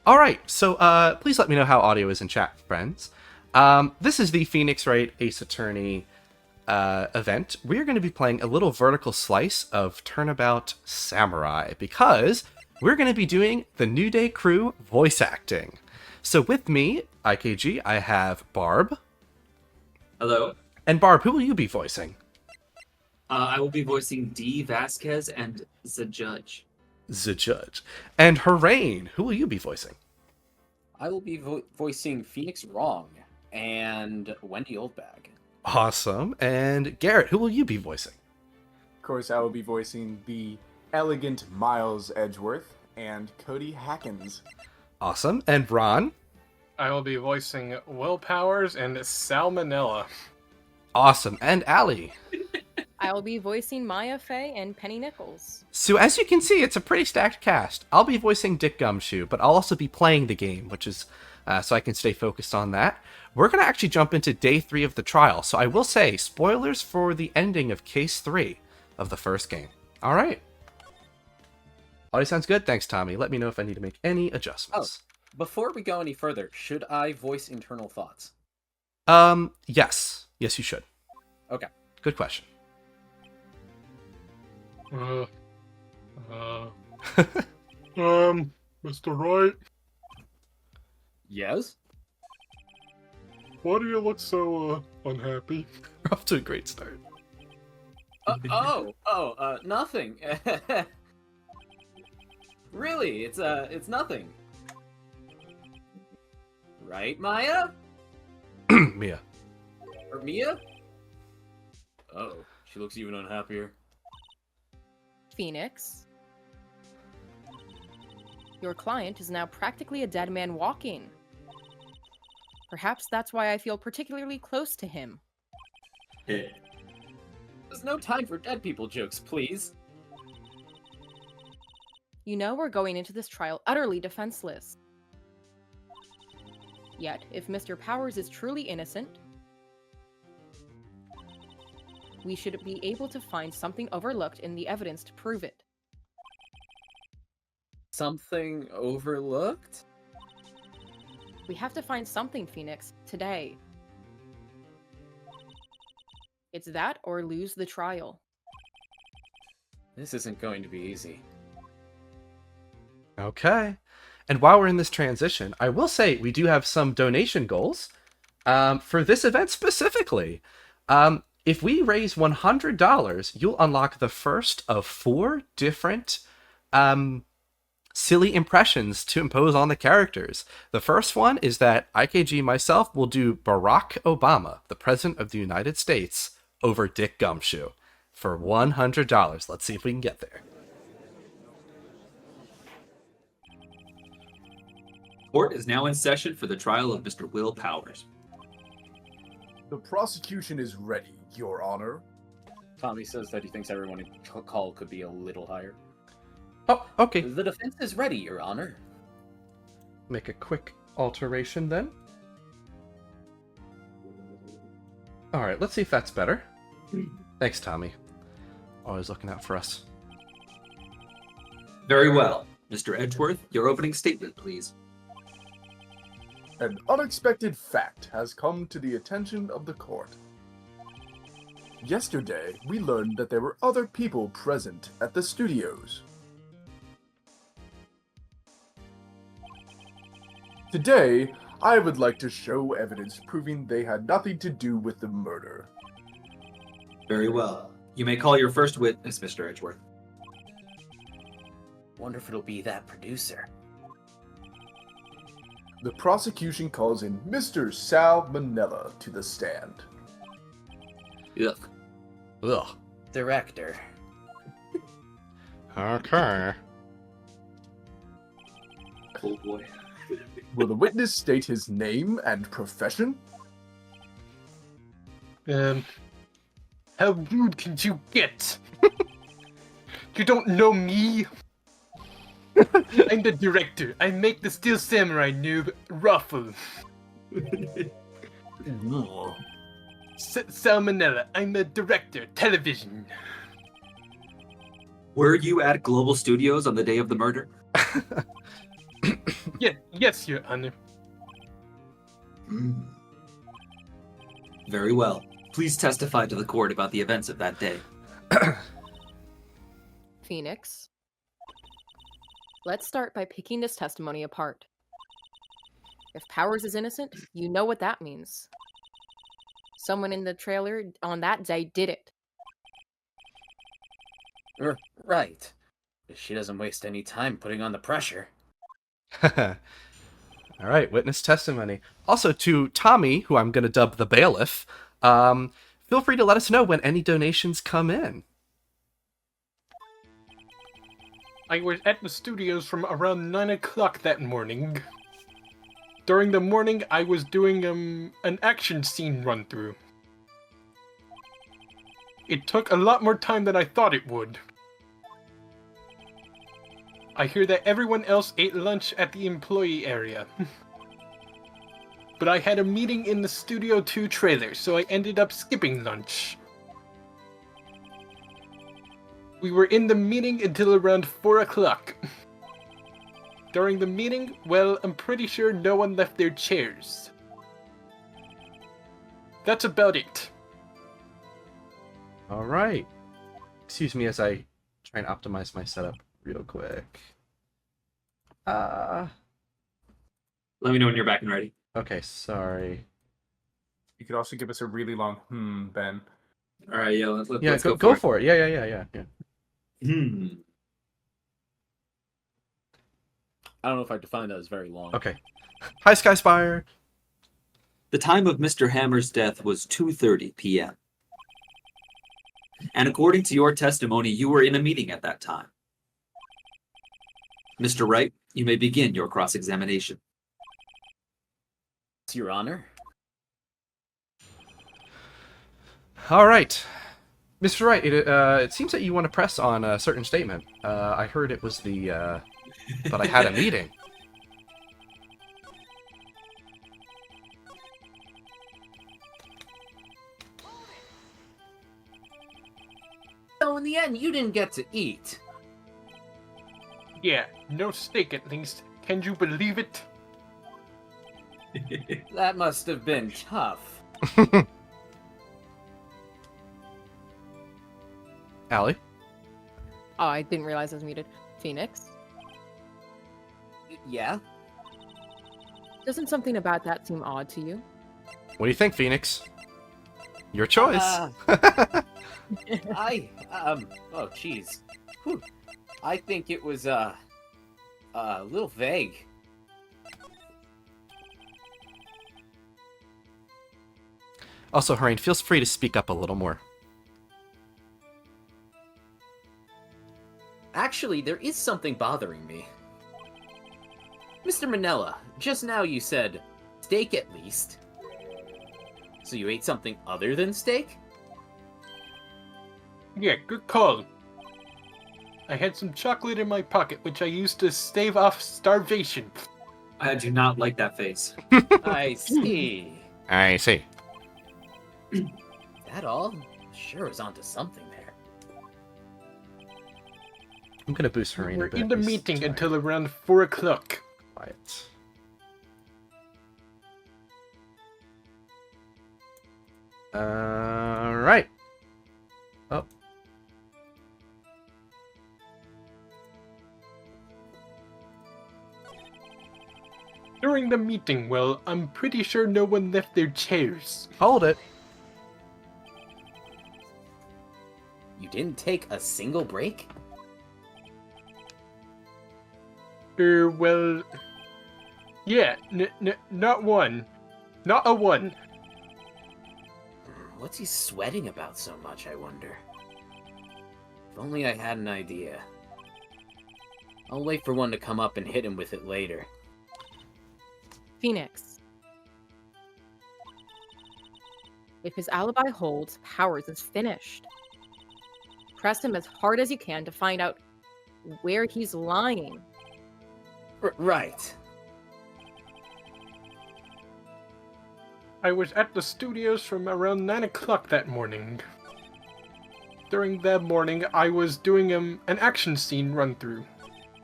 All right, so please let me know how audio is in chat, friends. This is the Phoenix Wright Ace Attorney event. We're going to be playing a little vertical slice of Turnabout Samurai because we're going to be doing the New Day crew voice acting. So with me, IKG, I have Barb. Hello. And Barb, who will you be voicing? I will be voicing D. Vasquez and the Judge. The Judge. And Harain, who will you be voicing? I will be voicing Phoenix Wrong and Wendy Oldbag. Awesome. And Garrett, who will you be voicing? Of course, I will be voicing the elegant Miles Edgeworth and Cody Hackins. Awesome. And Ron? I will be voicing Will Powers and Salmonella. Awesome. And Allie? I will be voicing Maya Fey and Penny Nichols. So as you can see, it's a pretty stacked cast. I'll be voicing Dick Gumshoe, but I'll also be playing the game, which is so I can stay focused on that. We're going to actually jump into day 3 of the trial. So I will say, spoilers for the ending of case 3 of the first game. All right. Audio sounds good? Thanks, Tommy. Let me know if I need to make any adjustments. Before we go any further, should I voice internal thoughts? Yes. Yes, you should. Okay. Good question. Mr. Wright, Yes? why do you look so, unhappy? We're off to a great start. Nothing. Really, it's nothing. Right, Maya? Mia. Or Mia? Oh, she looks even unhappier. Phoenix. Your client is now practically a dead man walking. Perhaps that's why I feel particularly close to him. There's no time for dead people jokes, please. You know we're going into this trial utterly defenseless. Yet, if Mr. Powers is truly innocent, we should be able to find something overlooked in the evidence to prove it. Something overlooked? We have to find something, Phoenix, today. It's that or lose the trial. This isn't going to be easy. Okay. And while we're in this transition, I will say we do have some donation goals for this event specifically. If we raise $100, you'll unlock the first of 4 different silly impressions to impose on the characters. The first one is that IKG myself will do Barack Obama, the President of the United States, over Dick Gumshoe for $100. Let's see if we can get there. Court is now in session for the trial of Mr. Will Powers. The prosecution is ready, Your Honor. Tommy says that he thinks everyone in call could be a little higher. Oh, okay. The defense is ready, Your Honor. Make a quick alteration then. Alright, let's see if that's better. Thanks, Tommy. Always looking out for us. Very well. Mr. Edgeworth, your opening statement, please. An unexpected fact has come to the attention of the court. Yesterday, we learned that there were other people present at the studios. Today, I would like to show evidence proving they had nothing to do with the murder. Very well. You may call your first witness, Mr. Edgeworth. Wonder if it'll be that producer. The prosecution calls in Mr. Sal Manella to the stand. Ugh. Ugh. Director. Okay. Oh boy. Will the witness state his name and profession? How rude can you get? You don't know me? I'm the director. I make the Steel Samurai noob ruffle. Salmonella. I'm a director. Television. Were you at Global Studios on the day of the murder? Yes, Your Honor. Hmm. Very well. Please testify to the court about the events of that day. Phoenix. Let's start by picking this testimony apart. If Powers is innocent, you know what that means. Someone in the trailer on that day did it. Right. She doesn't waste any time putting on the pressure. All right, witness testimony. Also, to Tommy, who I'm going to dub the bailiff, feel free to let us know when any donations come in. I was at the studios from around 9 o'clock that morning. During the morning, I was doing an action scene run-through. It took a lot more time than I thought it would. I hear that everyone else ate lunch at the employee area. But I had a meeting in the Studio 2 trailer, so I ended up skipping lunch. We were in the meeting until around 4 o'clock. During the meeting, well, I'm pretty sure no one left their chairs. That's about it. All right. Excuse me as I try and optimize my setup real quick. Let me know when you're back and ready. Okay, sorry. You could also give us a really long Ben. All right, yeah, let's Yeah, go, go for for it. Yeah. it. Hmm. I don't know if I define that as very long. Okay. Hi, Skyspire. The time of Mr. Hammer's death was 2:30 p.m. And according to your testimony, you were in a meeting at that time. Mr. Wright, you may begin your cross-examination. Your Honor. All right. Mr. Wright, it seems that you want to press on a certain statement. I heard it was the, but I had a meeting. So in the end, you didn't get to eat. Yeah, no steak at least. Can you believe it? That must have been tough. Allie? Oh, I didn't realize I was muted. Phoenix? Yeah? Doesn't something about that seem odd to you? What do you think, Phoenix? Your choice. oh, jeez. Whew. I think it was, a little vague. Also, Harain, feel free to speak up a little more. Actually, there is something bothering me. Mr. Manella, just now you said steak at least. So you ate something other than steak? Yeah, good call. I had some chocolate in my pocket, which I used to stave off starvation. I do not like that face. I see. I see. That all? Sure is onto something there. I'm gonna boost Harain a We're bit. in the He's meeting tired. until around 4 o'clock. Quiet. Right. Oh. During the meeting, well, I'm pretty sure no one left their chairs. Hold it. You didn't take a single break? Well... Yeah, not one. Not a one. What's he sweating about so much, I wonder? If only I had an idea. I'll wait for one to come up and hit him with it later. Phoenix. If his alibi holds, Powers is finished. Press him as hard as you can to find out where he's lying. Right. I was at the studios from around 9 o'clock that morning. During that morning, I was doing an action scene run-through.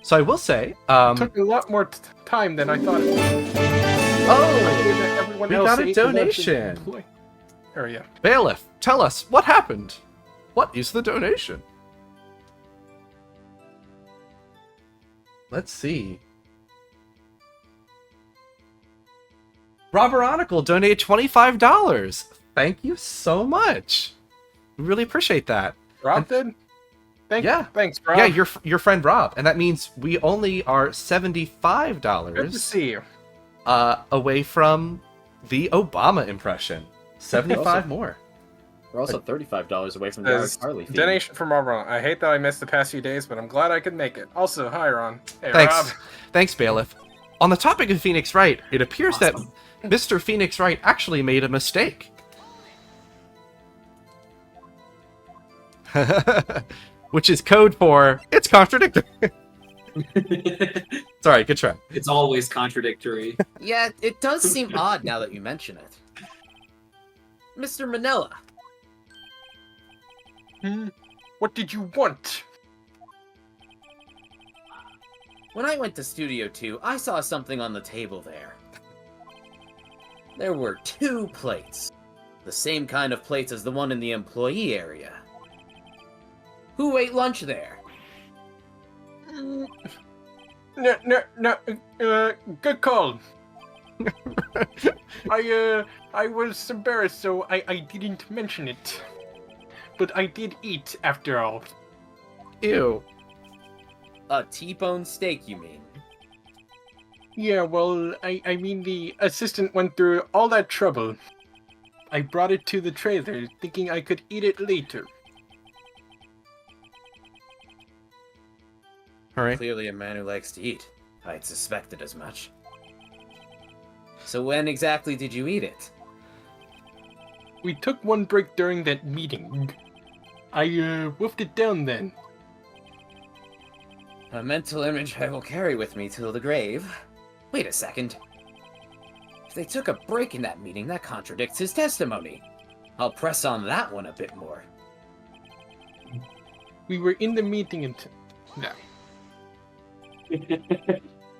So I will say, Took a lot more time than I thought it would. oh, we got a donation. Area. Bailiff, tell us what happened. What is the donation? Let's see. Rob Aronicle donated $25. Thank you so much. We really appreciate that. Rob did? Thanks, Rob. Yeah, your friend Rob, and that means we only are $75 Good to see you. away from the Obama impression. 75 more. We're also $35 away from the Alex Harley fee. Donation from Ron. I hate that I missed the past few days, but I'm glad I could make it. Also, hi, Ron. Hey, Thanks. Rob. Thanks, Bailiff. On the topic of Phoenix Wright, it appears that Mr. Phoenix Wright actually made a mistake. Which is code for, it's contradictory. Sorry, good try. It's always contradictory. Yeah, it does seem odd now that you mention it. Mr. Manila. What did you want? When I went to Studio 2, I saw something on the table there. There were 2 plates. The same kind of plates as the one in the employee area. Who ate lunch there? No, good call. I was embarrassed, so I didn't mention it. But I did eat, after all. Ew. A T-bone steak, you mean? Yeah, well, I mean the assistant went through all that trouble. I brought it to the trailer, thinking I could eat it later. Alright. Clearly a man who likes to eat. I'd suspected as much. So when exactly did you eat it? We took one break during that meeting. I wolfed it down then. A mental image I will carry with me till the grave. Wait a second. If they took a break in that meeting, that contradicts his testimony. I'll press on that one a bit more. We were in the meeting until... No.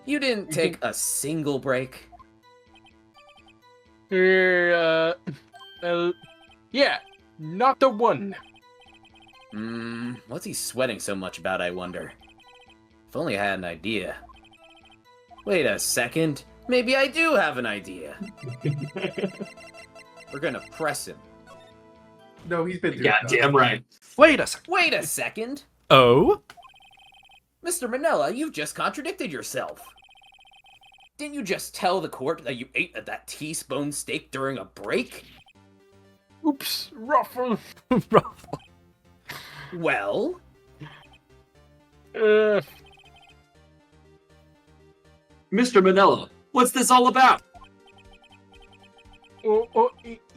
You didn't take a single break? Yeah, not the one. What's he sweating so much about, I wonder? If only I had an idea. Wait a second. Maybe I do have an idea. We're gonna press him. No, he's been through Yeah, it. damn right. Wait a second. Wait a second! Oh? Mr. Manila, you've just contradicted yourself. Didn't you just tell the court that you ate that T-bone steak during a break? Oops, ruffle. Ruffle. Well? Mr. Manila, what's this all about?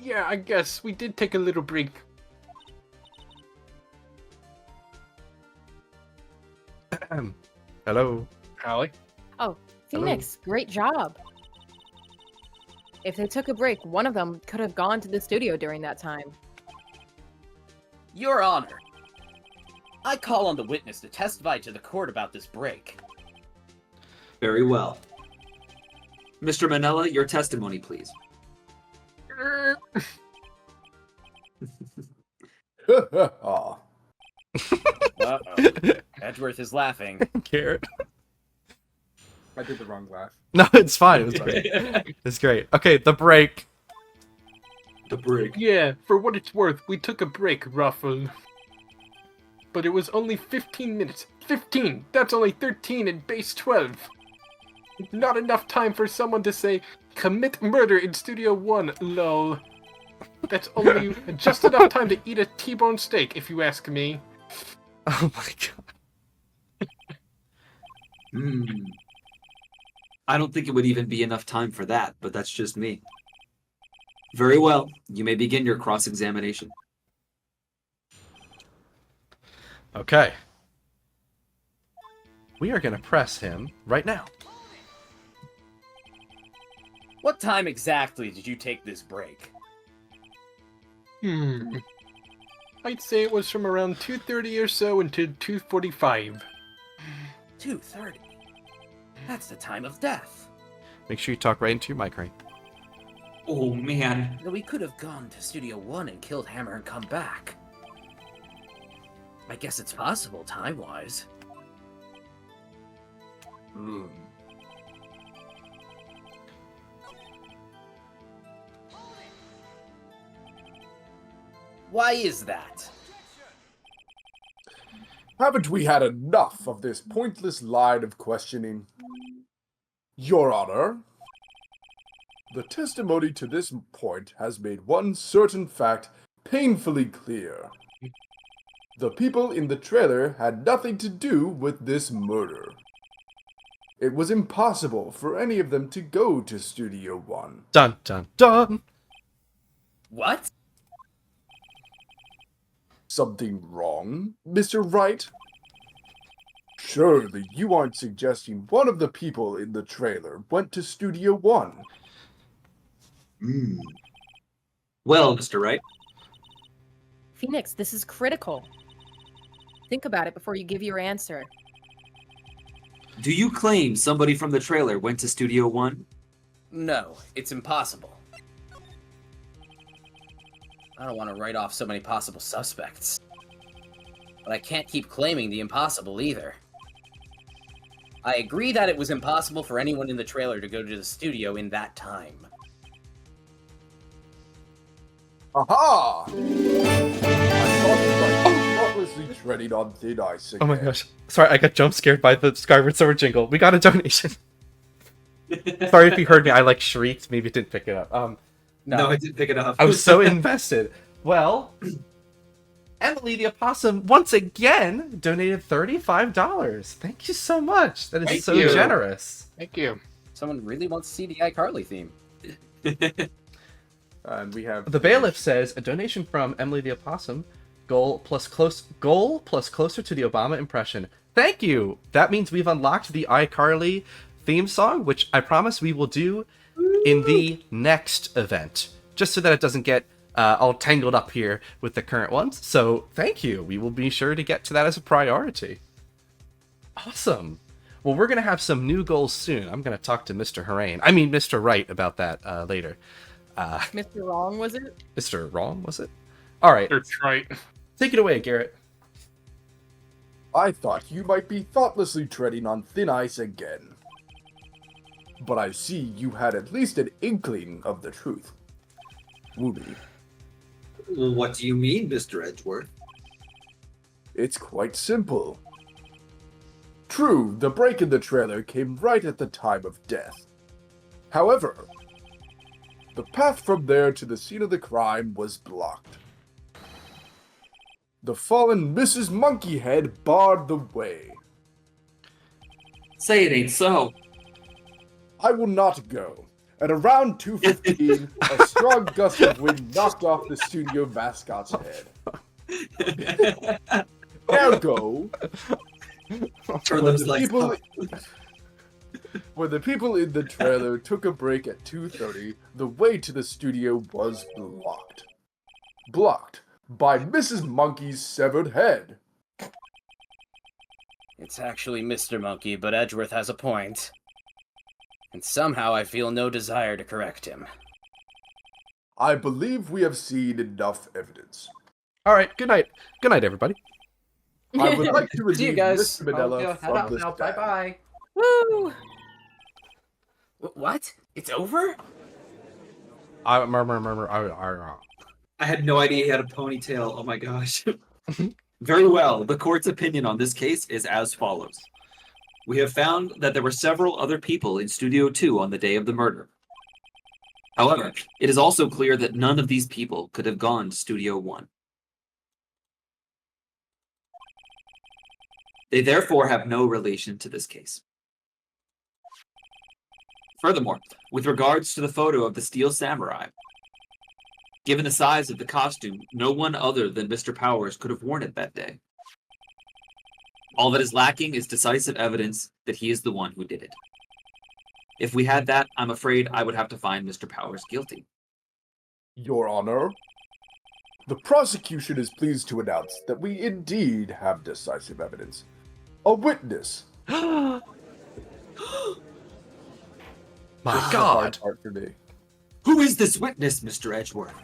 Yeah, I guess we did take a little break. Hello. Allie? Oh, Phoenix, great job. If they took a break, one of them could have gone to the studio during that time. Your Honor, I call on the witness to testify to the court about this break. Very well. Mr. Manila, your testimony, please. Aw. Uh-oh. Edgeworth is laughing. Carrot. I did the wrong laugh. No, it's fine. It was fine. It's great. Okay, the break. The break. Yeah, for what it's worth, we took a break, Ruffle. But it was only 15 minutes. 15! That's only 13 in base 12. Not enough time for someone to say, commit murder in Studio 1, lol. That's only just enough time to eat a T-bone steak, if you ask me. Oh my god. I don't think it would even be enough time for that, but that's just me. Very well. You may begin your cross-examination. Okay. We are going to press him right now. What time exactly did you take this break? I'd say it was from around 2:30 or so until 2:45. 2:30. That's the time of death. Make sure you talk right into your mic, right? Oh man. Though we could have gone to Studio 1 and killed Hammer and come back. I guess it's possible, time-wise. Hmm. Why is that? Haven't we had enough of this pointless line of questioning? Your Honor, the testimony to this point has made one certain fact painfully clear. The people in the trailer had nothing to do with this murder. It was impossible for any of them to go to Studio One. Dun dun dun. What? Something wrong, Mr. Wright? Surely you aren't suggesting one of the people in the trailer went to Studio One. Well, Mr. Wright, Phoenix, this is critical. Think about it before you give your answer. do you claim somebody from the trailer went to Studio One? No, it's impossible. I don't want to write off so many possible suspects. But I can't keep claiming the impossible either. I agree that it was impossible for anyone in the trailer to go to the studio in that time. Aha! I thought you thoughtlessly treading on thin ice again. Oh my gosh. Sorry, I got jump scared by the Skyward Sword jingle. We got a donation. Sorry if you heard me. I like shrieked. Maybe it didn't pick it up. No, I didn't pick it up. I was so invested. Well, Emily the Opossum once again donated $35. Thank you so much. That is Thank so you. generous. Thank you. Someone really wants to see the iCarly theme. And we have The bailiff says a donation from Emily the Opossum. Goal plus closer to the Obama impression. Thank you. That means we've unlocked the iCarly theme song, which I promise we will do in the next event, just so that it doesn't get all tangled up here with the current ones. So thank you. We will be sure to get to that as a priority. Awesome. Well, we're going to have some new goals soon. I'm going to talk to Mr. Wright about that later. Mr. Wrong, was it? Mr. Wrong, was it? All right. That's right. Take it away, Garrett. I thought you might be thoughtlessly treading on thin ice again. But I see you had at least an inkling of the truth. Wooly. What do you mean, Mr. Edgeworth? It's quite simple. True, the break in the trailer came right at the time of death. However, the path from there to the scene of the crime was blocked. The fallen Mrs. Monkeyhead barred the way. Say it ain't so. I will not go. At around 2:15, a strong gust of wind knocked off the studio mascot's head. Ergo, Turn when those lights up. when the people in the trailer took a break at 2:30, the way to the studio was blocked. Blocked by Mrs. Monkey's severed head. It's actually Mr. Monkey, but Edgeworth has a point. And somehow I feel no desire to correct him. I believe we have seen enough evidence. All right. Good night. Good night, everybody. I would like to See you relieve guys. Mr. Manella from the stand. Bye-bye. Woo! What? It's over? I I had no idea he had a ponytail. Oh my gosh. Very well. The court's opinion on this case is as follows. We have found that there were several other people in Studio 2 on the day of the murder. However, it is also clear that none of these people could have gone to Studio 1. They therefore have no relation to this case. Furthermore, with regards to the photo of the Steel Samurai, given the size of the costume, no one other than Mr. Powers could have worn it that day. All that is lacking is decisive evidence that he is the one who did it. If we had that, I'm afraid I would have to find Mr. Powers guilty. Your Honor, the prosecution is pleased to announce that we indeed have decisive evidence. A witness My This is the hard God. part for me. Who is this witness, Mr. Edgeworth?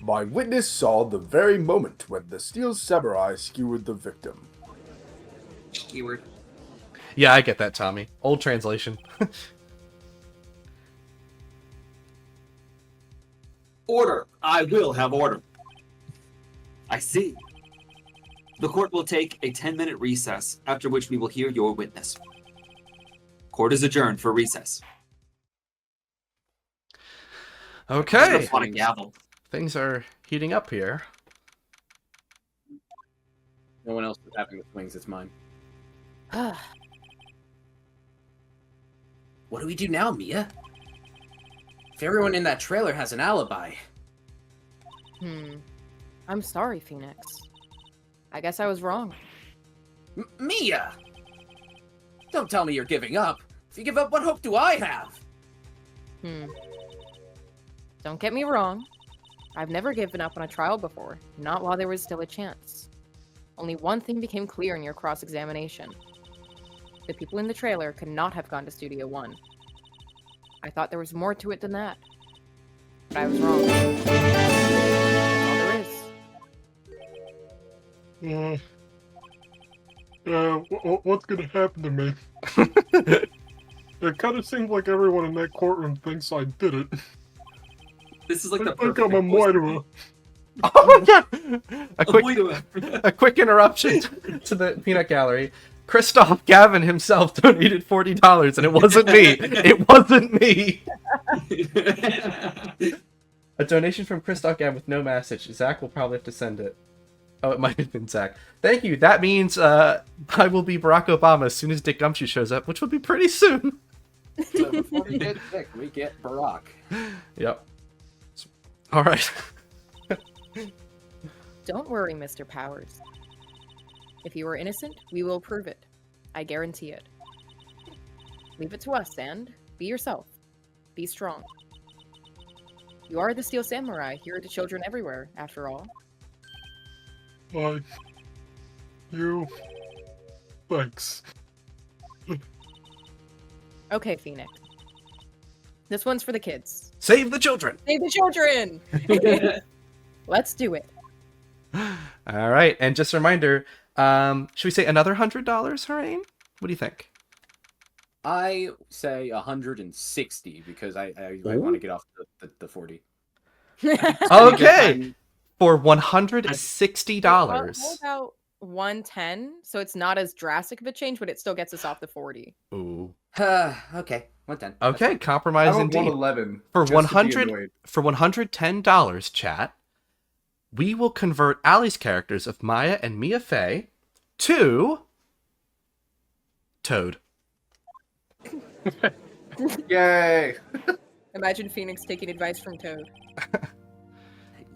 My witness saw the very moment when the Steel Samurai skewered the victim. Keyword. Yeah, I get that, Tommy. Old translation. Order! I will have order. I see. The court will take a 10-minute recess, after which we will hear your witness. Court is adjourned for recess. Okay. On a gavel. Things are heating up here. No one else is having the swings, it's mine. What do we do now, Mia? If everyone in that trailer has an alibi. I'm sorry, Phoenix. I guess I was wrong. Mia! Don't tell me you're giving up. If you give up, what hope do I have? Don't get me wrong. I've never given up on a trial before, not while there was still a chance. Only one thing became clear in your cross-examination. The people in the trailer could not have gone to Studio 1. I thought there was more to it than that. But I was wrong. That's all there is. What's gonna happen to me? It kind of seems like everyone in that courtroom thinks I did it. This is like the I think perfect I'm a murderer. Oh my God! Murderer. A quick interruption to the peanut gallery. Christoph Gavin himself donated $40, and it wasn't me. It wasn't me. A donation from Christoph Gavin with no message. Zach will probably have to send it. Oh, it might have been Zach. Thank you. That means I will be Barack Obama as soon as Dick Gumshoe shows up, which will be pretty soon. So before we get sick, we get Barack. Yep. All right. Don't worry, Mr. Powers. If you are innocent, we will prove it. I guarantee it. Leave it to us, and be yourself. Be strong. You are the Steel Samurai, here to children everywhere, after all. Like, you. Thanks. Okay, Phoenix. This one's for the kids. Save the children. Save the children! Let's do it. All right. And just a reminder, should we say another $100, Harain? What do you think? I say 160 because I want to get off the 40. Okay. For $160. How about 110? So it's not as drastic of a change, but it still gets us off the 40. Ooh. Okay, 110. Okay, I compromise want indeed. 111. For just to be 100 annoyed. for $110, chat, we will convert Allie's characters of Maya and Mia Fey to Toad. Yay! Imagine Phoenix taking advice from Toad.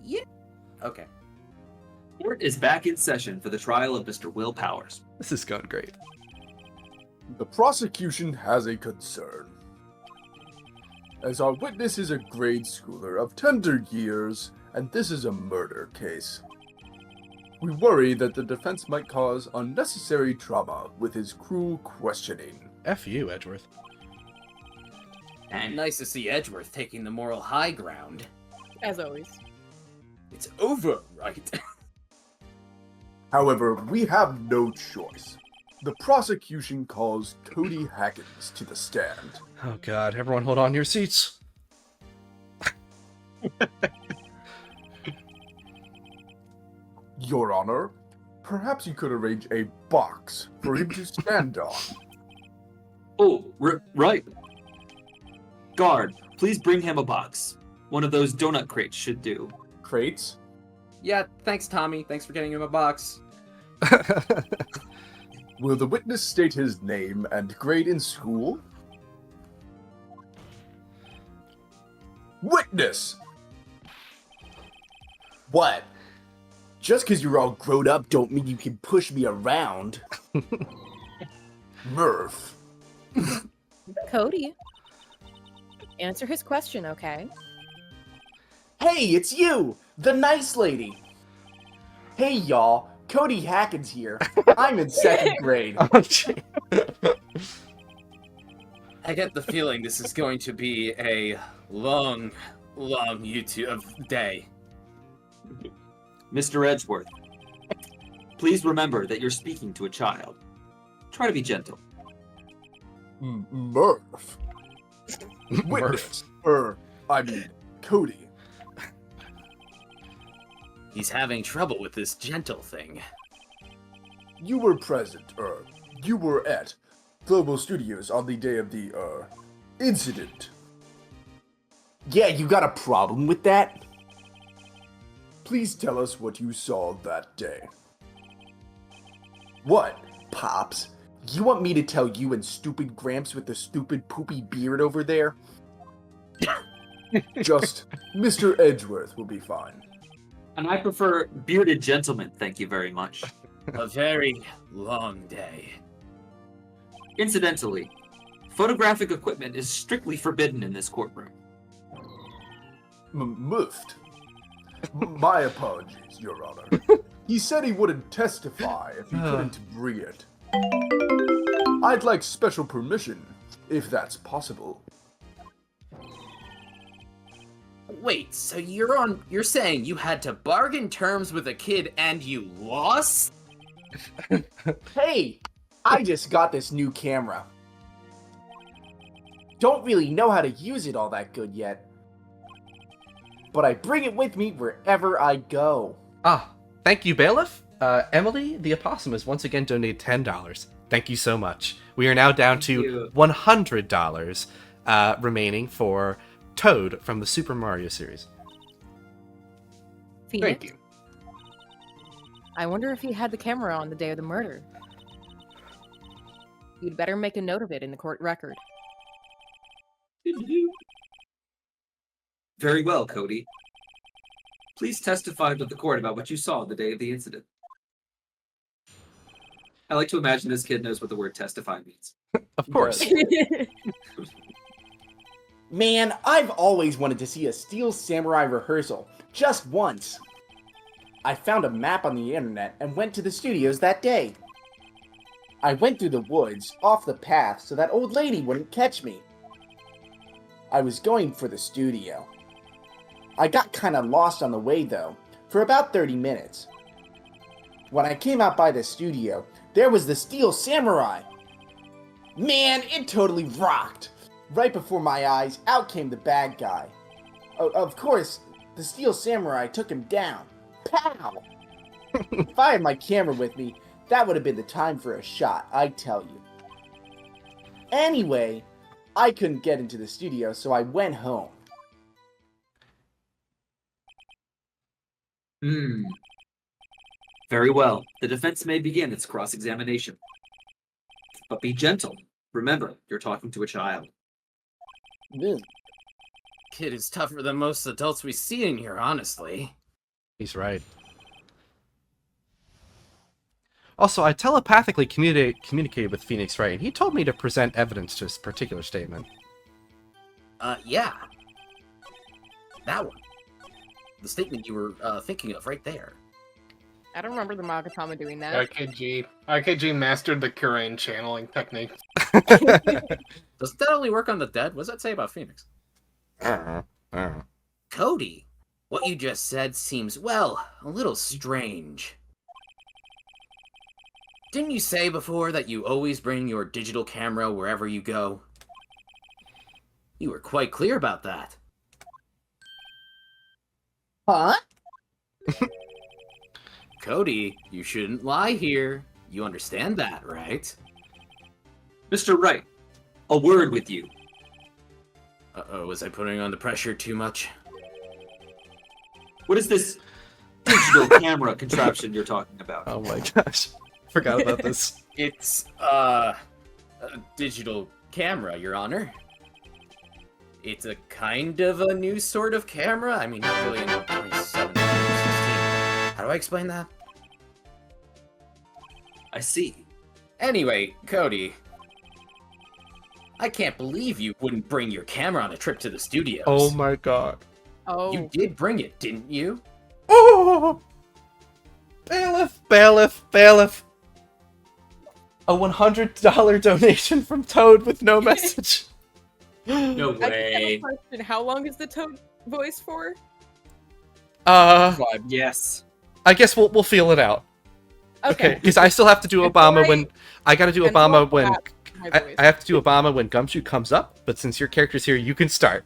Yeah. Okay. Court is back in session for the trial of Mr. Will Powers. This is going great. The prosecution has a concern. As our witness is a grade schooler of tender years, and this is a murder case. We worry that the defense might cause unnecessary trauma with his cruel questioning. F you, Edgeworth. And Nice to see Edgeworth taking the moral high ground. As always. It's over, right? However, we have no choice. The prosecution calls Cody Hackins to the stand. Oh god, everyone hold on to your seats. Your Honor, perhaps you could arrange a box for him to stand on. oh, right. Guard, please bring him a box. One of those donut crates should do. Crates? Yeah, thanks, Tommy. Thanks for getting him a box. Will the witness state his name and grade in school? Witness! What? Just because you're all grown up don't mean you can push me around. Murph. Cody. Answer his question, okay? Hey, it's you! The nice lady! Hey, y'all. Cody Hackins here. I'm in 2nd grade. Oh, gee. I get the feeling this is going to be a long YouTube day. Mr. Edgeworth, please remember that you're speaking to a child. Try to be gentle. Murph. Witness. I mean, Cody. He's having trouble with this gentle thing. You were present, you were at Global Studios on the day of the, incident. Yeah, you got a problem with that? Please tell us what you saw that day. What, Pops? You want me to tell you and stupid Gramps with the stupid poopy beard over there? Just Mr. Edgeworth will be fine. And I prefer bearded gentlemen, thank you very much. A very long day. Incidentally, photographic equipment is strictly forbidden in this courtroom. Muffed. My apologies, Your Honor. He said he wouldn't testify if he couldn't bring it. I'd like special permission, if that's possible. Wait, so you're saying you had to bargain terms with a kid and you lost? Hey, I just got this new camera. Don't really know how to use it all that good yet. But I bring it with me wherever I go. Ah, thank you, Bailiff. Emily the Opossum has once again donated $10. Thank you so much. We are now down to $100 remaining for Toad from the Super Mario series. Phoenix, Thank you. I wonder if he had the camera on the day of the murder. You'd better make a note of it in the court record. Very well, Cody. Please testify to the court about what you saw the day of the incident. I like to imagine this kid knows what the word testify means. Of course. Man, I've always wanted to see a Steel Samurai rehearsal, just once. I found a map on the internet and went to the studios that day. I went through the woods, off the path, so that old lady wouldn't catch me. I was going for the studio. I got kinda lost on the way though, for about 30 minutes. When I came out by the studio, there was the Steel Samurai! Man, it totally rocked! Right before my eyes, out came the bad guy. Of course, the Steel Samurai took him down. Pow! If I had my camera with me, that would have been the time for a shot, I tell you. Anyway, I couldn't get into the studio, so I went home. Very well. The defense may begin its cross-examination. But be gentle. Remember, you're talking to a child. Kid is tougher than most adults we see in here, honestly. He's right. Also, I telepathically communicated with Phoenix Wright, and he told me to present evidence to his particular statement. Yeah. That one. The statement you were thinking of right there. I don't remember the Magatama doing that. RKG mastered the Kurain channeling technique. Doesn't that only work on the dead? What does that say about Phoenix? Cody, what you just said seems, well, a little strange. Didn't you say before that you always bring your digital camera wherever you go? You were quite clear about that. Huh? Cody, you shouldn't lie here. You understand that, right? Mr. Wright, a word with you. Uh-oh, was I putting on the pressure too much? What is this digital camera contraption you're talking about? Oh my gosh. Forgot about this. It's, a digital camera, Your Honor. It's a kind of a new sort of camera. I mean, not really in 2017 or 2016. How do I explain that? I see. Anyway, Cody. I can't believe you wouldn't bring your camera on a trip to the studios. Oh my god. Oh. You did bring it, didn't you? Oh! Bailiff. A $100 donation from Toad with no message. No I just have a way. question. How long is the Toad voice for? Yes. I guess we'll feel it out. Okay, because I still have to do Obama when I gotta do Until I Obama when forgot my voice. I have to do Obama when Gumshoe comes up. But since your character's here, you can start.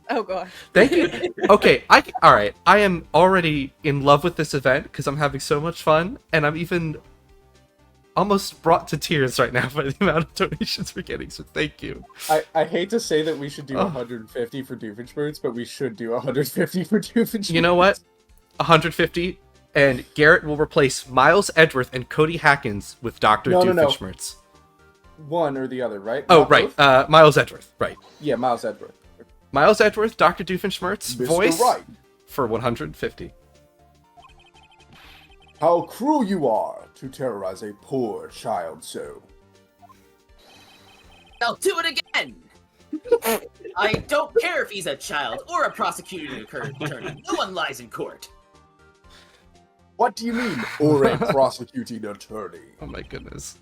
Oh god. Thank you. Okay, all right. I am already in love with this event because I'm having so much fun, and I'm even almost brought to tears right now by the amount of donations we're getting. So thank you. I hate to say that we should do 150 for Doofenshmirtz, but we should do 150 for Doofenshmirtz. You know what? 150, and Garrett will replace Miles Edgeworth and Cody Hackins with Dr. No. Doofenshmirtz. One or the other, right? Oh, Not right. both? Miles Edgeworth. Right. Yeah, Miles Edgeworth. Miles Edgeworth, Dr. Doofenshmirtz, Mr. voice Right. for 150. How cruel you are to terrorize a poor child so. I'll do it again! I don't care if he's a child or a prosecuting attorney. No one lies in court. What do you mean, or a prosecuting attorney? Oh my goodness.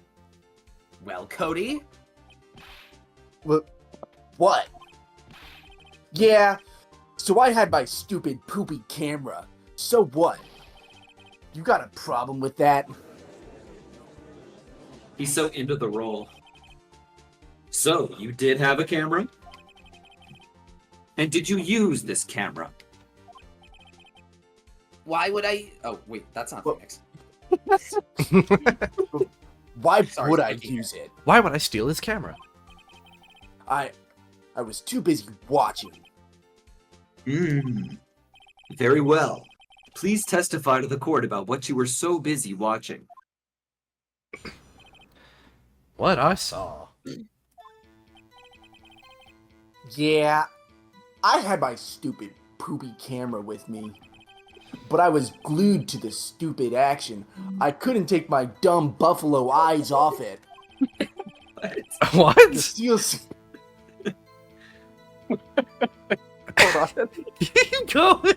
Well, Cody, What? Yeah, so I had my stupid poopy camera. So what? You got a problem with that? He's so into the role. So, you did have a camera? And did you use this camera? why would I... Oh, wait, that's not Well- Phoenix. Why Sorry, would I thank you. use it? Why would I steal his camera? I was too busy watching. Very well. Please testify to the court about what you were so busy watching. What I saw. Yeah, I had my stupid poopy camera with me. But I was glued to the stupid action. I couldn't take my dumb buffalo eyes off it. The What? steel... Hold on. Keep going.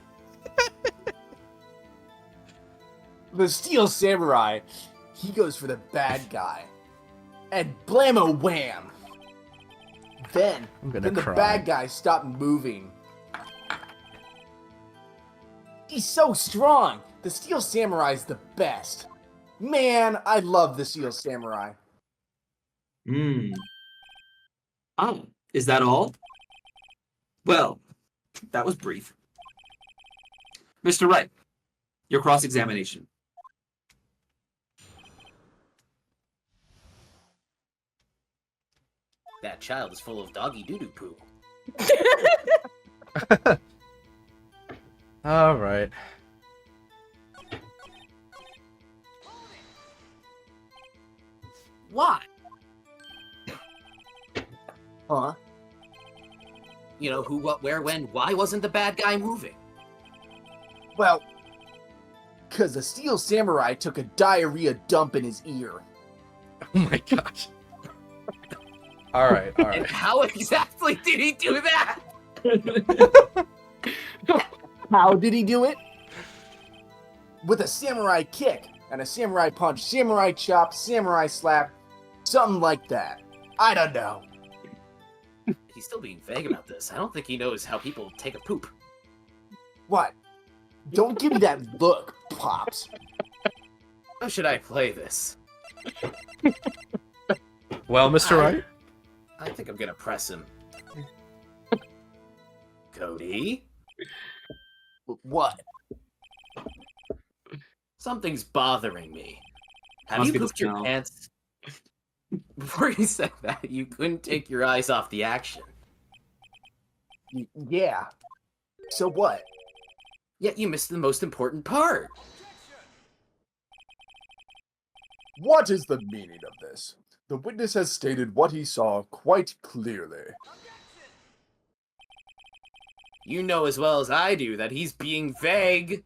The Steel Samurai, he goes for the bad guy. And blammo wham! Then I'm gonna the cry. bad guy stopped moving. He's so strong! The Steel Samurai's the best. Man, I love the Steel Samurai. Oh, is that all? Well, that was brief. Mr. Wright, your cross-examination. That child is full of doggy doo-doo poo. All right. Why? Huh? You know, who, what, where, when, why wasn't the bad guy moving? Well, because the Steel Samurai took a diarrhea dump in his ear. Oh my gosh. All right. All And right. how exactly did he do that? How did he do it? With a samurai kick and a samurai punch, samurai chop, samurai slap, something like that. I don't know. He's still being vague about this. I don't think he knows how people take a poop. What? Don't give me that look, Pops. How should I play this? Well, Mr. Wright. I think I'm gonna press him. Cody? What? Something's bothering me. Have Must you be the pooped your smell. pants? Before you said that, you couldn't take your eyes off the action. Yeah. So what? Yet you missed the most important part. What is the meaning of this? The witness has stated what he saw quite clearly. You know as well as I do that he's being vague.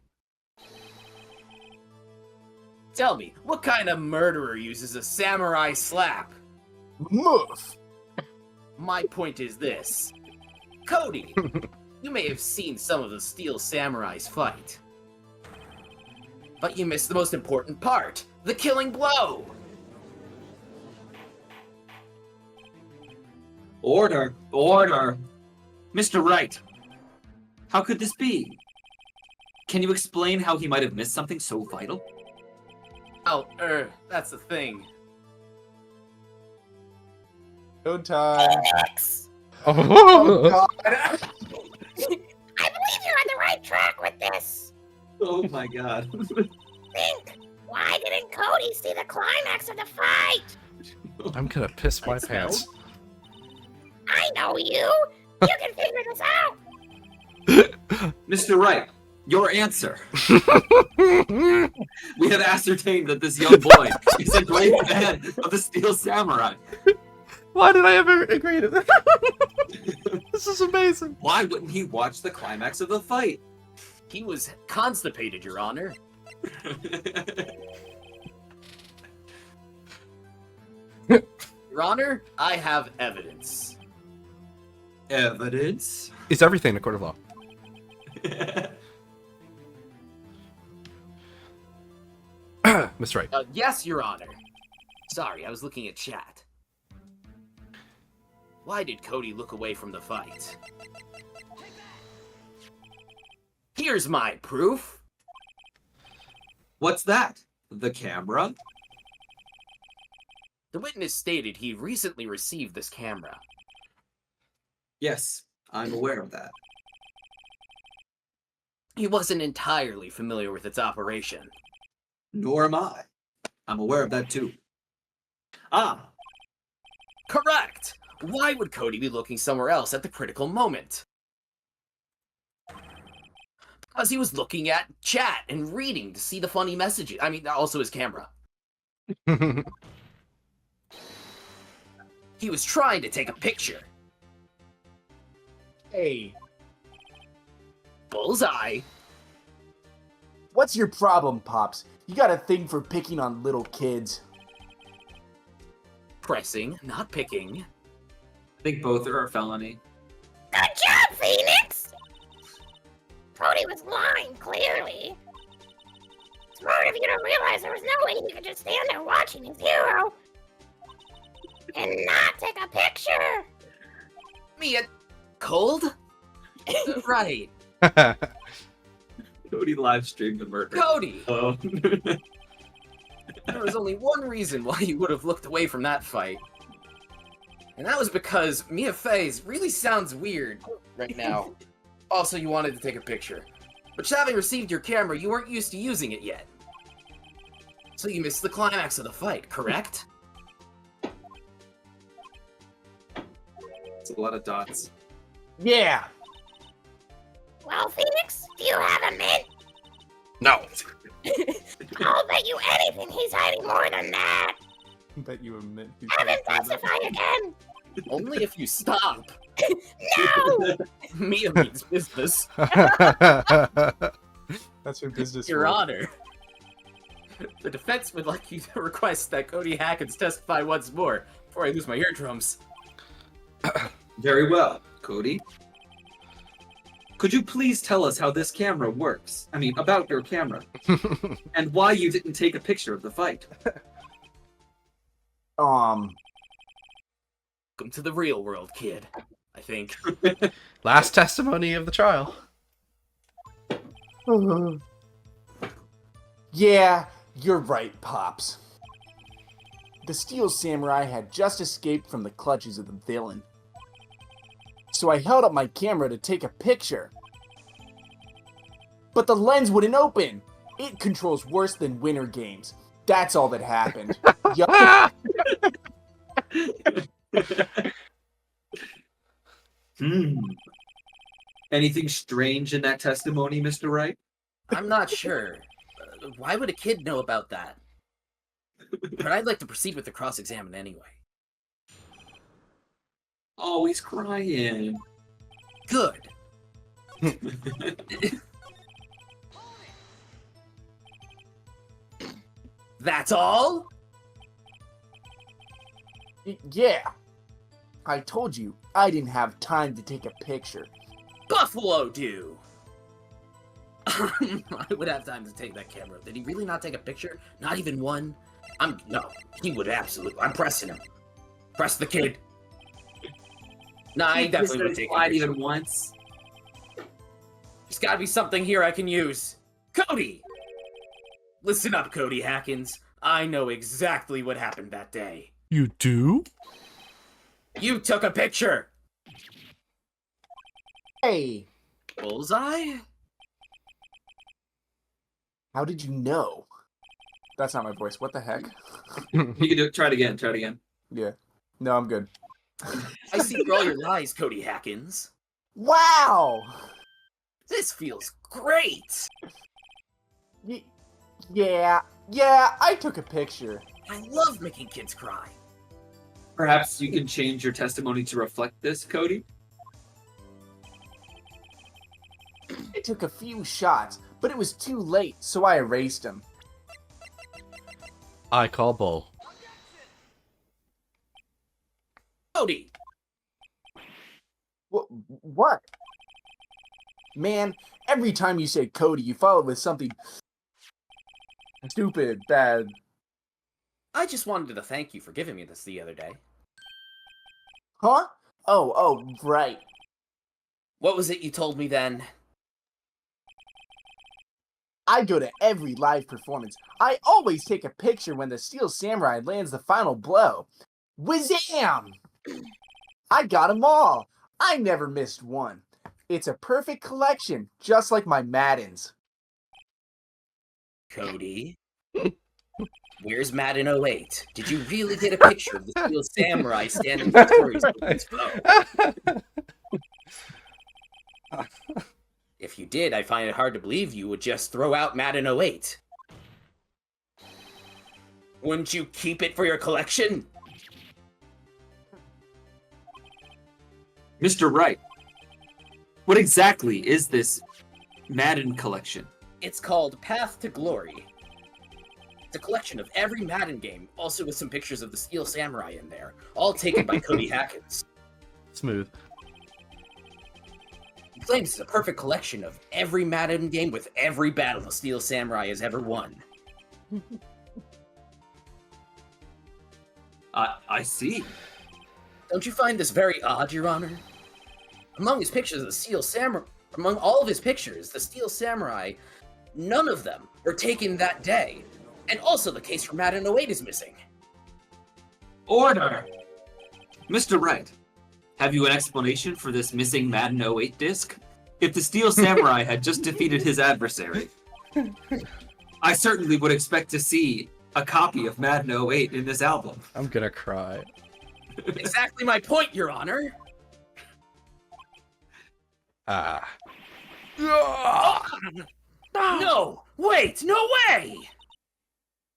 Tell me, what kind of murderer uses a samurai slap? Muff! My point is this. Cody, you may have seen some of the Steel Samurais fight. But you missed the most important part, the killing blow. Order! Order! Mr. Wright, how could this be? Can you explain how he might have missed something so vital? Oh, that's the thing. No time. Oh, God. I believe you're on the right track with this. Oh my god. Think, why didn't Cody see the climax of the fight? I'm gonna piss my Lights pants. I know you. You can figure this out. Mr. Wright, your answer. We have ascertained that this young boy is a great fan of the Steel Samurai. Why did I ever agree to that? This is amazing. Why wouldn't he watch the climax of the fight? He was constipated, Your Honor. Your Honor, I have evidence. Evidence? Is everything in a court of law? Miss Wright. Yes, Your Honor. Sorry, I was looking at chat. Why did Cody look away from the fight? Here's my proof. What's that? The camera? The witness stated he recently received this camera. Yes, I'm aware of that. He wasn't entirely familiar with its operation. Nor am I. I'm aware of that too. Ah, Correct! Why would Cody be looking somewhere else at the critical moment? Because he was looking at chat and reading to see the funny messages. I mean, also his camera. He was trying to take a picture. Hey, Bullseye. what's your problem, Pops? You got a thing for picking on little kids. Pressing, not picking. I think both are a felony. Good job, Phoenix. Cody was lying, clearly. Smart of you to realize there was no way he could just stand there watching his hero and not take a picture. Me, cold? Right. Cody live streamed the murder. Cody! Oh. There was only one reason why you would have looked away from that fight. And that was because Mia Faye's really sounds weird right now. Also, you wanted to take a picture. But just having received your camera, you weren't used to using it yet. So you missed the climax of the fight, correct? It's a lot of dots. Yeah. Well, Phoenix, do you have a mint? No. I'll bet you anything he's hiding more than that. Bet you admit he's Have him gonna say that. testify again. Only if you stop. No! Mia means business. That's her business. Your word. Honor. The defense would like you to request that Cody Hackins testify once more before I lose my eardrums. Very well, Cody. Could you please tell us how this camera works? I mean, about your camera. And why you didn't take a picture of the fight. Welcome to the real world, kid. I think. Last testimony of the trial. Yeah, you're right, Pops. The Steel Samurai had just escaped from the clutches of the villain. So I held up my camera to take a picture. But the lens wouldn't open. It controls worse than Winter Games. That's all that happened. Yup. Anything strange in that testimony, Mr. Wright? I'm not sure. Why would a kid know about that? But I'd like to proceed with the cross-examine anyway. Oh, he's crying. Good. That's all? Yeah. I told you, I didn't have time to take a picture. Buffalo do. I would have time to take that camera. Did he really not take a picture? Not even one? No, he would absolutely. I'm pressing him. Press the kid. Nah, I definitely would take a Not picture. even once. There's gotta be something here I can use. Cody! Listen up, Cody Hackins. I know exactly what happened that day. You do? You took a picture! Hey, Bullseye? how did you know? That's not my voice. What the heck? You can do it. Try it again. Try it again. Yeah. No, I'm good. I see through all your lies, Cody Hackins. Wow! This feels great! Yeah, I took a picture. I love making kids cry. Perhaps you can change your testimony to reflect this, Cody? I took a few shots, but it was too late, so I erased them. I call bull. Cody! What? Man, every time you say Cody, you follow it with something Stupid, bad. I just wanted to thank you for giving me this the other day. Huh? Oh, right. What was it you told me then? I go to every live performance. I always take a picture when the Steel Samurai lands the final blow. Wazam! I got 'em all. I never missed one. It's a perfect collection, just like my Maddens. Cody? Where's Madden 08? Did you really get a picture of the Steel Samurai standing victorious with his foe? If you did, I find it hard to believe you would just throw out Madden 08. Wouldn't you keep it for your collection? Mr. Wright, what exactly is this Madden collection? It's called Path to Glory. It's a collection of every Madden game, also with some pictures of the Steel Samurai in there, all taken by Cody Hackins. Smooth. He claims it's a perfect collection of every Madden game with every battle the Steel Samurai has ever won. I see. Don't you find this very odd, Your Honor? Among his pictures of the Steel Samurai, among all of his pictures, the Steel Samurai, none of them were taken that day. And also the case for Madden 08 is missing. Order! Mr. Wright, have you an explanation for this missing Madden 08 disc? If the Steel Samurai had just defeated his adversary, I certainly would expect to see a copy of Madden 08 in this album. I'm gonna cry. Exactly my point, Your Honor. Ah. No! Wait! No way!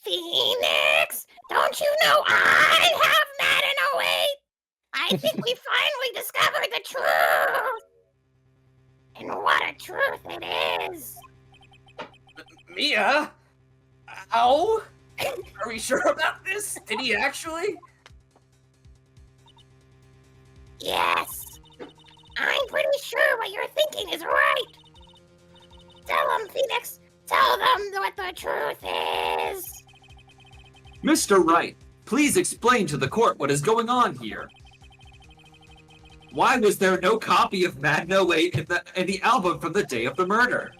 Phoenix, don't you know I have Madden 08? I think we finally discovered the truth. And what a truth it is. Mia? Ow? Are we sure about this? Did he actually? Yes. I'm pretty sure what you're thinking is right. Tell them, Phoenix. Tell them what the truth is. Mr. Wright, please explain to the court what is going on here. Why was there no copy of Madden 08 in the album from the day of the murder?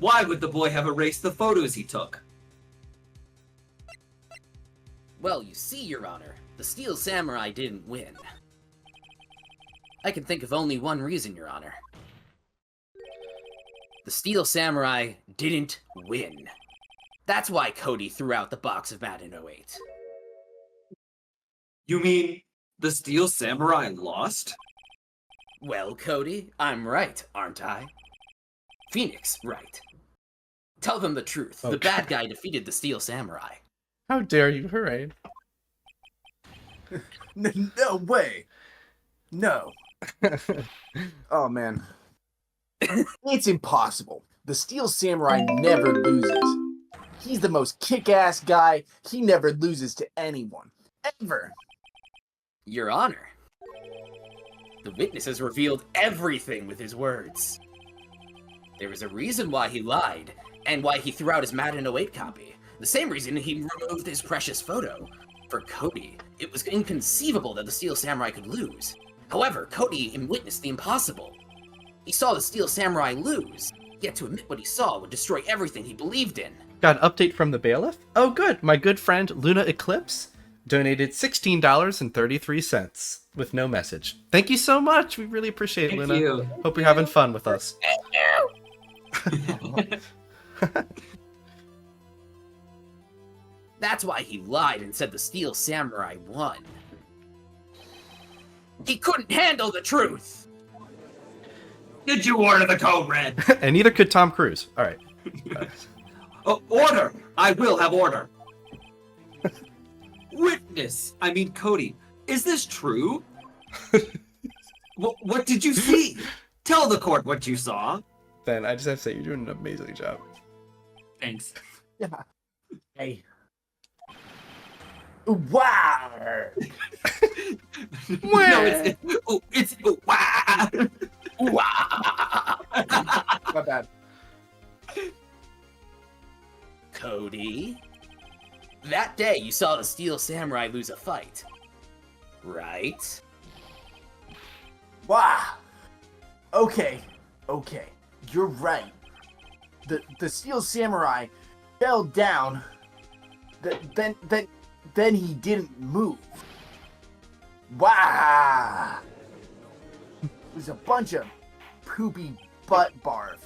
Why would the boy have erased the photos he took? Well, you see, Your Honor, the Steel Samurai didn't win. I can think of only one reason, Your Honor. The Steel Samurai didn't win. That's why Cody threw out the box of Madden 08. You mean the Steel Samurai lost? Well, Cody, I'm right, aren't I? Phoenix, right. Tell them the truth. The Okay. bad guy defeated the Steel Samurai. How dare you, Hooray. No way. No. Oh, man. It's impossible. The Steel Samurai never loses. He's the most kick-ass guy. He never loses to anyone. Ever. Your Honor. The witnesses revealed everything with his words. There was a reason why he lied, and why he threw out his Madden 08 copy. The same reason he removed his precious photo. For Cody, it was inconceivable that the Steel Samurai could lose. However, Cody witnessed the impossible. He saw the Steel Samurai lose, yet to admit what he saw would destroy everything he believed in. Got an update from the bailiff? Oh good, my good friend Luna Eclipse donated $16.33 with no message. Thank you so much. We really appreciate it, Thank Luna. you. Hope you're having fun with us. That's why he lied and said the Steel Samurai won. He couldn't handle the truth! Did you order the code red? And neither could Tom Cruise. All right. Oh, order! I will have order. Witness, I mean Cody, is this true? What did you see? Tell the court what you saw. Ben, I just have to say, you're doing an amazing job. Thanks. Yeah. Hey. Wow. No, it's wow. Wow. My bad. Cody? That day you saw the Steel Samurai lose a fight, right? Wow. Okay. You're right. The Steel Samurai fell down. Then he didn't move. Wow. It was a bunch of poopy butt barf.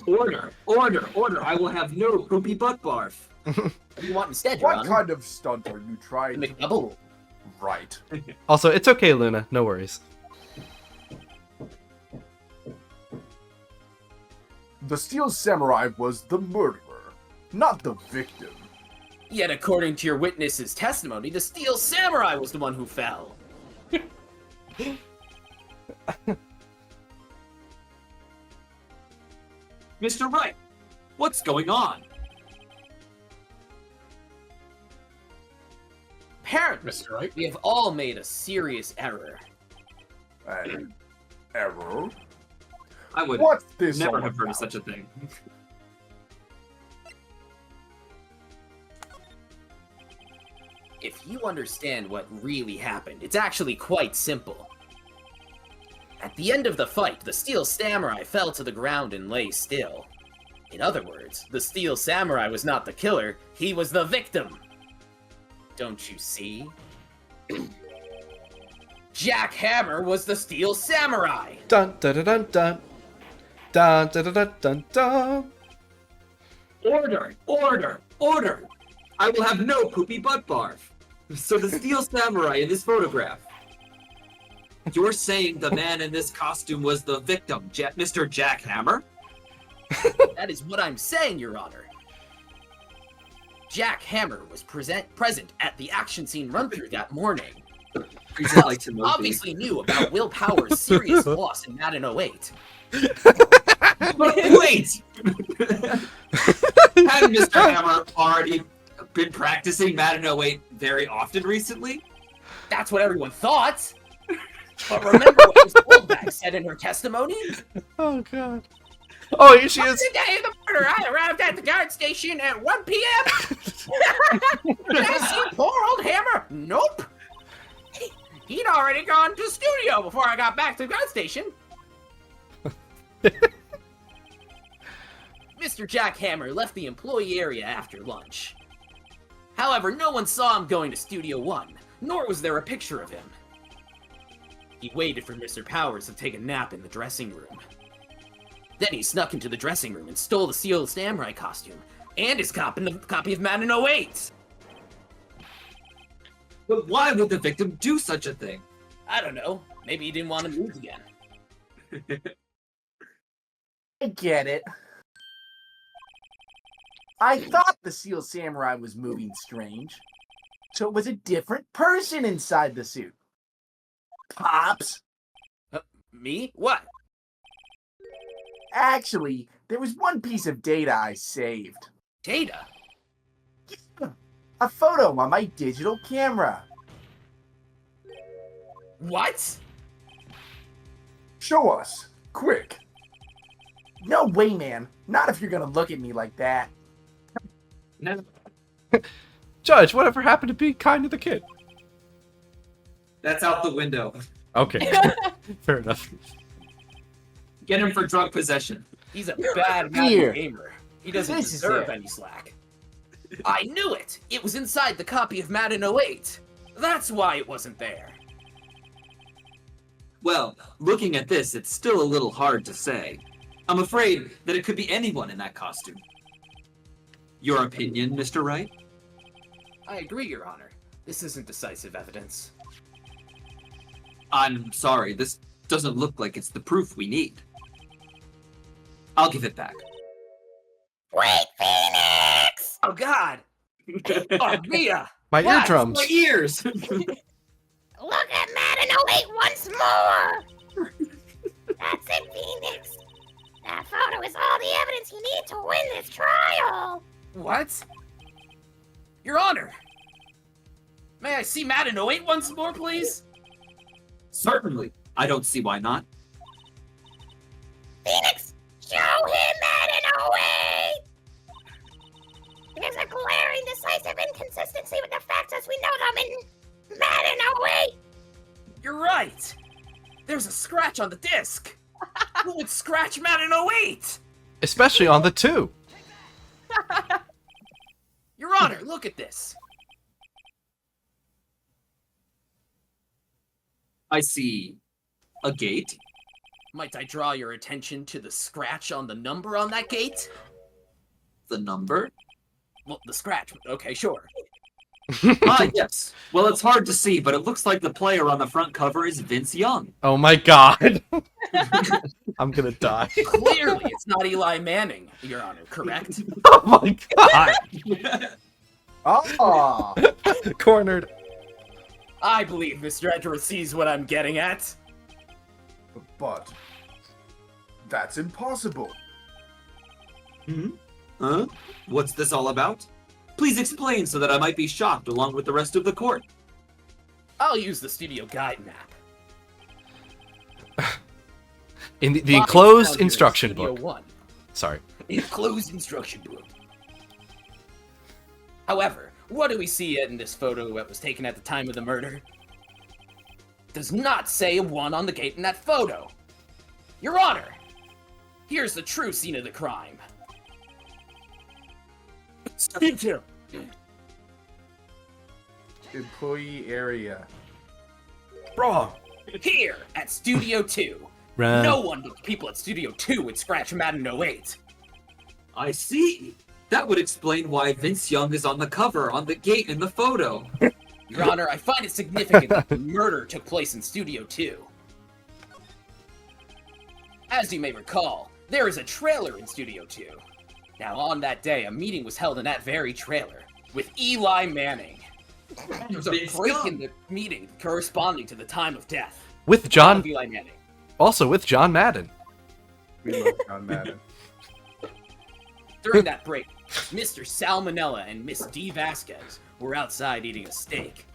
Order. I will have no poopy butt barf. What do you want instead, Your What Honor? kind of stunt are you trying The to McDouble? pull? Right. Also, it's okay, Luna. No worries. The Steel Samurai was the murderer, not the victim. Yet according to your witness's testimony, the Steel Samurai was the one who fell. Mr. Wright, what's going on? Apparently, Mr. Wright? we have all made a serious error. An error? I would What's this never all have heard of about? such a thing. If you understand what really happened, it's actually quite simple. At the end of the fight, the Steel Samurai fell to the ground and lay still. In other words, the Steel Samurai was not the killer, he was the victim. Don't you see? Jack Hammer was the Steel Samurai! Dun dun dun dun dun. Dun dun dun dun dun dun. Order! I will have no poopy butt barf. So the Steel Samurai in this photograph. You're saying the man in this costume was the victim, Mr. Jack Hammer? That is what I'm saying, Your Honor. Jack Hammer was present at the action scene run-through that morning. Present like Timothy. Obviously knew about Will Power's serious loss in Madden 08. But wait! Had Mr. Hammer already been practicing Madden 08 very often recently? That's what everyone thought! But remember what Ms. Goldback said in her testimony? Oh god. Oh, here she is. The day of the murder, I arrived at the guard station at 1 p.m. Did I see poor old Hammer? Nope. He'd already gone to studio before I got back to the guard station. Mr. Jack Hammer left the employee area after lunch. However, no one saw him going to Studio 1, nor was there a picture of him. He waited for Mr. Powers to take a nap in the dressing room. Then he snuck into the dressing room and stole the Steel Samurai costume and his copy of Madden 08. But why would the victim do such a thing? I don't know. Maybe he didn't want to lose again. I get it. I thought the Steel Samurai was moving strange. So it was a different person inside the suit. Pops! Me? What? Actually, there was one piece of data I saved. Data? A photo on my digital camera. What? Show us, quick. No way, man. Not if you're gonna look at me like that. No. Judge, whatever happened to being kind to the kid? That's out the window. Okay. Fair enough. Get him for drug possession. He's a bad Here. Madden gamer. He doesn't This is deserve it. any slack. I knew it! It was inside the copy of Madden 08. That's why it wasn't there. Well, looking at this, it's still a little hard to say. I'm afraid that it could be anyone in that costume. Your opinion, Mr. Wright? I agree, Your Honor. This isn't decisive evidence. I'm sorry, this doesn't look like it's the proof we need. I'll give it back. Wait, Phoenix! Oh, God! Oh, Mia! My What? eardrums. My ears! Look at Madden 08 once more! That's it, Phoenix. That photo is all the evidence you need to win this trial. What? Your Honor! May I see Madden 08 once more, please? Certainly. I don't see why not. Phoenix, show him Madden 08! There's a glaring decisive inconsistency with the facts as we know them in Madden 08! You're right! There's a scratch on the disc! Who would scratch Madden 08? Especially on the 2. Your Honor, look at this! I see a gate. Might I draw your attention to the scratch on the number on that gate? The number? Well, the scratch. Okay, sure. Ah, yes. Well, it's hard to see, but it looks like the player on the front cover is Vince Young. Oh my god. I'm gonna die. Clearly, it's not Eli Manning, Your Honor, correct? Oh my god. Ah, Cornered. I believe Mr. Edgeworth sees what I'm getting at. But that's impossible. Huh? What's this all about? Please explain so that I might be shocked along with the rest of the court. I'll use the studio guide map. In the Find enclosed Studio instruction Studio book. 1. Sorry. Enclosed instruction book. However, what do we see in this photo that was taken at the time of the murder? Does not say a 1 on the gate in that photo. Your Honor, here's the true scene of the crime. Speak to him. Employee area. Bro. Here at Studio 2. No one but the people at Studio 2 would scratch Madden 08. I see. That would explain why Vince Young is on the cover, on the gate in the photo. Your Honor, I find it significant that the murder took place in Studio 2. As you may recall, there is a trailer in Studio 2. Now, on that day, a meeting was held in that very trailer with Eli Manning. There was a Vince break Young. in the meeting corresponding to the time of death. With John, Of Eli Manning. also with John Madden. We love John Madden. During that break, Mr. Salmonella and Miss D. Vasquez were outside eating a steak.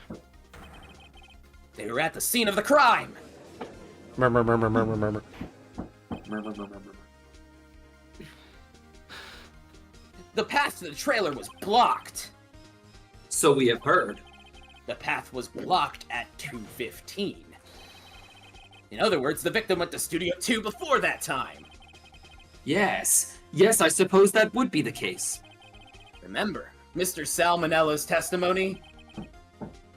They were at the scene of the crime. Murmur, murmur, murmur, murmur. The path to the trailer was blocked. So we have heard. The path was blocked at 2:15. In other words, the victim went to Studio 2 before that time. Yes. Yes, I suppose that would be the case. Remember, Mr. Salmonella's testimony?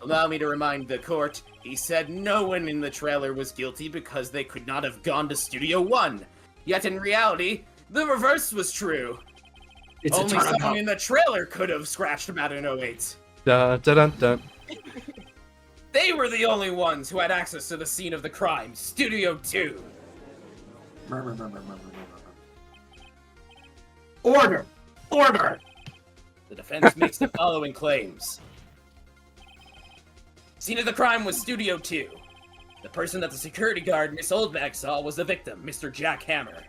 Allow me to remind the court, he said no one in the trailer was guilty because they could not have gone to Studio 1. Yet in reality, the reverse was true. It's Only a someone turnabout. in the trailer could have scratched Madden 08. Dun, dun, dun, dun. They were the only ones who had access to the scene of the crime, Studio 2. Order! Order! The defense makes the following claims. Scene of the crime was Studio 2. The person that the security guard, Miss Oldbag, saw was the victim, Mr. Jack Hammer.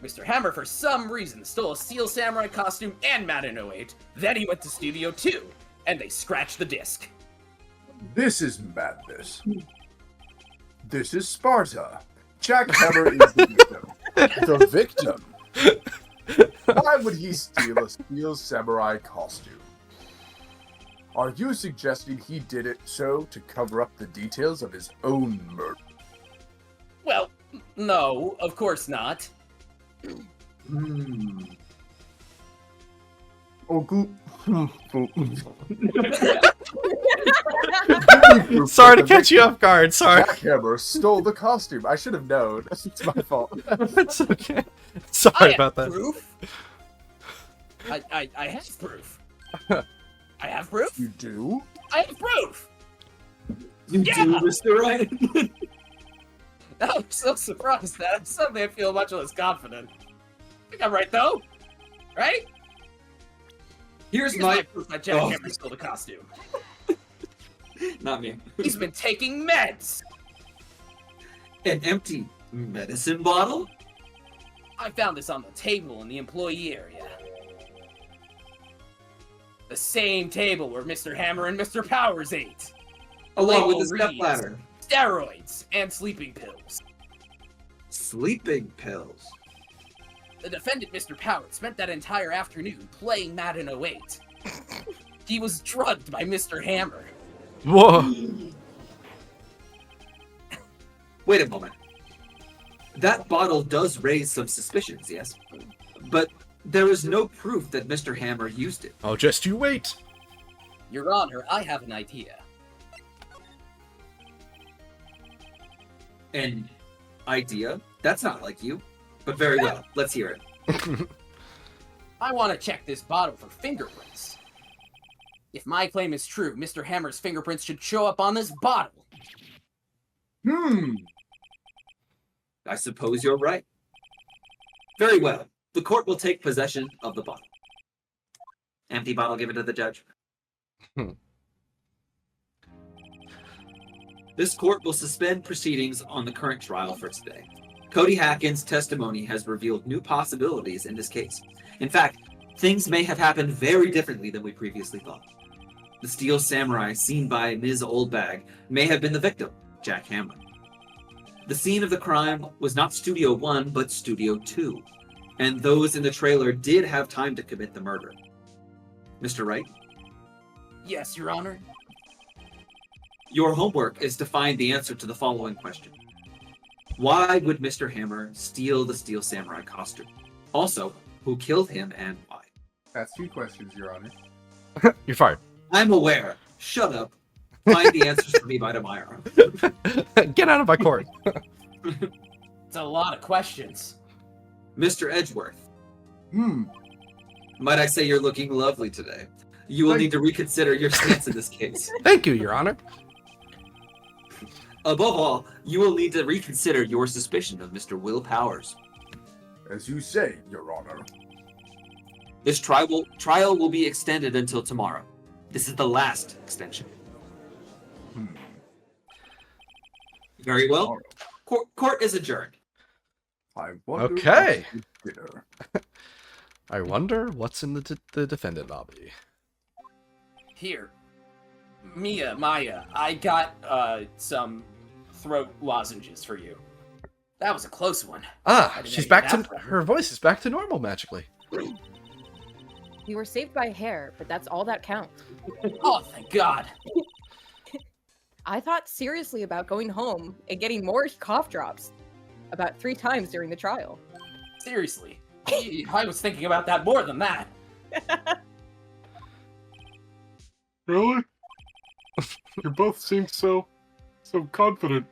Mr. Hammer, for some reason, stole a Steel Samurai costume and Madden 08. Then he went to Studio 2, and they scratched the disc. This is madness. This is Sparta. Jack Hammer is the victim. The victim. Why would he steal a steel samurai costume? Are you suggesting he did it so to cover up the details of his own murder? Well, no, of course not. Sorry to catch you off guard. Sorry. Jackhammer stole the costume. I should have known. It's my fault. It's okay. Sorry about that. Proof. I have proof. I have proof. You do? I have proof. You Yeah! do, Mr. Ryan. I'm so surprised that suddenly I feel much less confident. I think I'm right though, right? Here's Here's my my proof that Jackhammer stole the costume. not me. He's been taking meds. An empty medicine bottle? I found this on the table in the employee area. The same table where Mr. Hammer and Mr. Powers ate. Along with the Label reads, stepladder. Steroids and sleeping pills. Sleeping pills. The defendant, Mr. Powers, spent that entire afternoon playing Madden 08. He was drugged by Mr. Hammer. Whoa. Wait a moment. That bottle does raise some suspicions, yes? But there is no proof that Mr. Hammer used it. Oh, just you wait. Your Honor, I have an idea. An idea? That's not like you. But very well. Let's hear it. I want to check this bottle for fingerprints. If my claim is true, Mr. Hammer's fingerprints should show up on this bottle. I suppose you're right. Very well. The court will take possession of the bottle. Empty bottle, give it to the judge. This court will suspend proceedings on the current trial for today. Cody Hacken's testimony has revealed new possibilities in this case. In fact, things may have happened very differently than we previously thought. The steel samurai seen by Ms. Oldbag may have been the victim, Jack Hammer. The scene of the crime was not Studio 1, but Studio 2. And those in the trailer did have time to commit the murder. Mr. Wright, Yes, Your Honor. your homework is to find the answer to the following question. Why would Mr. Hammer steal the Steel Samurai costume? Also, who killed him and why? That's 2 questions, Your Honor. You're fired. I'm aware. Shut up. Find the answers for me by tomorrow. Get out of my court. It's a lot of questions. Mr. Edgeworth, might I say you're looking lovely today. You will need to reconsider your stance in this case. Thank you, Your Honor. Above all, you will need to reconsider your suspicion of Mr. Will Powers. As you say, Your Honor. This trial will be extended until tomorrow. This is the last extension. Very well. Court is adjourned. I wonder Okay. what's for dinner. I wonder what's in the defendant lobby. Here. Maya, I got some throat lozenges for you. That was a close one. Ah, I didn't she's know back you to had that. her voice is back to normal magically. You were saved by hair, but that's all that counts. Oh, thank God. I thought seriously about going home and getting more cough drops. About 3 times during the trial. Seriously. I was thinking about that more than that. Really? You both seem so confident.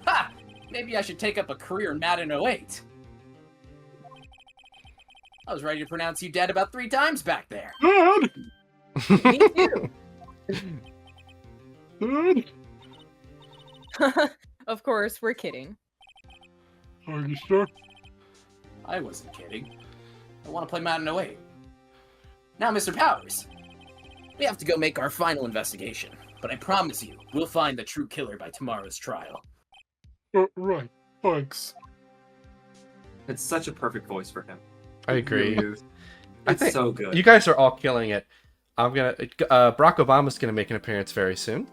Ha! Maybe I should take up a career in Madden 08. I was ready to pronounce you dead about 3 times back there. Dad! Me too. Dad! Of course, we're kidding. Are you sure? I wasn't kidding. I want to play Madden 08. Now, Mr. Powers, we have to go make our final investigation, but I promise you, we'll find the true killer by tomorrow's trial. Right. Thanks. It's such a perfect voice for him. I agree. It's I think so good. You guys are all killing it. I'm gonna. Barack Obama's gonna make an appearance very soon,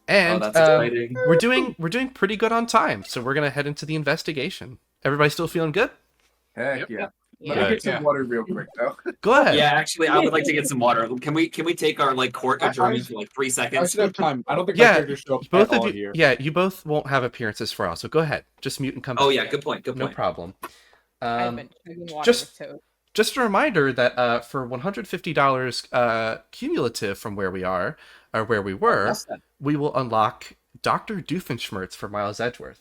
and that's exciting. we're doing pretty good on time. So we're gonna head into the investigation. Everybody still feeling good? Heck Yep. yeah. Yeah. Let me get some Yeah. water real quick, though. Go ahead. Yeah, actually, I would like to get some water. Can we take our like court I- adjournment for like 3 I seconds? should have time. I don't think my Yeah, character show up both at of all you. here. Yeah, you both won't have appearances for us, so go ahead. Just mute and come back. Oh yeah, good point. Good No point. problem. I've Um, been chugging water just- with Toad. just a reminder that for $150 cumulative from where we are, or where we were, That's that. we will unlock Dr. Doofenshmirtz for Miles Edgeworth.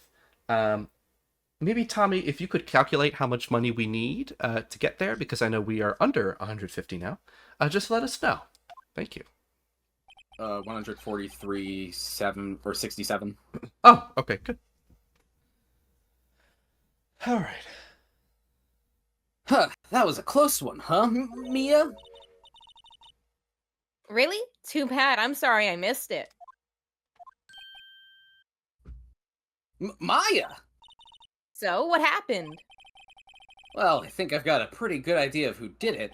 Maybe, Tommy, if you could calculate how much money we need to get there, because I know we are under 150 now, just let us know. Thank you. 143.7 or 67. Oh, okay, good. All right. Huh, that was a close one, huh, Mia? Really? Too bad. I'm sorry I missed it. Maya! So, what happened? Well, I think I've got a pretty good idea of who did it.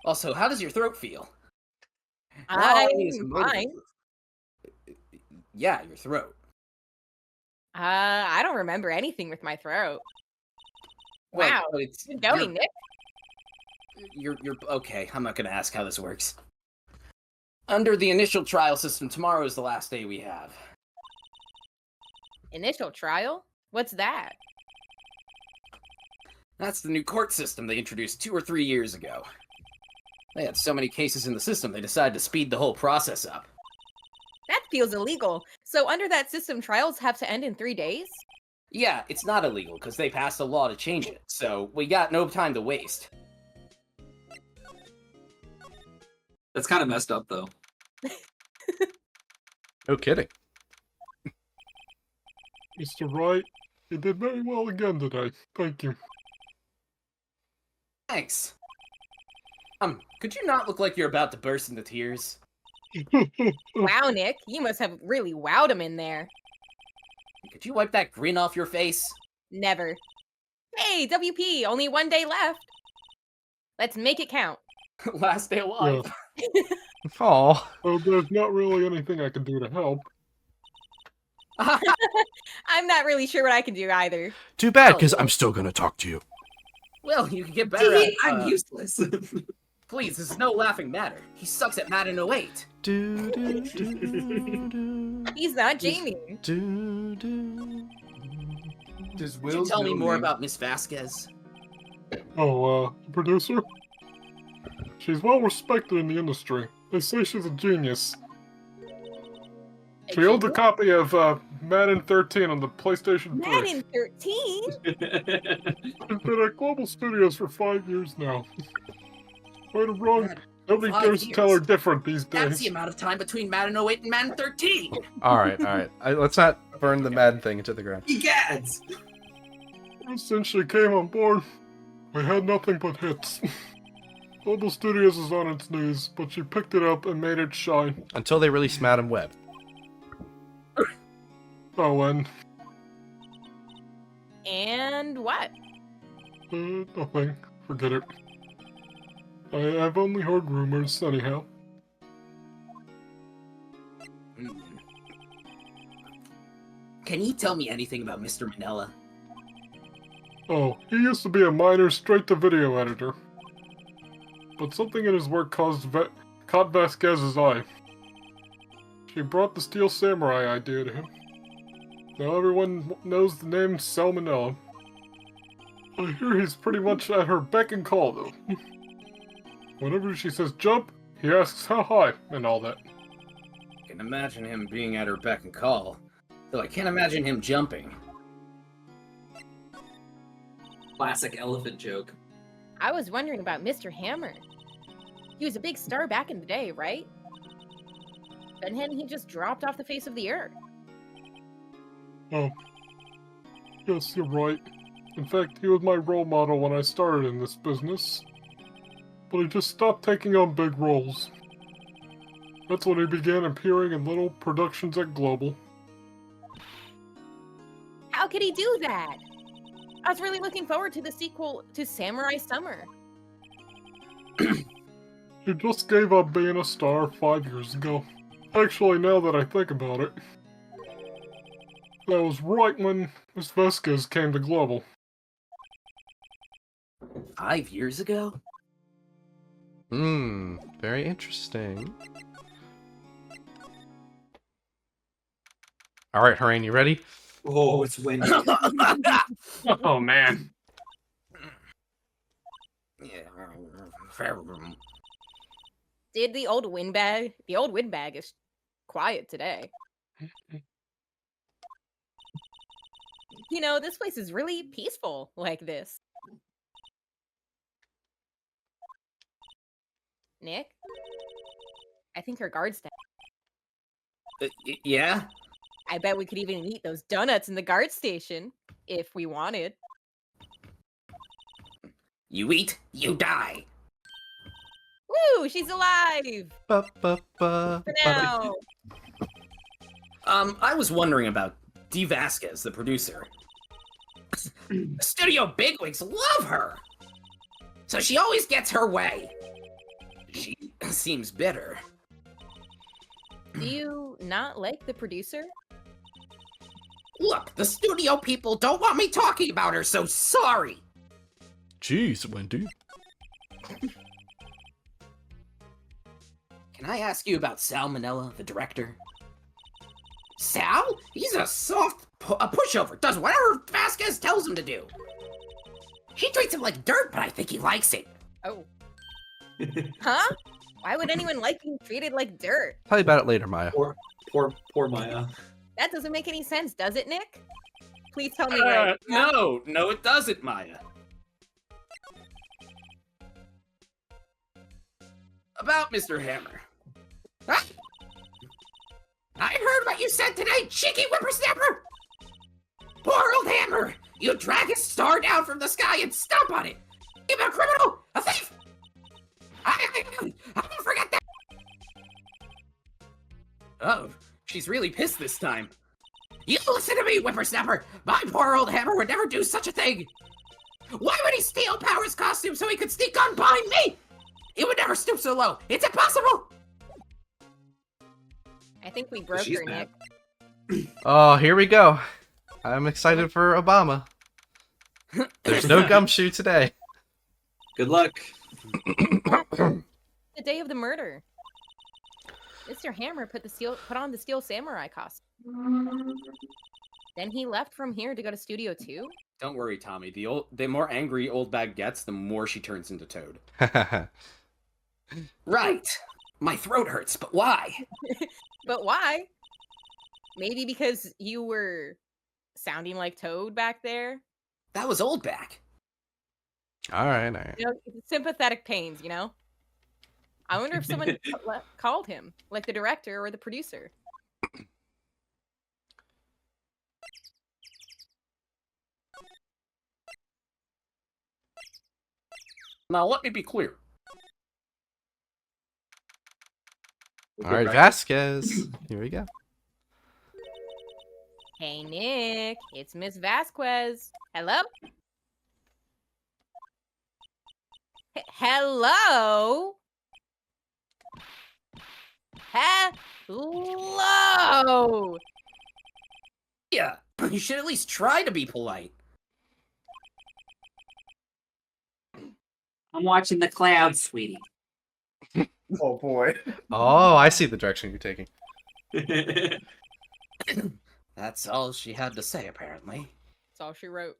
Also, how does your throat feel? Not I'm only is it motivating- fine. Yeah, your throat. I don't remember anything with my throat. Well, Wow. but it's Good going, Nick. you're okay. I'm not gonna ask how this works. Under the initial trial system, tomorrow is the last day we have. Initial trial? What's that? That's the new court system they introduced 2 or 3 years ago. They had so many cases in the system, they decided to speed the whole process up. That feels illegal. So under that system, trials have to end in 3 days? Yeah, it's not illegal because they passed a law to change it, so we got no time to waste. That's kind of messed up, though. No kidding. Mr. Wright, you did very well again today. Thank you. Thanks. Could you not look like you're about to burst into tears? Wow, Nick, you must have really wowed him in there. Could you wipe that grin off your face? Never. Hey, WP, only 1 day left. Let's make it count. Last day alive. Aw. Well, there's not really anything I can do to help. I'm not really sure what I can do either. Too bad, Oh, because well. I'm still gonna talk to you. Well, you can get better at I'm useless. Please, this is no laughing matter. He sucks at Madden 08. Do, do, do, do, He's not Jamie. do, do. Does Could you Will's tell me middle more name- about Miss Vasquez? Oh, producer? She's well respected in the industry. They say she's a genius. She owns a copy of Madden 13 on the PlayStation 3. Madden 13? She's been at Global Studios for 5 years now. Right or wrong, Madden, nobody 5 dares to tell her years. different these That's the days. amount of time between Madden 08 and Madden 13! All right. Let's not burn the Madden thing into the ground. Egads! Since she came on board, we had nothing but hits. Global Studios is on its knees, but she picked it up and made it shine. Until they release Madden Web. Oh, and And what? nothing. Forget it. I've only heard rumors, anyhow. Can you tell me anything about Mr. Manila? Oh, he used to be a minor straight-to-video editor. But something in his work caught Vasquez's eye. She brought the Steel Samurai idea to him. Now everyone knows the name Salmonella. I hear he's pretty much at her beck and call, though. Whenever she says jump, he asks how high, and all that. I can imagine him being at her beck and call, though I can't imagine him jumping. Classic elephant joke. I was wondering about Mr. Hammer. He was a big star back in the day, right? Then he just dropped off the face of the earth. Oh. Yes, you're right. In fact, he was my role model when I started in this business. But he just stopped taking on big roles. That's when he began appearing in little productions at Global. How could he do that? I was really looking forward to the sequel to Samurai Summer. He just gave up being a star 5 years ago. Actually, now that I think about it, that was right when Miss Vasquez came to Global. 5 years ago? Very interesting. All right, Harain, you ready? Oh, it's windy. Oh man. Did the old windbag? The old windbag is quiet today. You know, this place is really peaceful like this. Nick? I think her guard's down. Yeah? I bet we could even eat those donuts in the guard station if we wanted. You eat, you die. Woo! She's alive! Ba, ba, ba, For ba. now! I was wondering about Dee Vasquez, the producer. Studio bigwigs love her! So she always gets her way. She seems bitter. Do you not like the producer? Look, the studio people don't want me talking about her, so sorry! Jeez, Wendy. Can I ask you about Salmonella, the director? Sal? He's a soft a pushover, does whatever Vasquez tells him to do. She treats him like dirt, but I think he likes it. Oh. Huh? Why would anyone like being treated like dirt? Tell you about it later, Maya. Poor Maya. That doesn't make any sense, does it, Nick? Please tell me right. No, it doesn't, Maya. About Mr. Hammer. Huh? I heard what you said today, cheeky whippersnapper! Poor old Hammer! You drag his star down from the sky and stomp on it! You're a criminal! A thief! I won't forget that! Oh, she's really pissed this time. You listen to me, whippersnapper! My poor old Hammer would never do such a thing! Why would he steal Power's costume so he could sneak on behind me? He would never stoop so low! It's impossible! I think we broke She's her, mad. Nick. Oh, here we go. I'm excited for Obama. There's no gumshoe today. Good luck. The day of the murder. Mr. Hammer put on the Steel Samurai costume. Then he left from here to go to Studio 2? Don't worry, Tommy. The more angry old bag gets, the more she turns into Toad. Right. My throat hurts, but why? But why? Maybe because you were sounding like Toad back there? That was old bag. All right. You know, sympathetic pains, you know? I wonder if someone called him, like the director or the producer. Now, let me be clear. All right, Vasquez. Here we go. Hey, Nick, it's Miss Vasquez. Hello? Hello? Hello? Yeah, you should at least try to be polite. I'm watching the clouds, sweetie. Oh boy. Oh, I see the direction you're taking. That's all she had to say, apparently. That's all she wrote.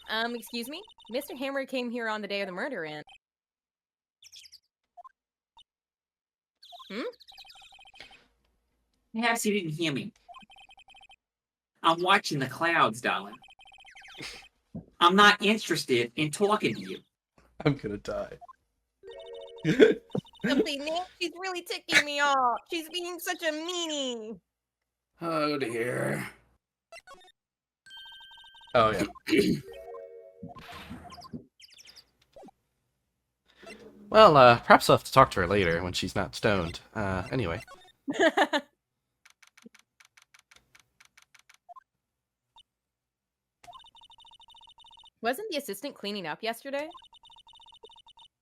Excuse me? Mr. Hammer came here on the day of the murder, and... Perhaps you didn't hear me. I'm watching the clouds, darling. I'm not interested in talking to you. I'm gonna die. Simply, Nick, she's really ticking me off. She's being such a meanie. Oh, dear. Oh, yeah. Well, perhaps I'll have to talk to her later when she's not stoned. Anyway. Wasn't the assistant cleaning up yesterday?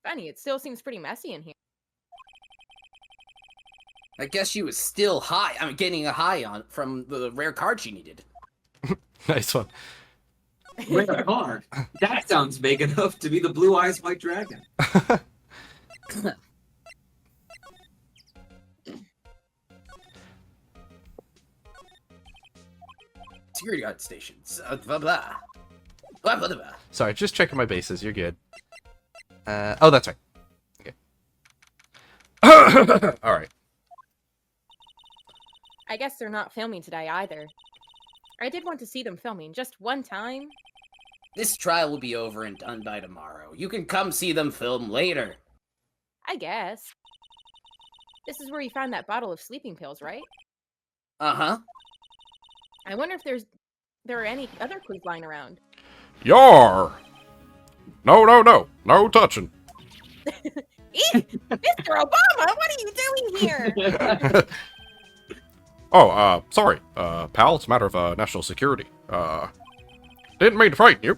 Funny, it still seems pretty messy in here. I guess she was still high. I'm getting a high on from the rare card she needed. Nice one. Wait, Mark. That sounds big enough to be the Blue Eyes White Dragon. Security guard stations. Blah blah. Blah blah blah. Sorry, just checking my bases. You're good. Oh, that's right. Okay. All right. I guess they're not filming today either. I did want to see them filming just one time. This trial will be over and done by tomorrow. You can come see them film later. I guess. This is where you found that bottle of sleeping pills, right? Uh-huh. I wonder if there are any other clues lying around. Yar! No touching. Mr. Obama, what are you doing here? Sorry, pal, it's a matter of, national security. Didn't mean to frighten you.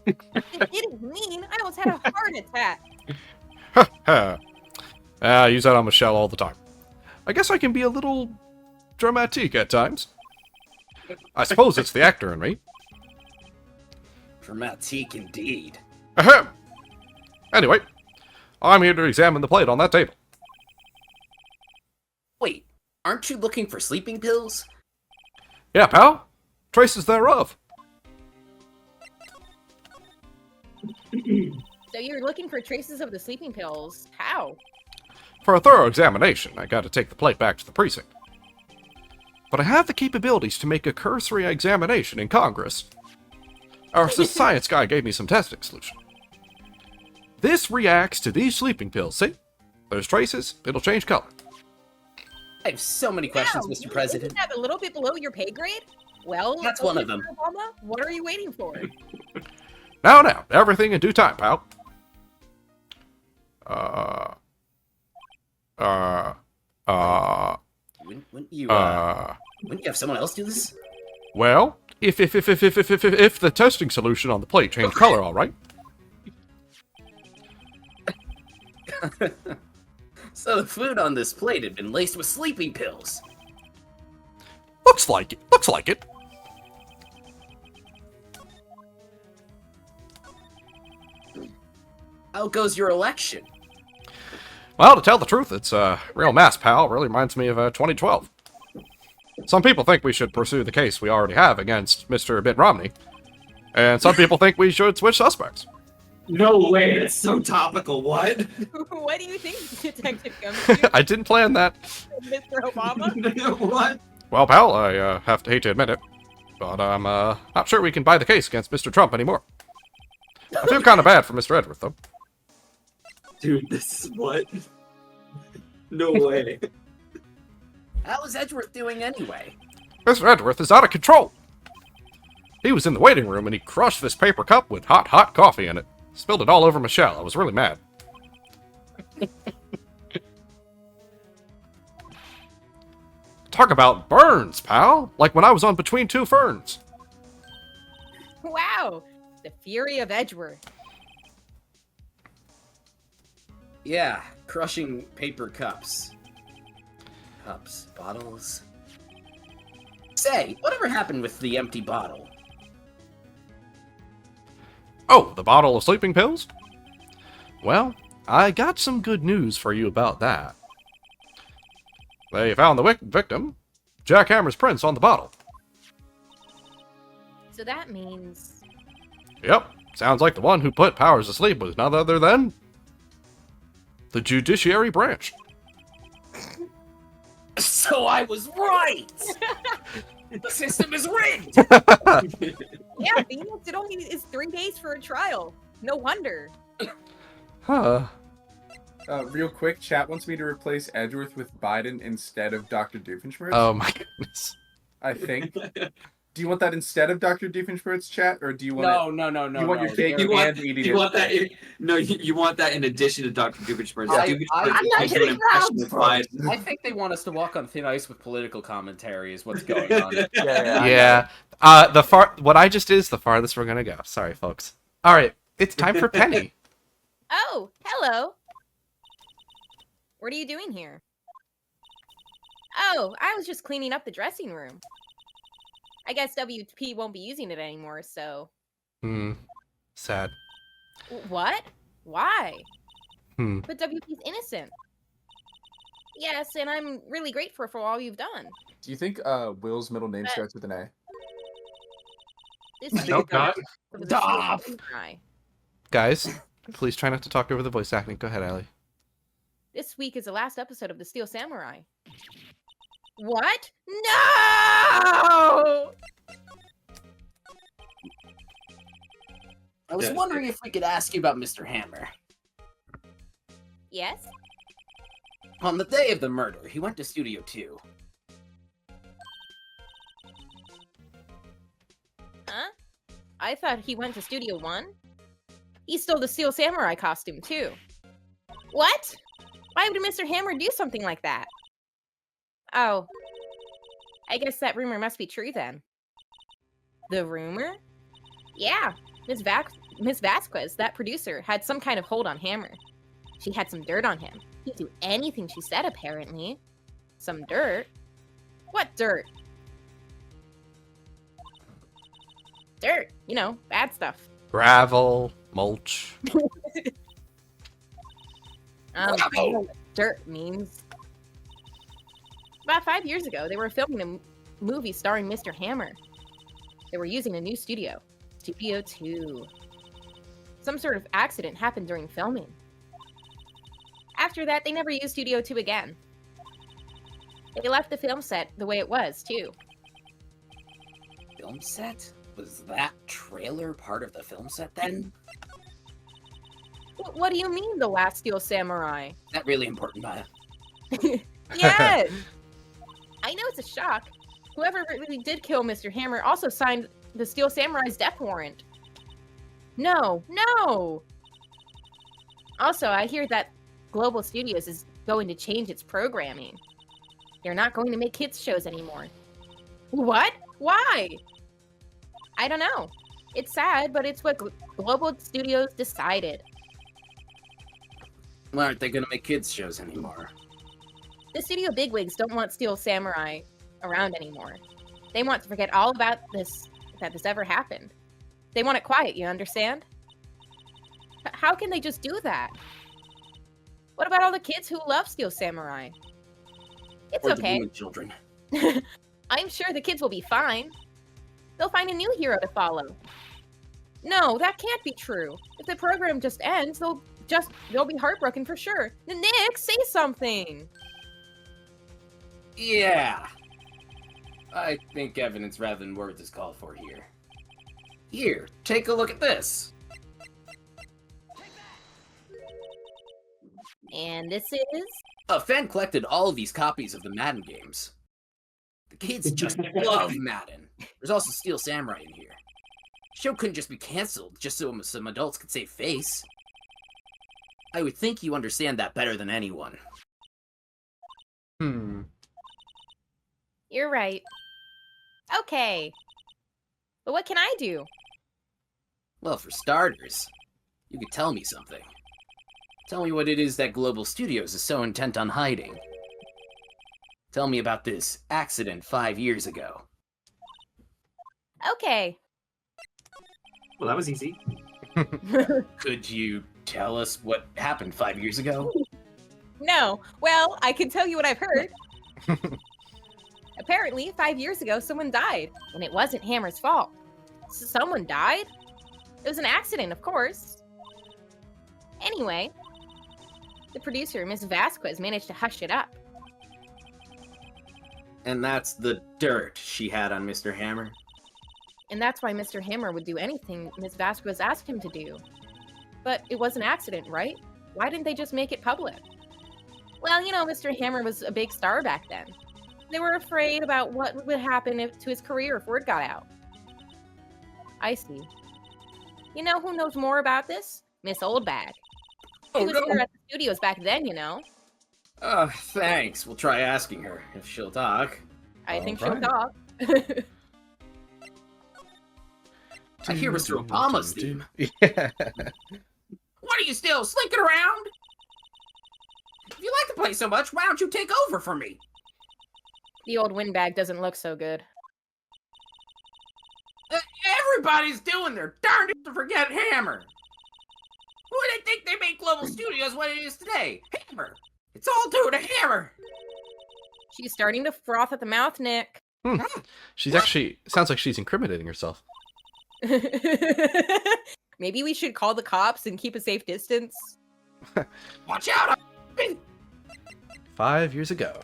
It didn't mean. I almost had a heart attack. I use that on Michelle all the time. I guess I can be a little dramatic at times. I suppose it's the actor in me. Dramatique indeed. Ahem. Anyway, I'm here to examine the plate on that table. Wait, aren't you looking for sleeping pills? Yeah, pal. Traces thereof. So you're looking for traces of the sleeping pills. How? For a thorough examination, I gotta take the plate back to the precinct. But I have the capabilities to make a cursory examination in Congress. Our science guy gave me some testing solution. This reacts to these sleeping pills, see? There's traces, it'll change color. I have so many questions, Wow, Mr. President. Isn't that a little bit below your pay grade? Well, That's one of them. Mr. Obama, what are you waiting for? Now, everything in due time, pal. Wouldn't you have someone else do this? Well, if the testing solution on the plate changed color, all right. So the food on this plate had been laced with sleeping pills. Looks like it. How goes your election? Well, to tell the truth, it's a real mess, pal. It really reminds me of 2012. Some people think we should pursue the case we already have against Mr. Mitt Romney. And some people think we should switch suspects. No way, that's so topical. What? What do you think, Detective Gumshoe? I didn't plan that. Mr. Obama? What? Well, pal, I hate to admit it, but I'm not sure we can buy the case against Mr. Trump anymore. I feel kind of bad for Mr. Edwards, though. Dude, this is what? No way. How is Edgeworth doing anyway? Mr. Edwards is out of control. He was in the waiting room and he crushed this paper cup with hot coffee in it. Spilled it all over Michelle. I was really mad. Talk about burns, pal. Like when I was on Between Two Ferns. Wow, the fury of Edgeworth. Yeah, crushing paper cups. Bottles. Say, whatever happened with the empty bottle? Oh, the bottle of sleeping pills? Well, I got some good news for you about that. They found the victim, Jack Hammer's prints on the bottle. So that means... Yep, sounds like the one who put Powers to sleep was none other than... the judiciary branch. So I was right! The system is rigged! Yeah, Phoenix, it only is 3 days for a trial. No wonder. Huh. Real quick, chat wants me to replace Edgeworth with Biden instead of Dr. Doofenshmirtz. Oh my goodness. I think. Do you want that instead of Dr. Doofenshmirtz, chat, or do you want No. You want your cake You want, and eating you it? want that? You want that in addition to Dr. Doofenshmirtz. I'm not Doofenshmirtz getting impression with Biden. I think they want us to walk on thin ice with political commentary is what's going on. Yeah. What I just did is the farthest we're gonna go. Sorry, folks. All right, it's time for Penny. Oh, hello. What are you doing here? Oh, I was just cleaning up the dressing room. I guess WP won't be using it anymore, so... Sad. What? Why? But WP's innocent. Yes, and I'm really grateful for all you've done. Do you think Will's middle name starts with an A? This is Nope, not. Stop! Guys, please try not to talk over the voice acting. Go ahead, Allie. This week is the last episode of The Steel Samurai. What? No! I was wondering if we could ask you about Mr. Hammer. Yes? On the day of the murder, he went to Studio 2. Huh? I thought he went to Studio 1? He stole the Steel Samurai costume, too. What? Why would Mr. Hammer do something like that? Oh. I guess that rumor must be true, then. The rumor? Yeah. Miss Vasquez, that producer, had some kind of hold on Hammer. She had some dirt on him. He'd do anything she said, apparently. Some dirt? What dirt? Dirt. You know, bad stuff. Gravel, mulch. I know what dirt means. About 5 years ago, they were filming a movie starring Mr. Hammer. They were using a new studio, Studio 2. Some sort of accident happened during filming. After that, they never used Studio 2 again. They left the film set the way it was, too. Film set? Was that trailer part of the film set then? What do you mean, The Last Steel Samurai? Is that really important, Maya? Yes! I know it's a shock. Whoever really did kill Mr. Hammer also signed the Steel Samurai's death warrant. No! Also, I hear that Global Studios is going to change its programming. They're not going to make kids shows anymore. What? Why? I don't know. It's sad, but it's what Global Studios decided. Why aren't they gonna make kids shows anymore? The studio bigwigs don't want Steel Samurai around anymore. They want to forget all about this, that this ever happened. They want it quiet, you understand? How can they just do that? What about all the kids who love Steel Samurai? It's Or okay. the children. I'm sure the kids will be fine. They'll find a new hero to follow. No, that can't be true. If the program just ends, they'll be heartbroken for sure. Nick, say something. Yeah. I think evidence rather than words is called for here. Here, take a look at this. And this is? A fan collected all of these copies of the Madden games. The kids just love Madden. There's also Steel Samurai in here. The show couldn't just be canceled just so some adults could save face. I would think you understand that better than anyone. You're right. Okay. But what can I do? Well, for starters, you could tell me something. Tell me what it is that Global Studios is so intent on hiding. Tell me about this accident 5 years ago. Okay. Well, that was easy. Could you tell us what happened 5 years ago? No. Well, I can tell you what I've heard. Apparently, 5 years ago, someone died, and it wasn't Hammer's fault. Someone died? It was an accident, of course. Anyway, the producer, Miss Vasquez, managed to hush it up. And that's the dirt she had on Mr. Hammer? And that's why Mr. Hammer would do anything Miss Vasquez asked him to do. But it was an accident, right? Why didn't they just make it public? Well, you know, Mr. Hammer was a big star back then. They were afraid about what would happen to his career if word got out. I see. You know who knows more about this? Miss Oldbag. She was here at the studios back then, you know. Oh, thanks. We'll try asking her, if she'll talk. I think she'll talk. I hear Mr. Obama's theme. Yeah. What are you still slinking around? If you like the place so much, why don't you take over for me? The old windbag doesn't look so good. Everybody's doing their darndest to forget Hammer. Who do they think they make Global Studios what it is today? Hammer. It's all due to Hammer. She's starting to froth at the mouth, Nick. She's actually sounds like she's incriminating herself. Maybe we should call the cops and keep a safe distance. Watch out! 5 years ago.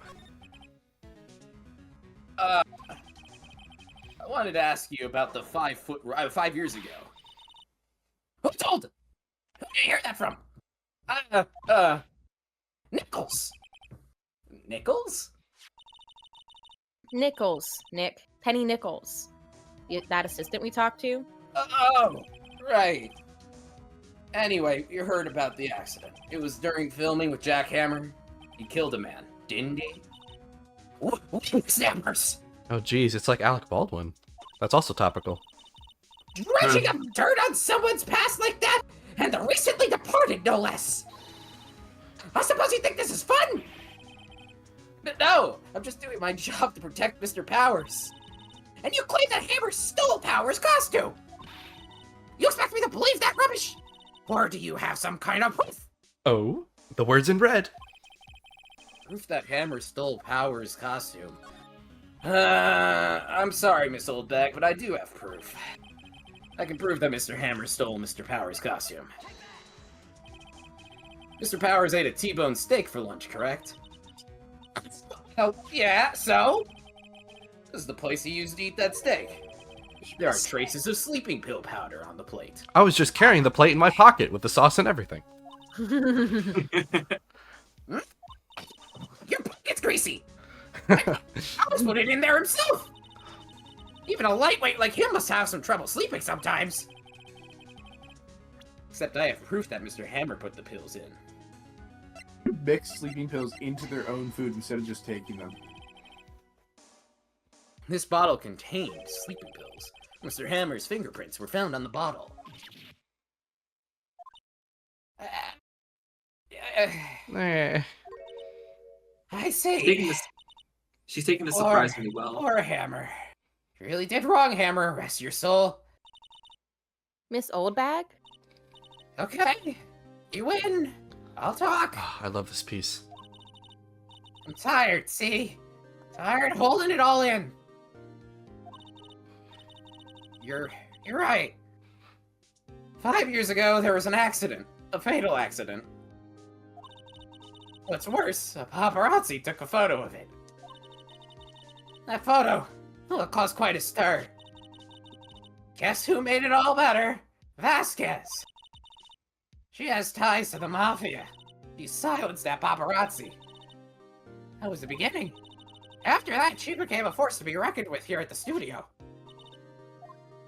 I wanted to ask you about the 5 years ago. Who told him? Who did you hear that from? Nichols. Nichols? Nichols, Nick. Penny Nichols. That assistant we talked to? Oh, right. Anyway, you heard about the accident. It was during filming with Jack Hammer. He killed a man, didn't he? Snappers! Oh geez, it's like Alec Baldwin. That's also topical. Dredging up dirt on someone's past like that? And the recently departed, no less! I suppose you think this is fun? But no, I'm just doing my job to protect Mr. Powers. And you claim that Hammer stole Powers' costume! You expect me to believe that rubbish? Or do you have some kind of proof? Oh, the words in red. Proof that Hammer stole Powers' costume. I'm sorry, Miss Oldbag, but I do have proof. I can prove that Mr. Hammer stole Mr. Powers' costume. Mr. Powers ate a T-bone steak for lunch, correct? Oh, yeah, so? This is the place he used to eat that steak. There are traces of sleeping pill powder on the plate. I was just carrying the plate in my pocket with the sauce and everything. Your pocket's greasy! I was put it in there himself! Even a lightweight like him must have some trouble sleeping sometimes. Except I have proof that Mr. Hammer put the pills in. Mix sleeping pills into their own food instead of just taking them. This bottle contained sleeping pills. Mr. Hammer's fingerprints were found on the bottle. Eh. I see. She's taking this surprisingly well. Poor Hammer. You really did wrong, Hammer. Rest your soul. Miss Oldbag? Okay. You win. I'll talk. Oh, I love this piece. I'm tired, see? Tired holding it all in. You're right. 5 years ago, there was an accident. A fatal accident. What's worse, a paparazzi took a photo of it. That photo, well, it caused quite a stir. Guess who made it all better? Vasquez. She has ties to the Mafia. She silenced that paparazzi. That was the beginning. After that, she became a force to be reckoned with here at the studio.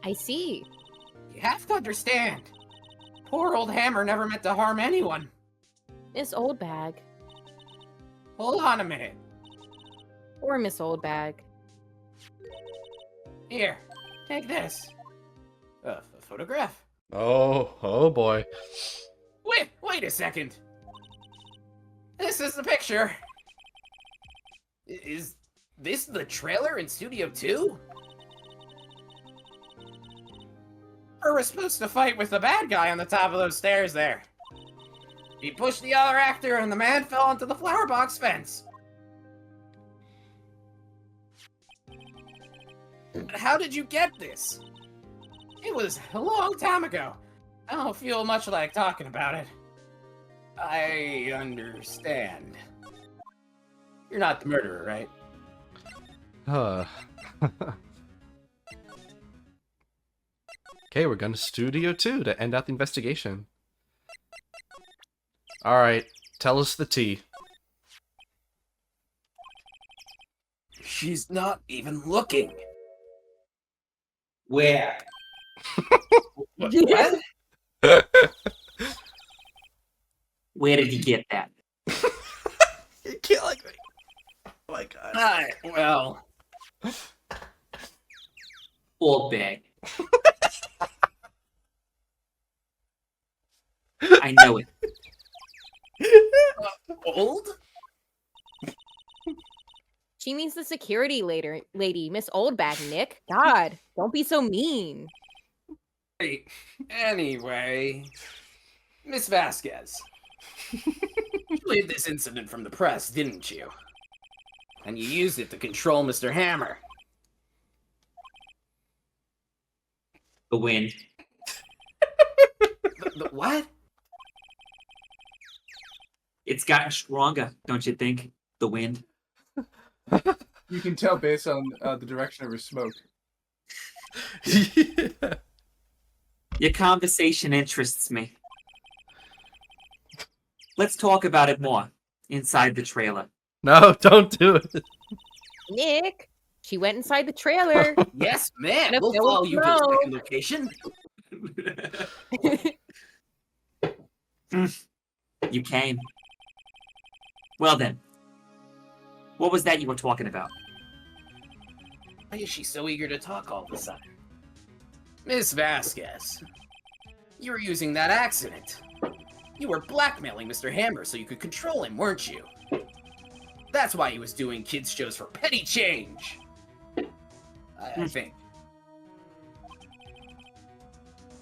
I see. You have to understand. Poor old Hammer never meant to harm anyone. Miss Oldbag. Hold on a minute. Or Miss Oldbag. Here, take this. A photograph? Oh boy. Wait a second. This is the picture. Is this the trailer in Studio 2? Or we're supposed to fight with the bad guy on the top of those stairs there. He pushed the other actor and the man fell into the flower box fence. How did you get this? It was a long time ago. I don't feel much like talking about it. I understand. You're not the murderer, right? Okay, we're going to Studio 2 to end out the investigation. Alright, tell us the tea. She's not even looking. Where? What? Where did you get that? You're killing me. Oh my god. Well, Old bag. I know it. old? She means the security lady, Miss Oldbag, Nick. God, don't be so mean. Hey, anyway, Miss Vasquez, you hid this incident from the press, didn't you? And you used it to control Mr. Hammer. The wind. The what? It's gotten stronger, don't you think? The wind. You can tell based on the direction of her smoke. Yeah. Your conversation interests me. Let's talk about it more inside the trailer. No, don't do it. Nick, she went inside the trailer. Yes, ma'am. And if We'll there was follow you to the second location. You came. Well then, what was that you were talking about? Why is she so eager to talk all of a sudden? Miss Vasquez, you were using that accident. You were blackmailing Mr. Hammer so you could control him, weren't you? That's why he was doing kids' shows for petty change. I think.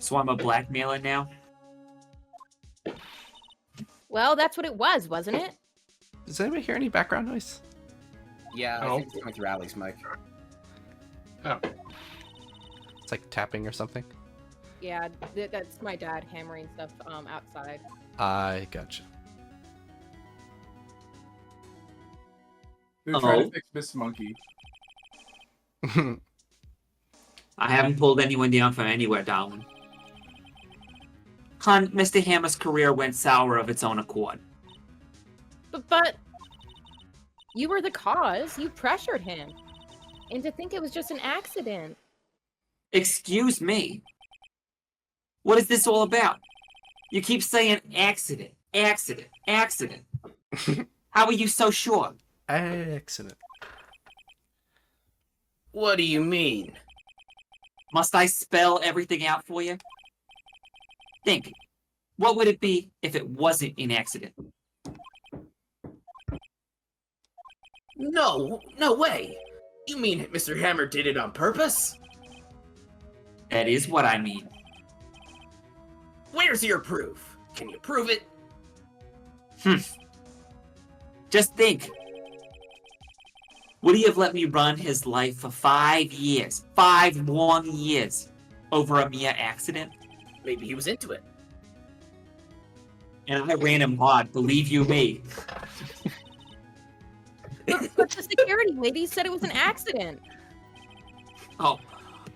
So I'm a blackmailer now? Well, that's what it was, wasn't it? Does anybody hear any background noise? Yeah, I Oh. think it's coming through Allie's mic. Oh. It's like tapping or something. Yeah, that's my dad hammering stuff outside. I gotcha. They're trying Oh. to fix Miss Monkey. I haven't pulled anyone down from anywhere, darling. Hon, Mr. Hammer's career went sour of its own accord. But you were the cause. You pressured him. And to think it was just an accident. Excuse me? What is this all about? You keep saying accident, accident, accident. How are you so sure? Accident. What do you mean? Must I spell everything out for you? Think. What would it be if it wasn't an accident? No way. You mean Mr. Hammer did it on purpose? That is what I mean. Where's your proof? Can you prove it? Just think. Would he have let me run his life for 5 years? 5 long years. Over a mere accident? Maybe he was into it. And I ran him hard, believe you me. But the security lady said it was an accident. Oh,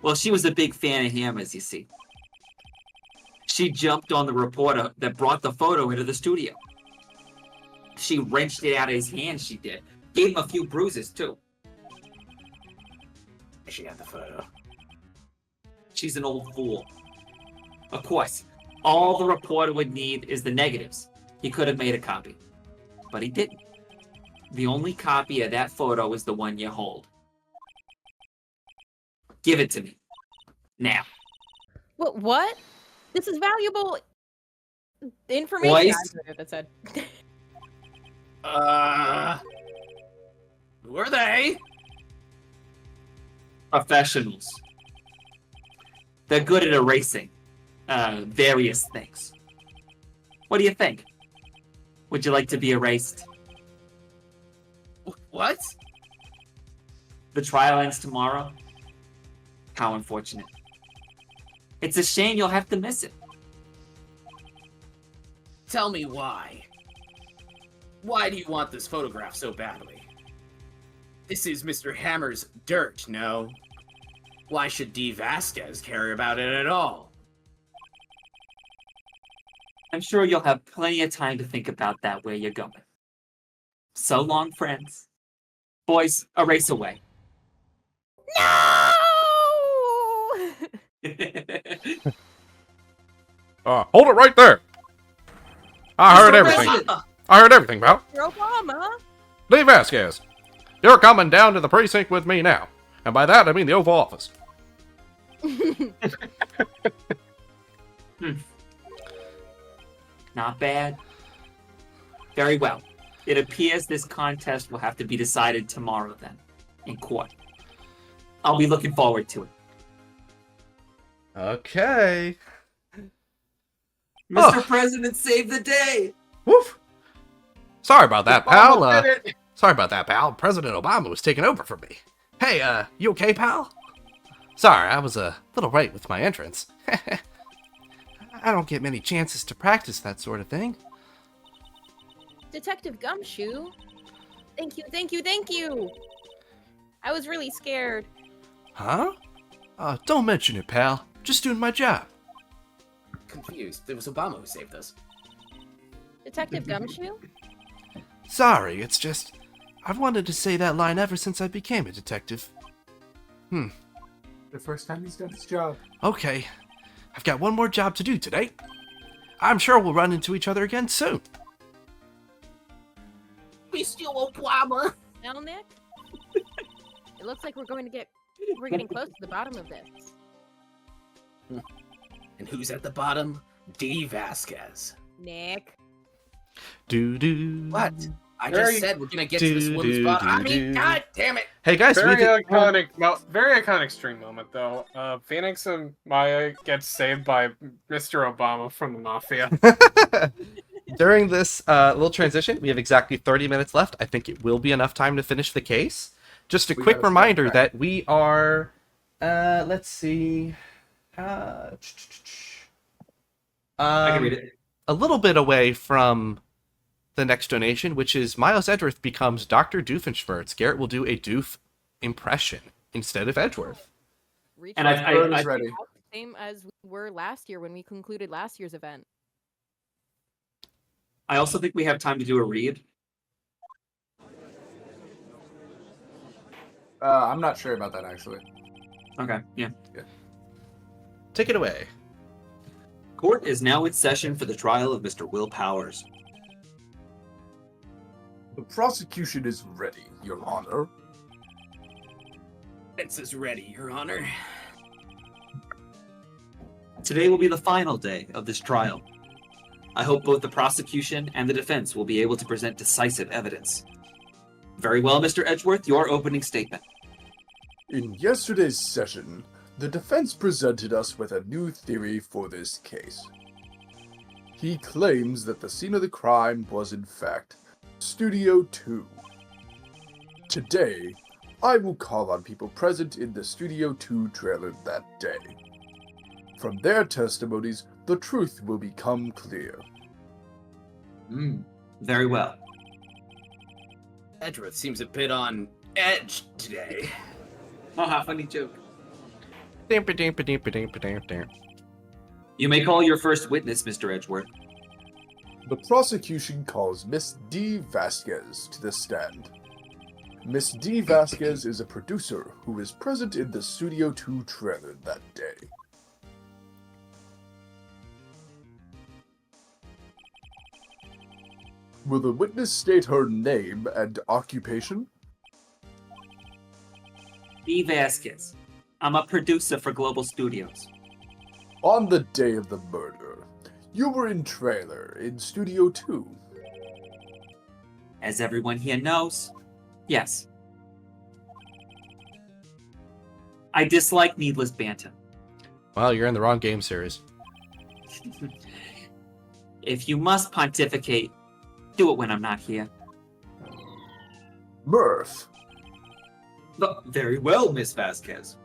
well, she was a big fan of Hammers, you see. She jumped on the reporter that brought the photo into the studio. She wrenched it out of his hand, she did. Gave him a few bruises, too. She got the photo. She's an old fool. Of course, all the reporter would need is the negatives. He could have made a copy. But he didn't. The only copy of that photo is the one you hold. Give it to me. Now. What? This is valuable information. Boys? That said. Who are they? Professionals. They're good at erasing various things. What do you think? Would you like to be erased? What? The trial ends tomorrow? How unfortunate. It's a shame you'll have to miss it. Tell me why. Why do you want this photograph so badly? This is Mr. Hammer's dirt, no? Why should D. Vasquez care about it at all? I'm sure you'll have plenty of time to think about that where you're going. So long, friends. Boys, erase away. No! Hold it right there. I heard everything. I heard everything, pal. You're Obama. Dave Vasquez, you're coming down to the precinct with me now. And by that, I mean the Oval Office. Not bad. Very well. It appears this contest will have to be decided tomorrow then, in court. I'll be looking forward to it. Okay. Mr. Oh. President saved the day! Woof. Sorry about that, pal. Obama did it! Sorry about that, pal. President Obama was taking over from me. Hey, you okay, pal? Sorry, I was a little late with my entrance. I don't get many chances to practice that sort of thing. Detective Gumshoe. Thank you, thank you, thank you. I was really scared. Huh? Don't mention it, pal. Just doing my job. Confused. It was Obama who saved us. Detective Gumshoe? Sorry, it's just... I've wanted to say that line ever since I became a detective. The first time he's done his job. Okay. I've got one more job to do today. I'm sure we'll run into each other again soon. We steal Obama! Well, Nick? It looks like we're getting close to the bottom of this. And who's at the bottom? D. Vasquez. Nick. Do. What? I Very- just said we're gonna get to this woman's bottom. I mean, god damn it! Hey guys, Very we could... very iconic stream moment though. Phoenix and Maya get saved by Mr. Obama from the Mafia. During this little transition, we have exactly 30 minutes left. I think it will be enough time to finish the case. Just a We quick gotta reminder start back. that we are, let's see, I can read it. a little bit away from the next donation, which is Miles Edgeworth becomes Dr. Doofenshmirtz. Garrett will do a Doof impression instead of Edgeworth. Reach And out Bird I is ready. same as we were last year when we concluded last year's event. I also think we have time to do a read. I'm not sure about that actually. Okay, yeah. Take it away. Court is now in session for the trial of Mr. Will Powers. The prosecution is ready, Your Honor. Defense is ready, Your Honor. Today will be the final day of this trial. I hope both the prosecution and the defense will be able to present decisive evidence. Very well, Mr. Edgeworth, your opening statement. In yesterday's session, the defense presented us with a new theory for this case. He claims that the scene of the crime was in fact Studio 2. Today, I will call on people present in the Studio 2 trailer that day. From their testimonies, the truth will become clear. Very well. Edgeworth seems a bit on edge today. Haha, funny joke. You You may call your first witness, Mr. Edgeworth. The prosecution calls Miss D. Vasquez to the stand. Miss D. Vasquez is a producer who is present in the Studio 2 trailer that day. Will the witness state her name and occupation? B. Vasquez. I'm a producer for Global Studios. On the day of the murder, you were in trailer in Studio 2. As everyone here knows, yes. I dislike needless banter. Well, you're in the wrong game series. If you must pontificate, do it when I'm not here. Mirth. Very well, Miss Vasquez.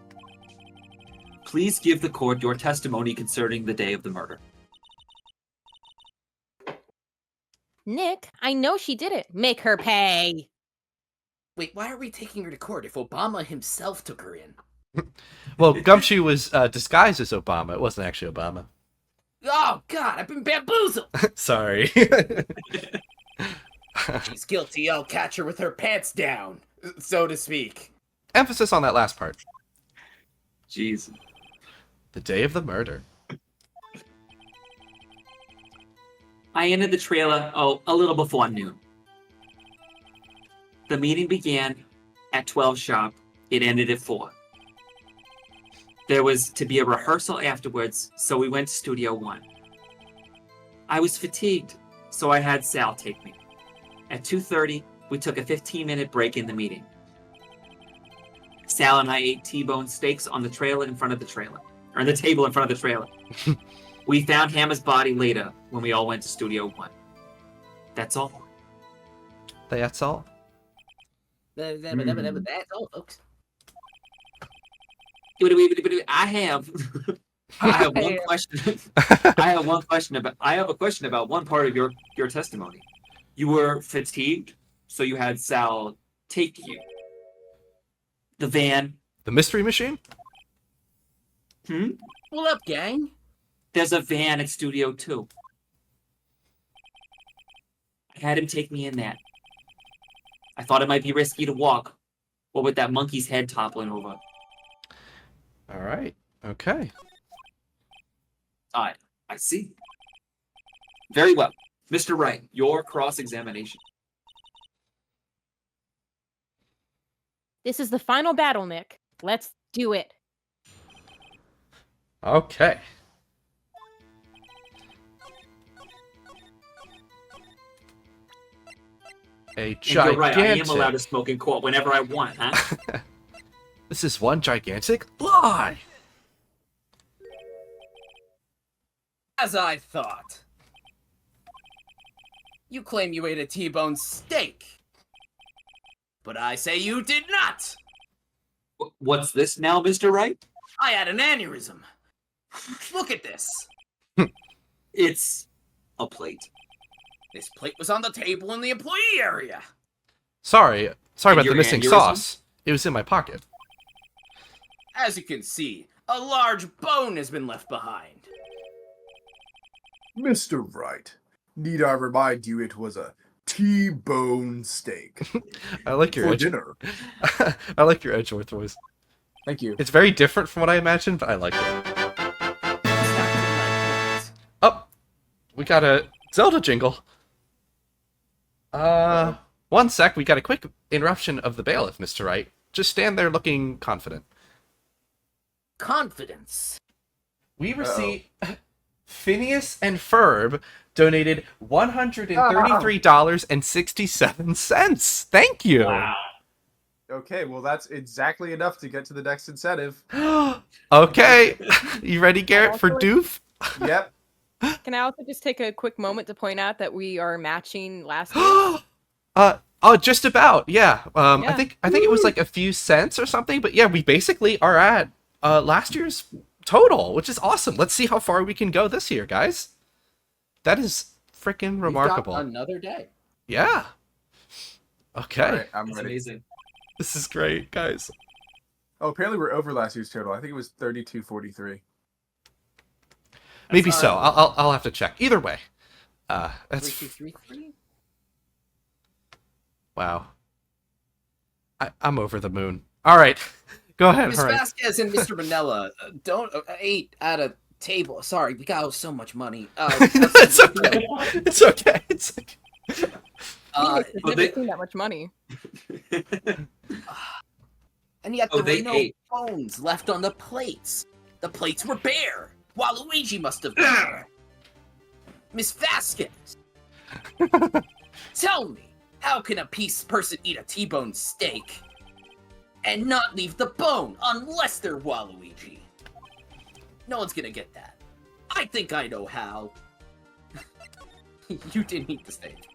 Please give the court your testimony concerning the day of the murder. Nick, I know she did it. Make her pay. Wait, why are we taking her to court if Obama himself took her in? Well, Gumshoe was disguised as Obama. It wasn't actually Obama. Oh, God, I've been bamboozled! Sorry. She's guilty, I'll catch her with her pants down, so to speak. Emphasis on that last part. Jeez. The day of the murder. I entered the trailer, a little before noon. The meeting began at 12 sharp. It ended at 4. There was to be a rehearsal afterwards, so we went to Studio 1. I was fatigued, so I had Sal take me. At 2:30, we took a 15-minute break in the meeting. Sal and I ate T-bone steaks on the trailer in front of the trailer. or in the table in front of the trailer. We found Hammer's body later when we all went to Studio 1. That's all. That's all. That's all, folks. I have one question. I have a question about one part of your testimony. You were fatigued, so you had Sal take you. The van. The mystery machine? What up, gang? There's a van at Studio 2. I had him take me in that. I thought it might be risky to walk. What with that monkey's head toppling over? All right. Okay. I see. Very well. Mr. Wright, your cross-examination. This is the final battle, Nick. Let's do it. Okay. A And gigantic... you're right, I am allowed to smoke in court whenever I want, huh? This is one gigantic lie! As I thought. You claim you ate a T-bone steak. But I say you did not! What's this now, Mr. Wright? I had an aneurysm. Look at this. It's a plate. This plate was on the table in the employee area. Sorry about the your missing aneurysm? sauce. It was in my pocket. As you can see, a large bone has been left behind. Mr. Wright, need I remind you it was a T-bone steak I like your for edge. dinner. I like your Edgeworth voice. Thank you. It's very different from what I imagined, but I like it. Oh, we got a Zelda jingle. One sec. We got a quick interruption of the bailiff, Mr. Wright. Just stand there looking confident. Confidence. We received Phineas and Ferb donated $133.67. Thank you. Wow. Okay, well that's exactly enough to get to the next incentive. Okay. You ready, Garrett, for doof? Yep. Can I also just take a quick moment to point out that we are matching last year? Just about. Yeah. Yeah. I think it was like a few cents or something, but yeah, we basically are at last year's total, which is awesome. Let's see how far we can go this year, guys. That is freaking remarkable. We've got another day. Yeah. Okay. All right, I'm That's ready. amazing. This is great, guys. Oh, apparently we're over last year's total. I think it was 32.43. Maybe so. I'll have to check. Either way. That's 3233? wow. I'm over the moon. All right. Go ahead. Miss All right. Vasquez and Mr. Manella don't eat at a table. Sorry, we got so much money. It's okay. It's okay. It's okay. Phoenix has well, never they- seen that much money. And yet Oh, there they were no ate. bones left on the plates. The plates were bare. Waluigi must have been there. Miss Vasquez, tell me, how can a person eat a T-bone steak and not leave the bone unless they're Waluigi? No one's gonna get that. I think I know how. You didn't eat the steak.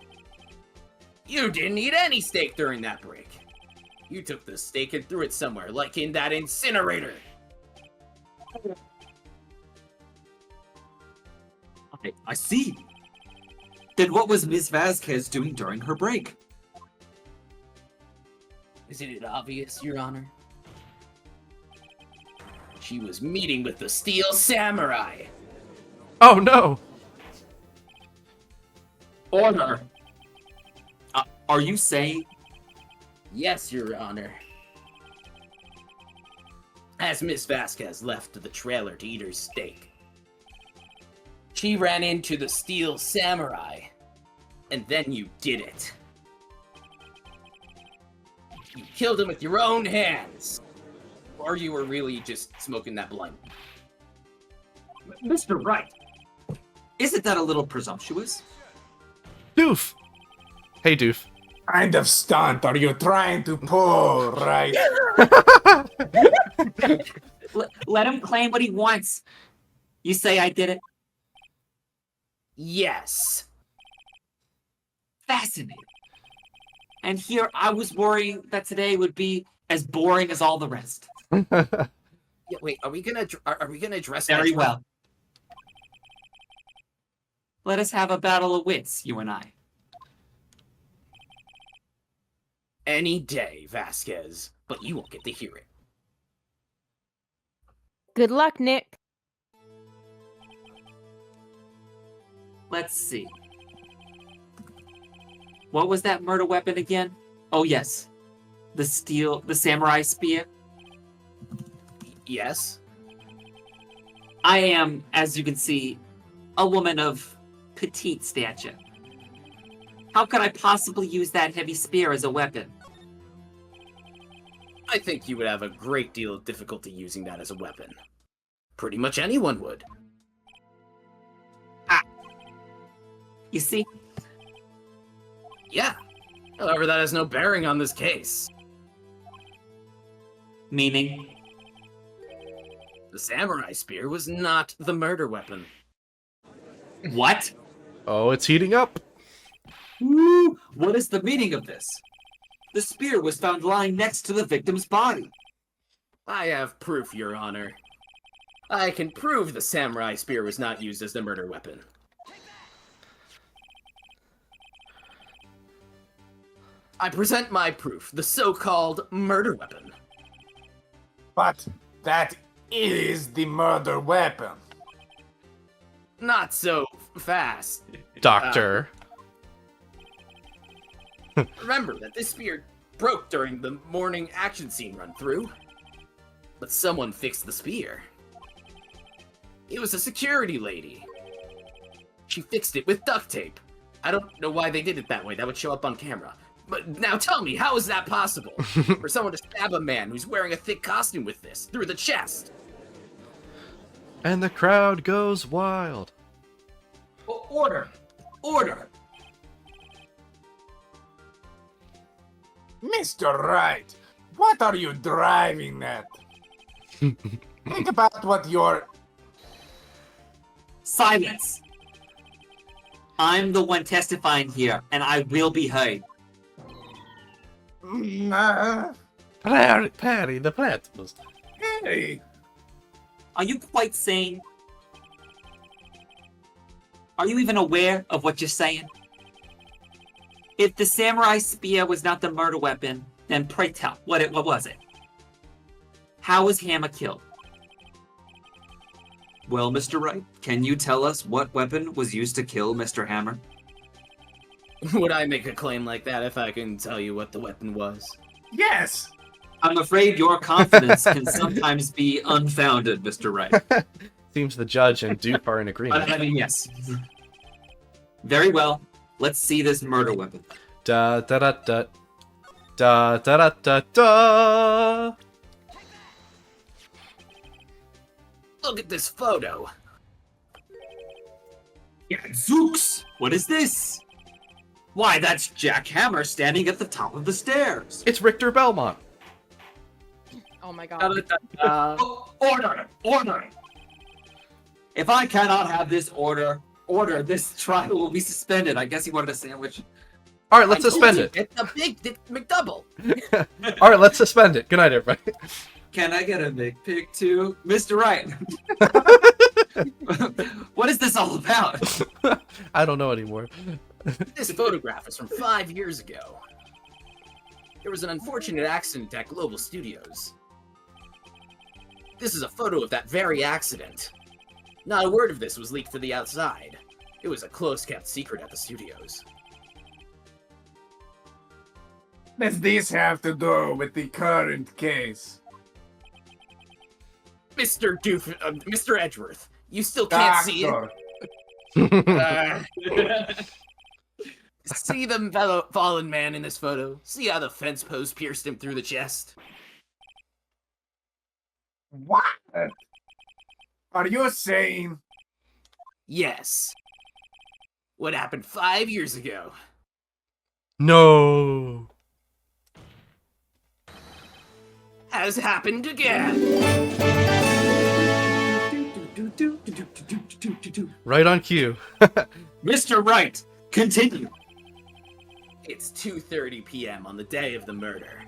You didn't eat any steak during that break. You took the steak and threw it somewhere, like in that incinerator. I see. Then what was Miss Vasquez doing during her break? Isn't it obvious, Your Honor? She was meeting with the Steel Samurai. Oh no. Order. Are you saying? Yes, Your Honor. As Miss Vasquez left the trailer to eat her steak, she ran into the Steel Samurai, and then you did it. You killed him with your own hands. Or you were really just smoking that blunt. Mr. Wright, isn't that a little presumptuous? Doof. Hey, Doof. Kind of stunt are you trying to pull, right? Let him claim what he wants. You say I did it? Yes. Fascinating. And here I was worrying that today would be as boring as all the rest. Yeah, wait, are we gonna address that? Very well. Let us have a battle of wits, you and I. Any day, Vasquez, but you won't get to hear it. Good luck, Nick. Let's see. What was that murder weapon again? Oh, yes. The samurai spear. Yes? I am, as you can see, a woman of petite stature. How could I possibly use that heavy spear as a weapon? I think you would have a great deal of difficulty using that as a weapon. Pretty much anyone would. You see? Yeah. However, that has no bearing on this case. Meaning? The samurai spear was not the murder weapon. What? Oh, it's heating up. Woo! What is the meaning of this? The spear was found lying next to the victim's body. I have proof, Your Honor. I can prove the samurai spear was not used as the murder weapon. I present my proof, the so-called murder weapon. But that is the murder weapon. Not so fast. Doctor. Remember that this spear broke during the morning action scene run-through. But someone fixed the spear. It was a security lady. She fixed it with duct tape. I don't know why they did it that way. That would show up on camera. But now tell me, how is that possible? For someone to stab a man who's wearing a thick costume with this, through the chest? And the crowd goes wild. Order! Order! Mr. Wright, what are you driving at? Think about what you're... Silence! I'm the one testifying here, and I will be heard. Perry the platypus. Hey! Are you quite sane? Are you even aware of what you're saying? If the samurai spear was not the murder weapon, then pray tell, what was it? How was Hammer killed? Well, Mr. Wright, can you tell us what weapon was used to kill Mr. Hammer? Would I make a claim like that if I can tell you what the weapon was? Yes! I'm afraid your confidence can sometimes be unfounded, Mr. Wright. Seems the judge and Dupe are in agreement. I mean, yes. Very well. Let's see this murder weapon. Da da da da. Da da da da da. Look at this photo. Zooks! What is this? Why, that's Jack Hammer standing at the top of the stairs. It's Richter Belmont. Oh my god. Order! Order! If I cannot have this order, this trial will be suspended. I guess he wanted a sandwich. All right, let's suspend it. It's a big McDouble. All right, let's suspend it. Good night, everybody. Can I get a big pic too? Mr. Wright. What is this all about? I don't know anymore. This photograph is from 5 years ago. There was an unfortunate accident at Global Studios. This is a photo of that very accident. Not a word of this was leaked to the outside. It was a close-kept secret at the studios. Does this have to do with the current case? Mr. Edgeworth, you still can't see it? See the fallen man in this photo? See how the fence post pierced him through the chest? What? Are you saying? Yes. What happened 5 years ago? No. has happened again. Right on cue. Mr. Wright, continue. It's 2:30 p.m. on the day of the murder.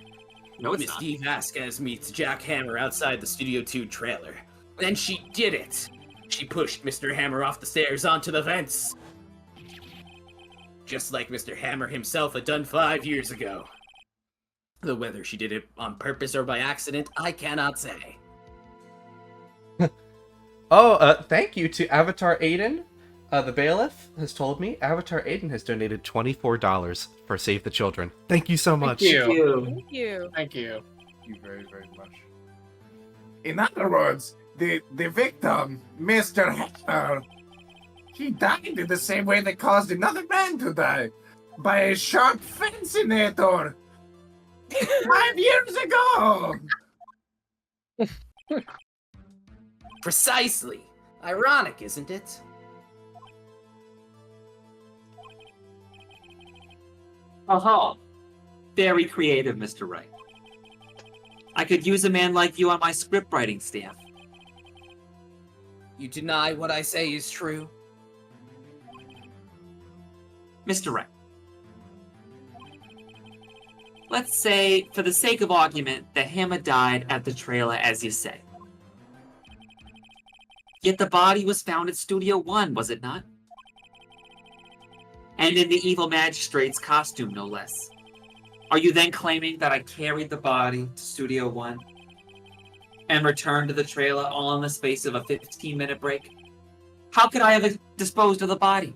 No, it's Miss not. D. Vasquez meets Jack Hammer outside the Studio 2 trailer. Then she did it. She pushed Mr. Hammer off the stairs onto the vents. Just like Mr. Hammer himself had done 5 years ago. Though whether she did it on purpose or by accident, I cannot say. Thank you to Avatar Aiden. The bailiff has told me Avatar Aiden has donated $24 for Save the Children. Thank you so much. Thank you. Thank you. Thank you. Thank you very, very much. In other words, the victim, Mr. Hector, he died in the same way that caused another man to die. By a shark fencinator. 5 years ago! Precisely. Ironic, isn't it? Aha. Very creative, Mr. Wright. I could use a man like you on my script writing staff. You deny what I say is true? Mr. Wright. Let's say, for the sake of argument, that Hammer died at the trailer, as you say. Yet the body was found at Studio 1, was it not? And in the evil magistrate's costume, no less. Are you then claiming that I carried the body to Studio 1 and returned to the trailer all in the space of a 15-minute break? How could I have disposed of the body?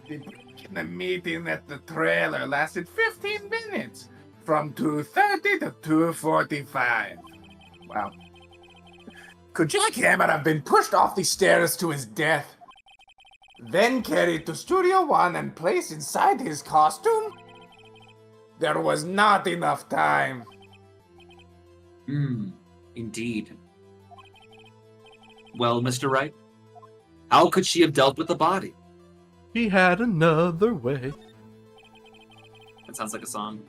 The break in the meeting at the trailer lasted 15 minutes, from 2:30 to 2:45. Wow. Could Jack Hammer have been pushed off the stairs to his death, then carried to Studio 1 and placed inside his costume? There was not enough time. Indeed. Well, Mr. Wright, how could she have dealt with the body? He had another way. That sounds like a song.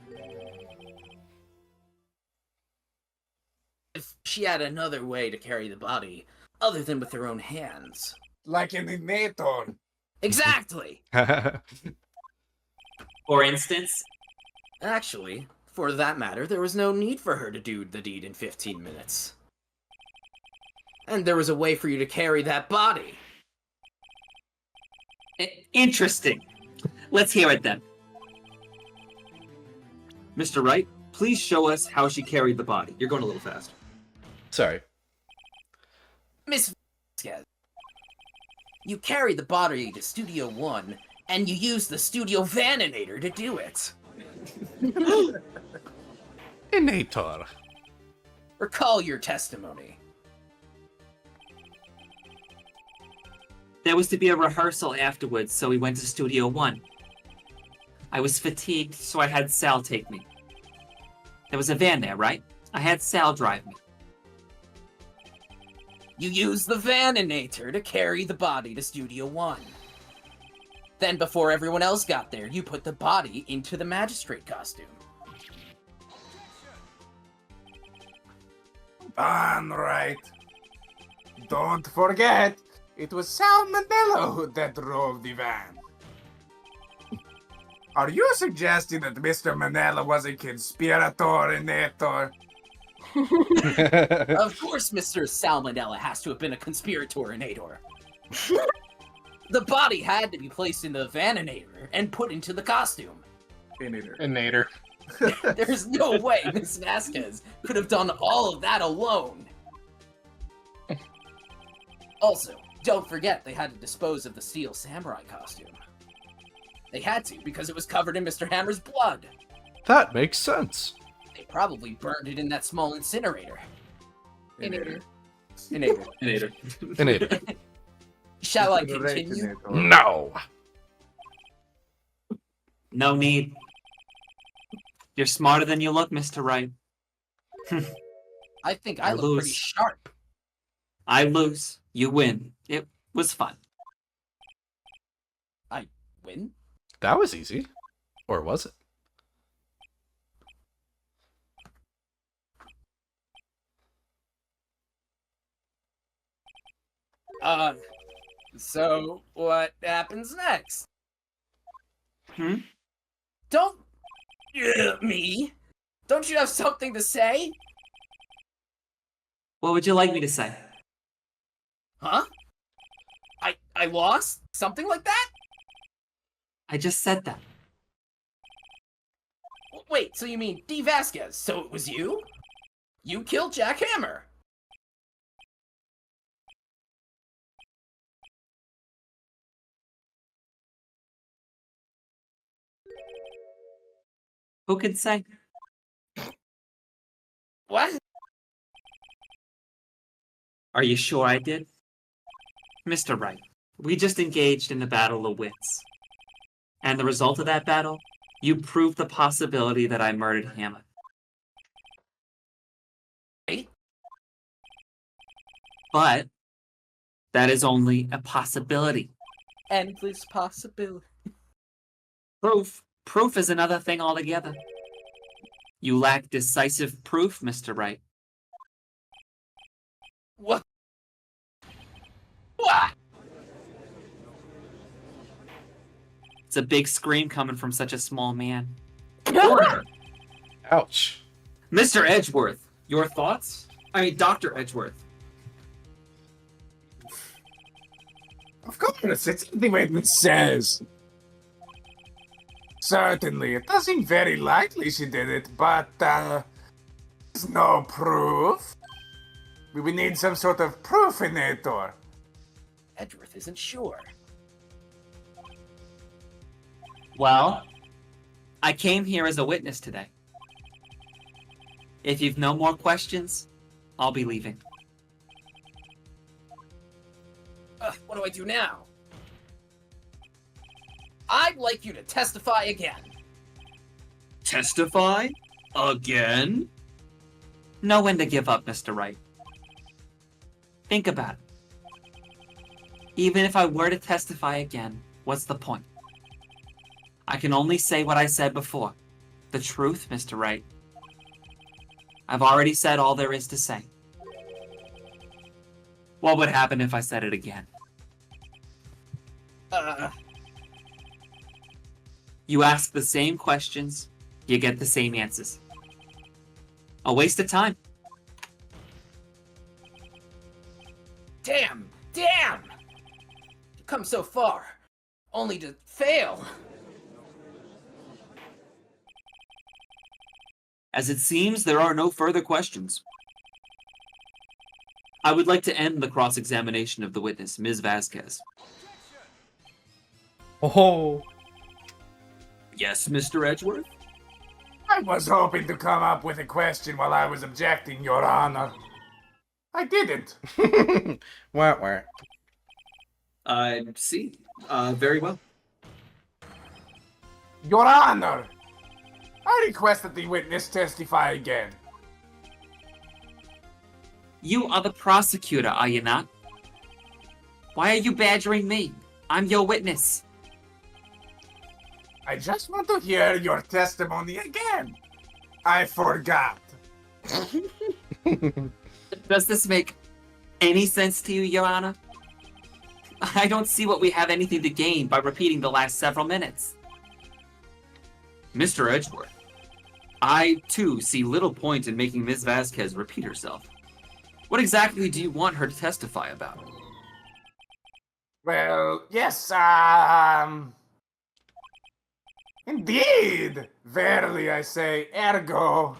If she had another way to carry the body, other than with her own hands. Like an innator. Exactly! For instance, Actually, for that matter, there was no need for her to do the deed in 15 minutes. And there was a way for you to carry that body. interesting. Let's hear it then. Mr. Wright, please show us how she carried the body. You're going a little fast. Sorry. Miss Vasquez, you carried the body to Studio 1, and you used the Studio Vaninator to do it. Innator. Recall your testimony. There was to be a rehearsal afterwards, so we went to Studio 1. I was fatigued, so I had Sal take me. There was a van there, right? I had Sal drive me. You used the Vaninator to carry the body to Studio 1. Then, before everyone else got there, you put the body into the magistrate costume. Darn right. Don't forget, it was Sal Manello that drove the van. Are you suggesting that Mr. Manello was a conspirator? Of course, Mr. Salmonella has to have been a conspiratorinator. The body had to be placed in the Vaninator and put into the costume. Innator. There's no way Miss Vasquez could have done all of that alone. Also, don't forget they had to dispose of the Steel Samurai costume. They had to because it was covered in Mr. Hammer's blood. That makes sense. They probably burned it in that small incinerator. Innator. Innator. Shall I continue? No. No need. You're smarter than you look, Mr. Wright. I think I I look lose. pretty sharp. I lose. You win. It was fun. I win? That was easy. Or was it? So what happens next? Hmm? Don't... me? Don't you have something to say? What would you like me to say? Huh? I lost? Something like that? I just said that. Wait, so you mean D. Vasquez? So it was you? You killed Jack Hammer? Who can say? What? Are you sure I did? Mr. Wright, we just engaged in a battle of wits. And the result of that battle, you proved the possibility that I murdered Hammer. Right? But that is only a possibility. Endless possibility. Proof is another thing altogether. You lack decisive proof, Mr. Wright. What? What? It's a big scream coming from such a small man. Ouch. Mr. Edgeworth, your thoughts? I mean, Dr. Edgeworth. Of course, it's the witness says. Certainly, it does seem very likely she did it, but, there's no proof. We would need some sort of proofinator. Edgeworth isn't sure. Well, I came here as a witness today. If you've no more questions, I'll be leaving. What do I do now? I'd like you to testify again. Testify? Again? Know when to give up, Mr. Wright. Think about it. Even if I were to testify again, what's the point? I can only say what I said before. The truth, Mr. Wright. I've already said all there is to say. What would happen if I said it again? You ask the same questions, you get the same answers. A waste of time. Damn! Damn! You come so far, only to fail. As it seems, there are no further questions. I would like to end the cross-examination of the witness, Ms. Vasquez. Oh. Yes, Mr. Edgeworth? I was hoping to come up with a question while I was objecting, Your Honor. I didn't. Wah, wah. I see. Very well. Your Honor, I request that the witness testify again. You are the prosecutor, are you not? Why are you badgering me? I'm your witness. I just want to hear your testimony again. I forgot. Does this make any sense to you, Your Honor? I don't see what we have anything to gain by repeating the last several minutes. Mr. Edgeworth, I, too, see little point in making Ms. Vasquez repeat herself. What exactly do you want her to testify about? Well, yes, indeed! Verily, I say, ergo.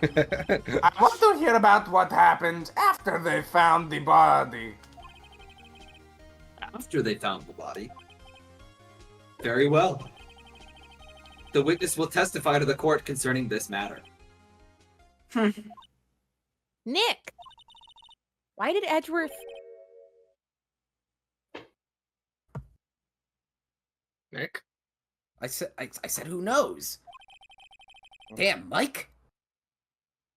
I want to hear about what happened after they found the body. After they found the body? Very well. The witness will testify to the court concerning this matter. Nick! Why did Edgeworth... Nick? I said who knows? Damn, Mike?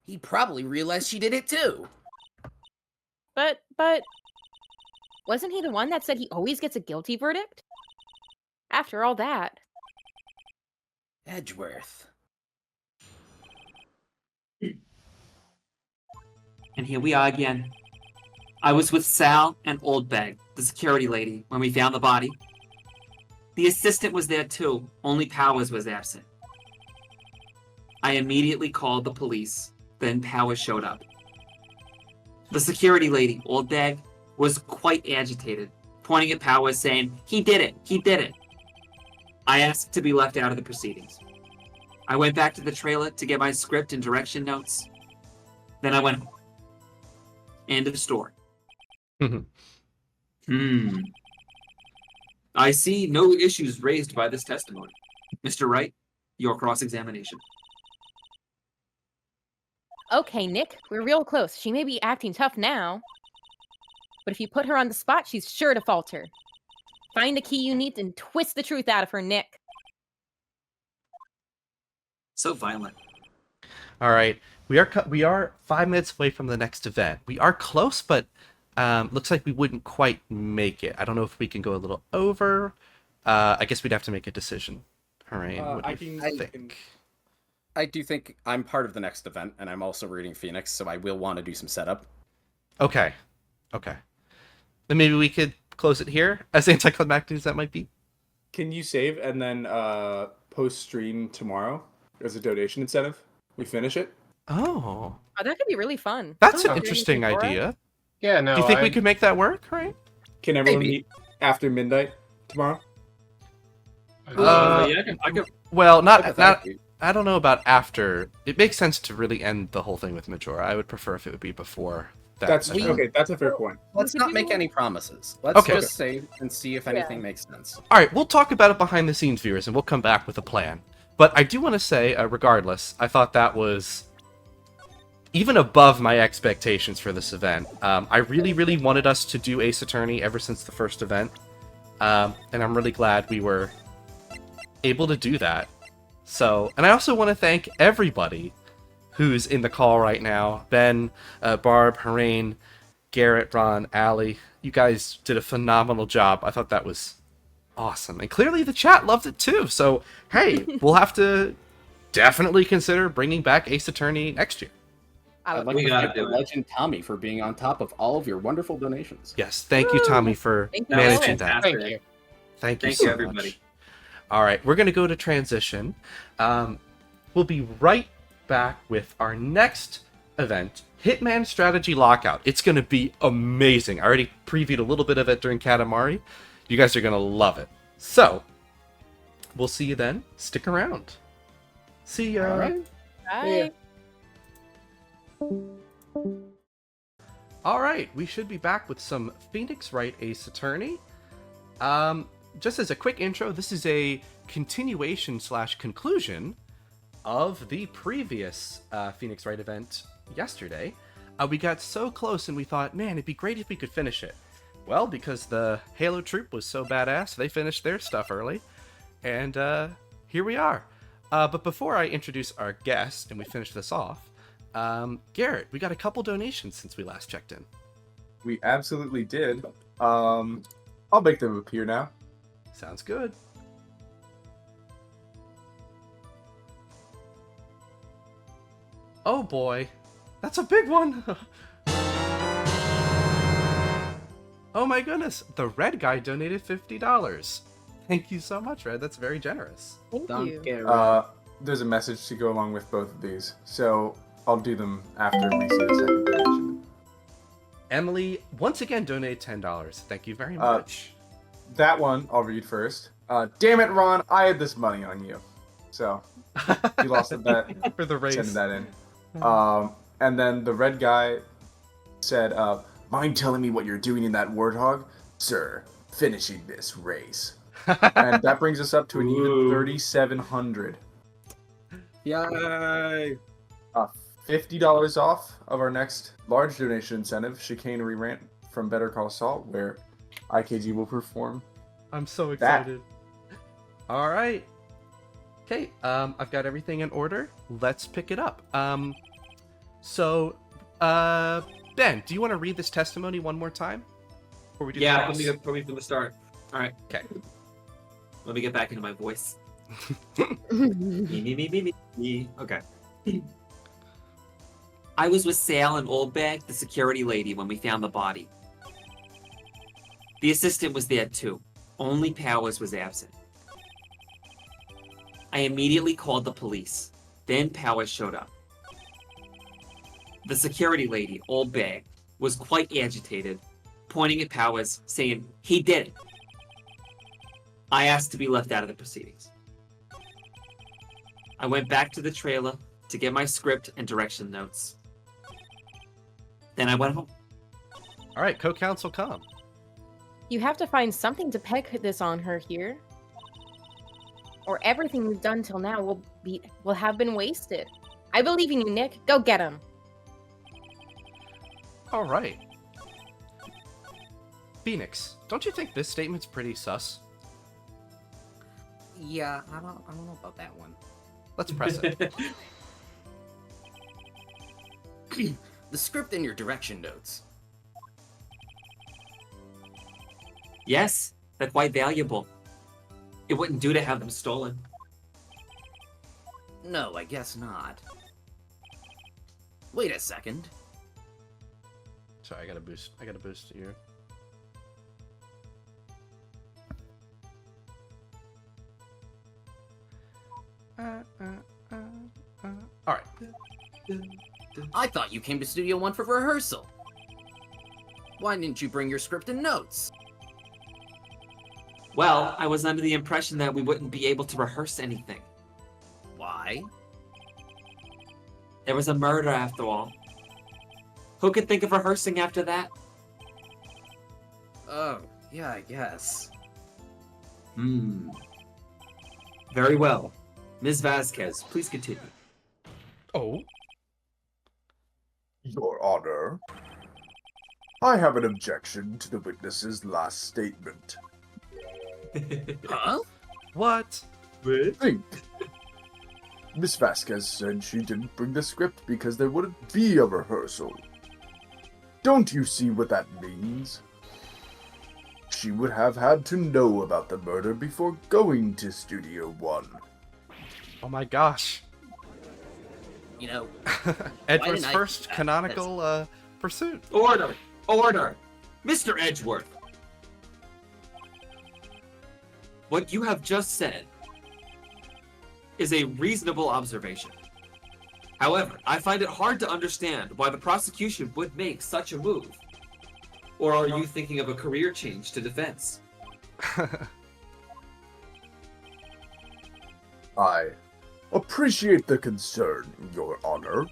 He probably realized she did it too. But... Wasn't he the one that said he always gets a guilty verdict? After all that... Edgeworth. And here we are again. I was with Sal and Oldbag, the security lady, when we found the body. The assistant was there too, only Powers was absent. I immediately called the police, then Powers showed up. The security lady, Oldbag, was quite agitated, pointing at Powers saying, "He did it! He did it!" I asked to be left out of the proceedings. I went back to the trailer to get my script and direction notes. Then I went home. End of story. I see no issues raised by this testimony. Mr. Wright, your cross-examination. Okay, Nick, we're real close. She may be acting tough now, but if you put her on the spot, she's sure to falter. Find the key you need and twist the truth out of her, Nick. So violent. All right, we are 5 minutes away from the next event. We are close, but looks like we wouldn't quite make it. I don't know if we can go a little over. I guess we'd have to make a decision. All right, what do you think? I do think I'm part of the next event, and I'm also reading Phoenix, so I will want to do some setup. Okay. Then maybe we could close it here, as anticlimactic as that might be. Can you save and then post stream tomorrow as a donation incentive? We finish it. Oh, that could be really fun. That's an interesting idea. Yeah, no. Do you think we could make that work? Right? Can everyone meet after midnight tomorrow? I can. Well, not. I don't know about after. It makes sense to really end the whole thing with Majora. I would prefer if it would be before that. That's okay. That's a fair point. Let's not make any promises. Let's Okay. just save and see if anything makes sense. All right, we'll talk about it behind the scenes, viewers, and we'll come back with a plan. But I do want to say, regardless, I thought that was even above my expectations for this event. I really, really wanted us to do Ace Attorney ever since the first event, and I'm really glad we were able to do that. So, and I also want to thank everybody who's in the call right now. Ben, Barb, Harain, Garrett, Ron, Allie. You guys did a phenomenal job. I thought that was awesome. And clearly the chat loved it too. So, hey, we'll have to definitely consider bringing back Ace Attorney next year. I'd like to thank the legend Tommy for being on top of all of your wonderful donations. Yes, thank you, Tommy, for managing that. Thank you. Thank you Thank so you, everybody. much. All right, we're going to go to transition. We'll be right back with our next event, Hitman Strategy Lockout. It's going to be amazing. I already previewed a little bit of it during Katamari. You guys are going to love it. So, we'll see you then. Stick around. See ya. All right. Bye. All right, we should be back with some Phoenix Wright Ace Attorney. Just as a quick intro, this is a continuation/conclusion of the previous Phoenix Wright event yesterday. We got so close and we thought, man, it'd be great if we could finish it. Well, because the Halo troop was so badass, they finished their stuff early. And here we are. But before I introduce our guest and we finish this off, Garrett, we got a couple donations since we last checked in. We absolutely did. I'll make them appear now. Sounds good. Oh boy, that's a big one. Oh my goodness, the red guy donated $50. Thank you so much, Red. That's very generous. Thank you. There's a message to go along with both of these, so I'll do them after we see the second donation. Emily once again donated $10. Thank you very much. That one I'll read first. Damn it, Ron! I had this money on you, so you lost the bet. For the race. Sending that in. And then the red guy said, "Mind telling me what you're doing in that warthog, sir? Finishing this race." And that brings us up to an even 3,700. Yay! $50 off of our next large donation incentive, Chicanery Rant from Better Call Saul, where IKG will perform. I'm so excited. All right. Okay, I've got everything in order. Let's pick it up. So, Ben, do you want to read this testimony one more time? Before we do Yeah, the put me from the start. All right. Okay. Let me get back into my voice. Me. Okay. I was with Sal and Old Bag, the security lady, when we found the body. The assistant was there too. Only Powers was absent. I immediately called the police. Then Powers showed up. The security lady, Old Bag, was quite agitated, pointing at Powers, saying, "He did it." I asked to be left out of the proceedings. I went back to the trailer to get my script and direction notes. Then I went home. All right, co-counsel, come. You have to find something to peg this on her here. Or everything we've done till now will have been wasted. I believe in you, Nick. Go get him. All right. Phoenix, don't you think this statement's pretty sus? Yeah, I don't know about that one. Let's press it. The script and your direction notes. Yes, they're quite valuable. It wouldn't do to have them stolen. No, I guess not. Wait a second. Sorry, I gotta boost here. All right. I thought you came to Studio One for rehearsal. Why didn't you bring your script and notes? Well, I was under the impression that we wouldn't be able to rehearse anything. Why? There was a murder after all. Who could think of rehearsing after that? Oh, yeah, I guess. Very well. Ms. Vasquez, please continue. Oh. Your Honor, I have an objection to the witness's last statement. Huh? What? Think. Miss Vasquez said she didn't bring the script because there wouldn't be a rehearsal. Don't you see what that means? She would have had to know about the murder before going to Studio One. Oh my gosh. You know, Edward's didn't I- first canonical pursuit. Order! Order! Mr. Edgeworth! What you have just said is a reasonable observation. However, I find it hard to understand why the prosecution would make such a move. Or are you thinking of a career change to defense? I appreciate the concern, Your Honor.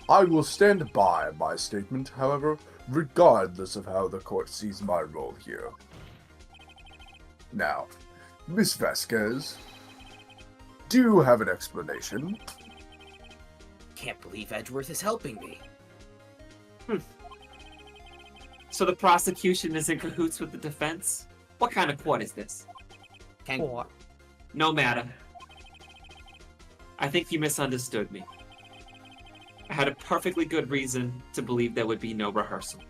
I will stand by my statement, however, regardless of how the court sees my role here. Now, Miss Vasquez, do you have an explanation? can't believe Edgeworth is helping me. So the prosecution is in cahoots with the defense? What kind of court is this? What? No matter. I think you misunderstood me. I had a perfectly good reason to believe there would be no rehearsal.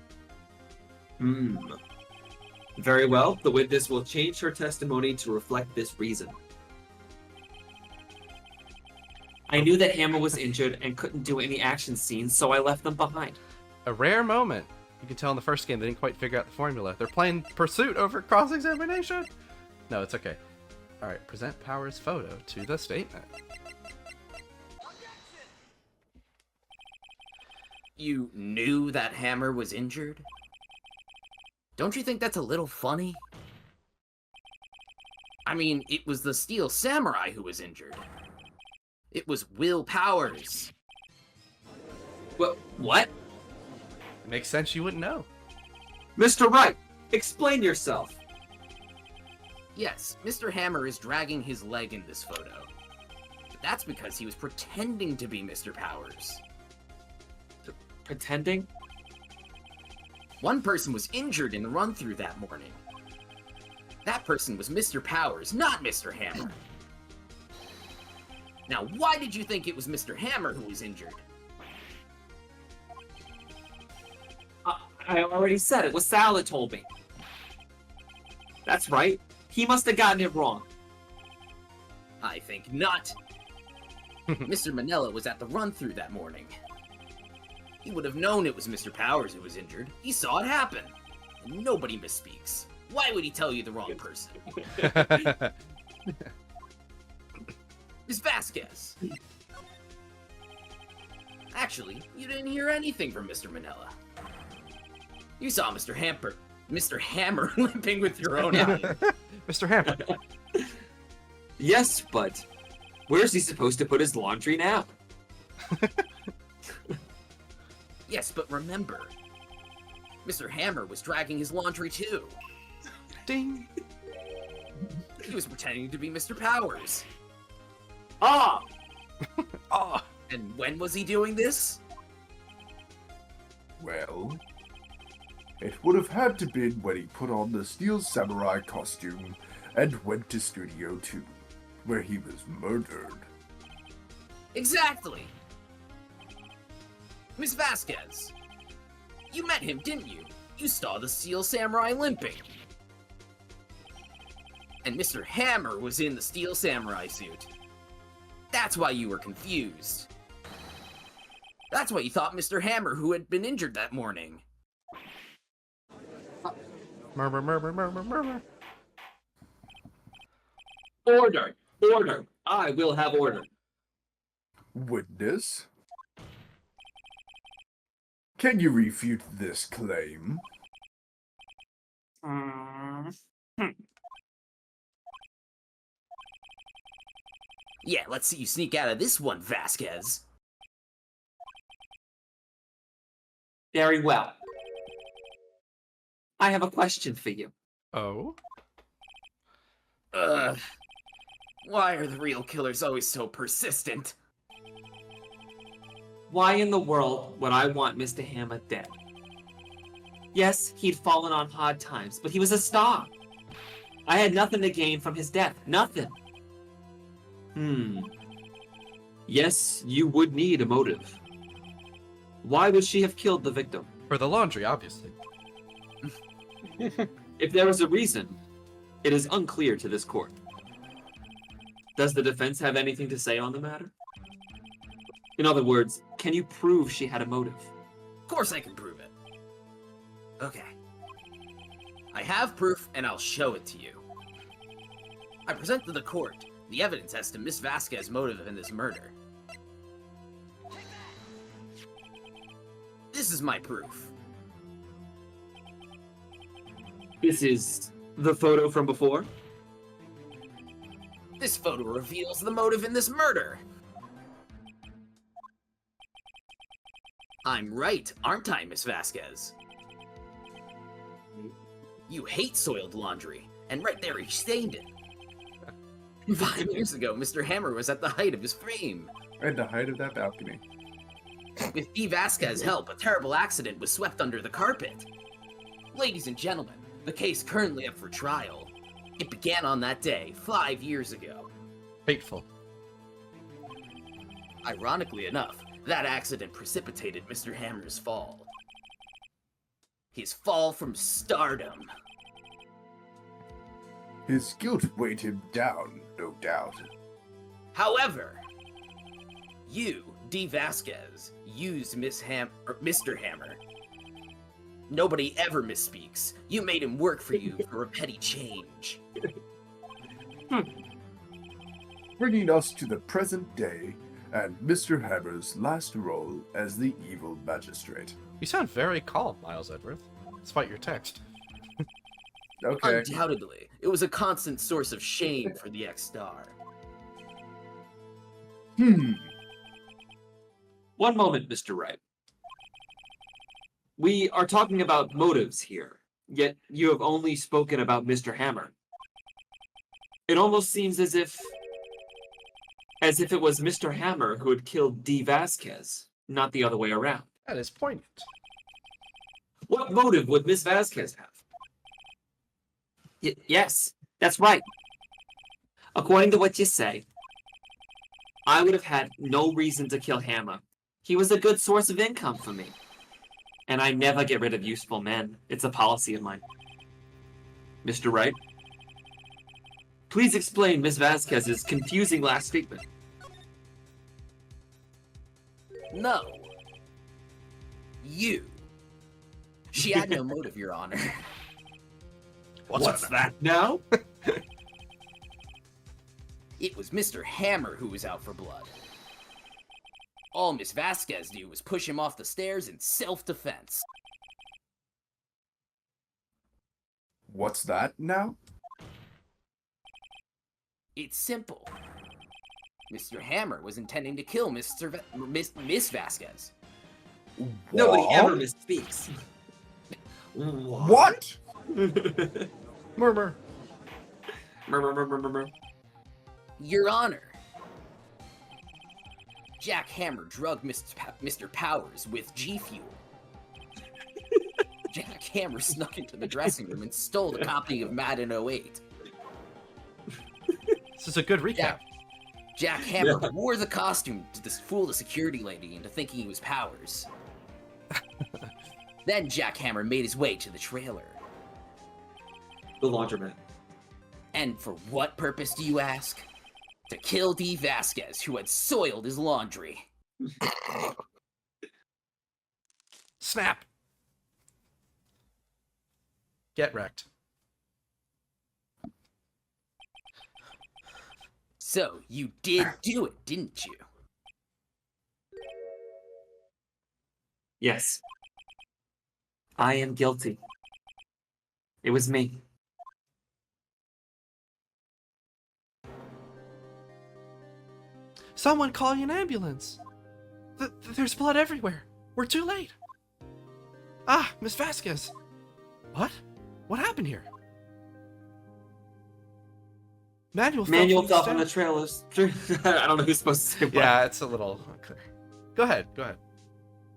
Very well, the witness will change her testimony to reflect this reason. I knew that Hammer was injured and couldn't do any action scenes, so I left them behind. A rare moment. You can tell in the first game they didn't quite figure out the formula. They're playing Pursuit over cross-examination. No, it's okay. Alright, present Power's photo to the statement. You knew that Hammer was injured? Don't you think that's a little funny? I mean, it was the Steel Samurai who was injured. It was Will Powers. What? It makes sense you wouldn't know. Mr. Wright, explain yourself. Yes, Mr. Hammer is dragging his leg in this photo. But that's because he was pretending to be Mr. Powers. Pretending? One person was injured in the run-through that morning. That person was Mr. Powers, not Mr. Hammer. Now, why did you think it was Mr. Hammer who was injured? I already said it was Sal that told me. That's right. He must have gotten it wrong. I think not. Mr. Manella was at the run-through that morning. He would have known it was Mr. Powers who was injured. He saw it happen. And nobody misspeaks. Why would he tell you the wrong person? Miss Vasquez. Actually, you didn't hear anything from Mr. Manila. You saw Mr. Hammer limping with your own eye. Mr. Hammer. Yes, but where's he supposed to put his laundry now? Yes, but remember, Mr. Hammer was dragging his laundry too. Ding. He was pretending to be Mr. Powers. Ah! Oh. And when was he doing this? Well, it would have had to been when he put on the Steel Samurai costume and went to Studio 2, where he was murdered. Exactly. Miss Vasquez, you met him, didn't you? You saw the Steel Samurai limping. And Mr. Hammer was in the Steel Samurai suit. That's why you were confused. That's why you thought Mr. Hammer, who had been injured that morning. Murmur, murmur, murmur, murmur. Order! Order! I will have order. Witness? Can you refute this claim? Yeah, let's see you sneak out of this one, Vasquez. Very well. I have a question for you. Oh? Why are the real killers always so persistent? Why in the world would I want Mr. Hammer dead? Yes, he'd fallen on hard times, but he was a star. I had nothing to gain from his death. Nothing. Yes, you would need a motive. Why would she have killed the victim? For the laundry, obviously. If there was a reason, it is unclear to this court. Does the defense have anything to say on the matter? In other words, can you prove she had a motive? Of course I can prove it. Okay. I have proof, and I'll show it to you. I present to the court the evidence as to Miss Vasquez's motive in this murder. This is my proof. This is the photo from before? This photo reveals the motive in this murder. I'm right, aren't I, Miss Vasquez? You hate soiled laundry, and right there he stained it. 5 years ago, Mr. Hammer was at the height of his fame. At the height of that balcony. With D. Vasquez's help, a terrible accident was swept under the carpet. Ladies and gentlemen, the case currently up for trial. It began on that day, 5 years ago. Fateful. Ironically enough, that accident precipitated Mr. Hammer's fall. His fall from stardom. His guilt weighed him down, no doubt. However, you, D. Vasquez, used Mr. Hammer. Nobody ever misspeaks. You made him work for you for a petty change. Bringing us to the present day and Mr. Hammer's last role as the evil magistrate. You sound very calm, Miles Edgeworth, despite your text. Okay. Undoubtedly, it was a constant source of shame for the ex-star. One moment, Mr. Wright. We are talking about motives here, yet you have only spoken about Mr. Hammer. It almost seems as if it was Mr. Hammer who had killed D. Vasquez, not the other way around. That is poignant. What motive would Miss Vasquez have? Yes, that's right. According to what you say, I would have had no reason to kill Hammer. He was a good source of income for me. And I never get rid of useful men. It's a policy of mine. Mr. Wright? Please explain Miss Vasquez's confusing last statement. No. You. She had no motive, Your Honor. What's that now? It was Mr. Hammer who was out for blood. All Miss Vasquez did was push him off the stairs in self-defense. What's that now? It's simple. Mr. Hammer was intending to kill Miss Vasquez. Nobody What? ever misspeaks. What? Murmur. Murmur. Your Honor. Jack Hammer drugged Mr. Powers with G Fuel. Jack Hammer snuck into the dressing room and stole the copy of Madden 08. This is a good recap. Jack Hammer wore the costume to fool the security lady into thinking he was Powers. Then Jack Hammer made his way to the trailer. The laundromat. And for what purpose, do you ask? To kill D. Vasquez, who had soiled his laundry. Snap. Get wrecked. So, you did do it, didn't you? Yes. I am guilty. It was me. Someone call an ambulance. There's blood everywhere. We're too late. Ah, Miss Vasquez. What? What happened here? Manuel fell from the trailers. I don't know who's supposed to say what. Yeah, it's a little unclear. Go ahead.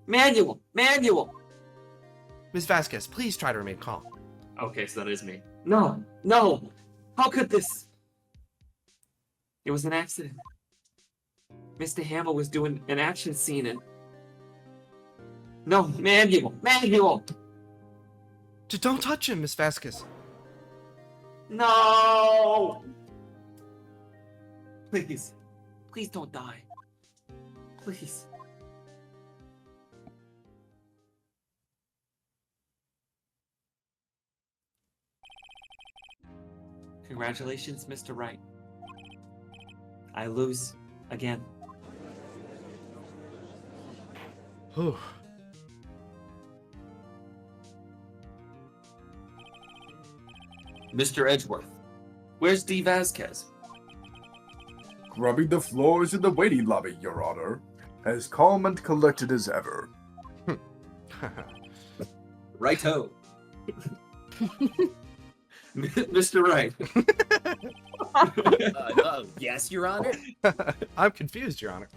Manuel! Miss Vasquez, please try to remain calm. Okay, so that is me. No! How could this? It was an accident. Mr. Hammer was doing an action scene and... No, Manuel! Don't touch him, Miss Vasquez. No! Please don't die. Please. Congratulations, Mr. Wright. I lose again. Whew. Mr. Edgeworth, where's D. Vasquez? Grubbing the floors in the waiting lobby, Your Honor. As calm and collected as ever. Righto. Mr. Wright. Yes, Your Honor? I'm confused, Your Honor.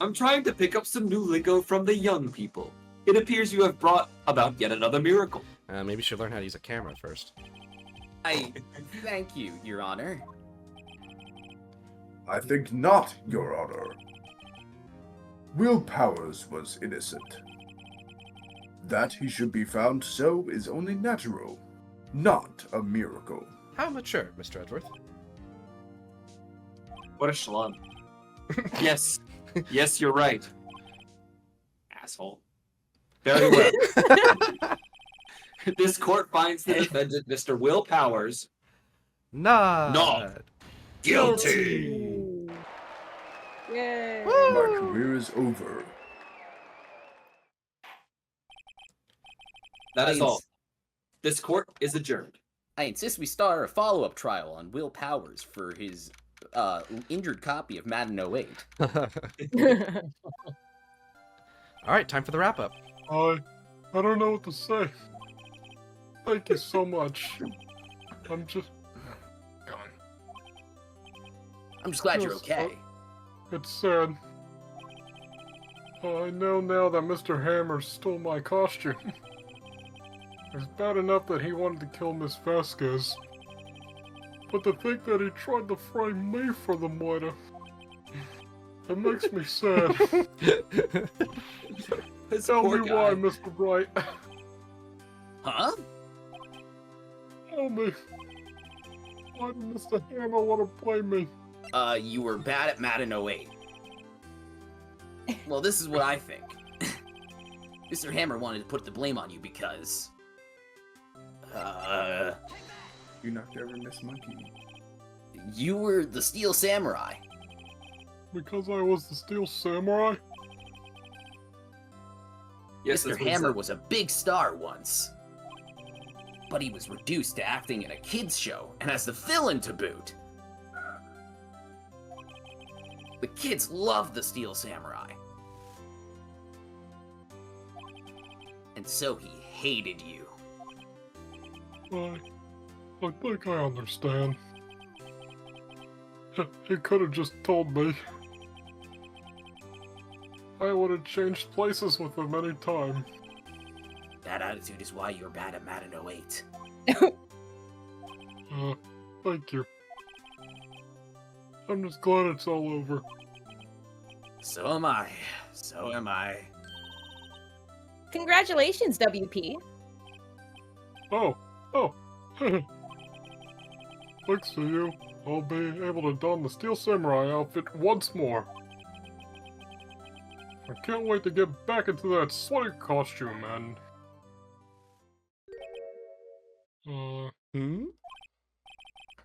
I'm trying to pick up some new lingo from the young people. It appears you have brought about yet another miracle. Maybe you should learn how to use a camera first. I thank you, Your Honor. I think not, Your Honor. Will Powers was innocent. That he should be found so is only natural, not a miracle. How mature, Mr. Edgeworth? What a schlub. Yes, you're right. Asshole. Very well. This court finds the defendant, Mr. Will Powers, not guilty. Yay! My career is over. That is all. This court is adjourned. I insist we start a follow-up trial on Will Powers for his injured copy of Madden 08. Alright, time for the wrap-up. I don't know what to say. Thank you so much. I'm just... gone. I'm just glad you're okay. It's sad. I know now that Mr. Hammer stole my costume. It's bad enough that he wanted to kill Miss Vasquez. But to think that he tried to frame me for the murder, it makes me sad. Tell me why, Mr. Wright. Huh? Tell me. Why did Mr. Hammer want to play me? You were bad at Madden 08. Well, this is what I think. Mr. Hammer wanted to put the blame on you because... You knocked over Miss Monkey. you were the Steel Samurai. Because I was the Steel Samurai? Yes, Mr. that's what he Hammer said. was a big star once. But he was reduced to acting in a kids' show, and as the villain to boot. The kids loved the Steel Samurai. And so he hated you. I think I understand. He could have just told me. I would have changed places with him any time. That attitude is why you're bad at Madden 08. Thank you. I'm just glad it's all over. So am I. So am I. Congratulations, WP. Oh. Thanks to you, I'll be able to don the Steel Samurai outfit once more. I can't wait to get back into that sweaty costume and...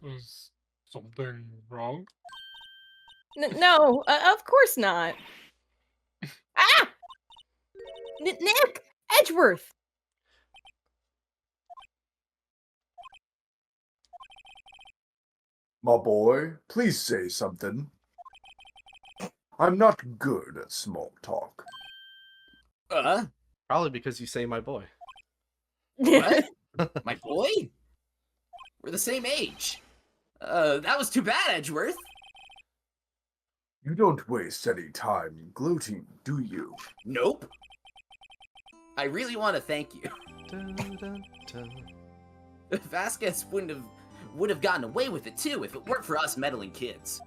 Is something wrong? No, of course not. Ah! Nick! Edgeworth! My boy, please say something. I'm not good at small talk. Probably because you say my boy. What? My boy? We're the same age. That was too bad, Edgeworth. You don't waste any time gloating, do you? Nope. I really want to thank you. Dun, dun, dun. Vasquez would have gotten away with it too if it weren't for us meddling kids.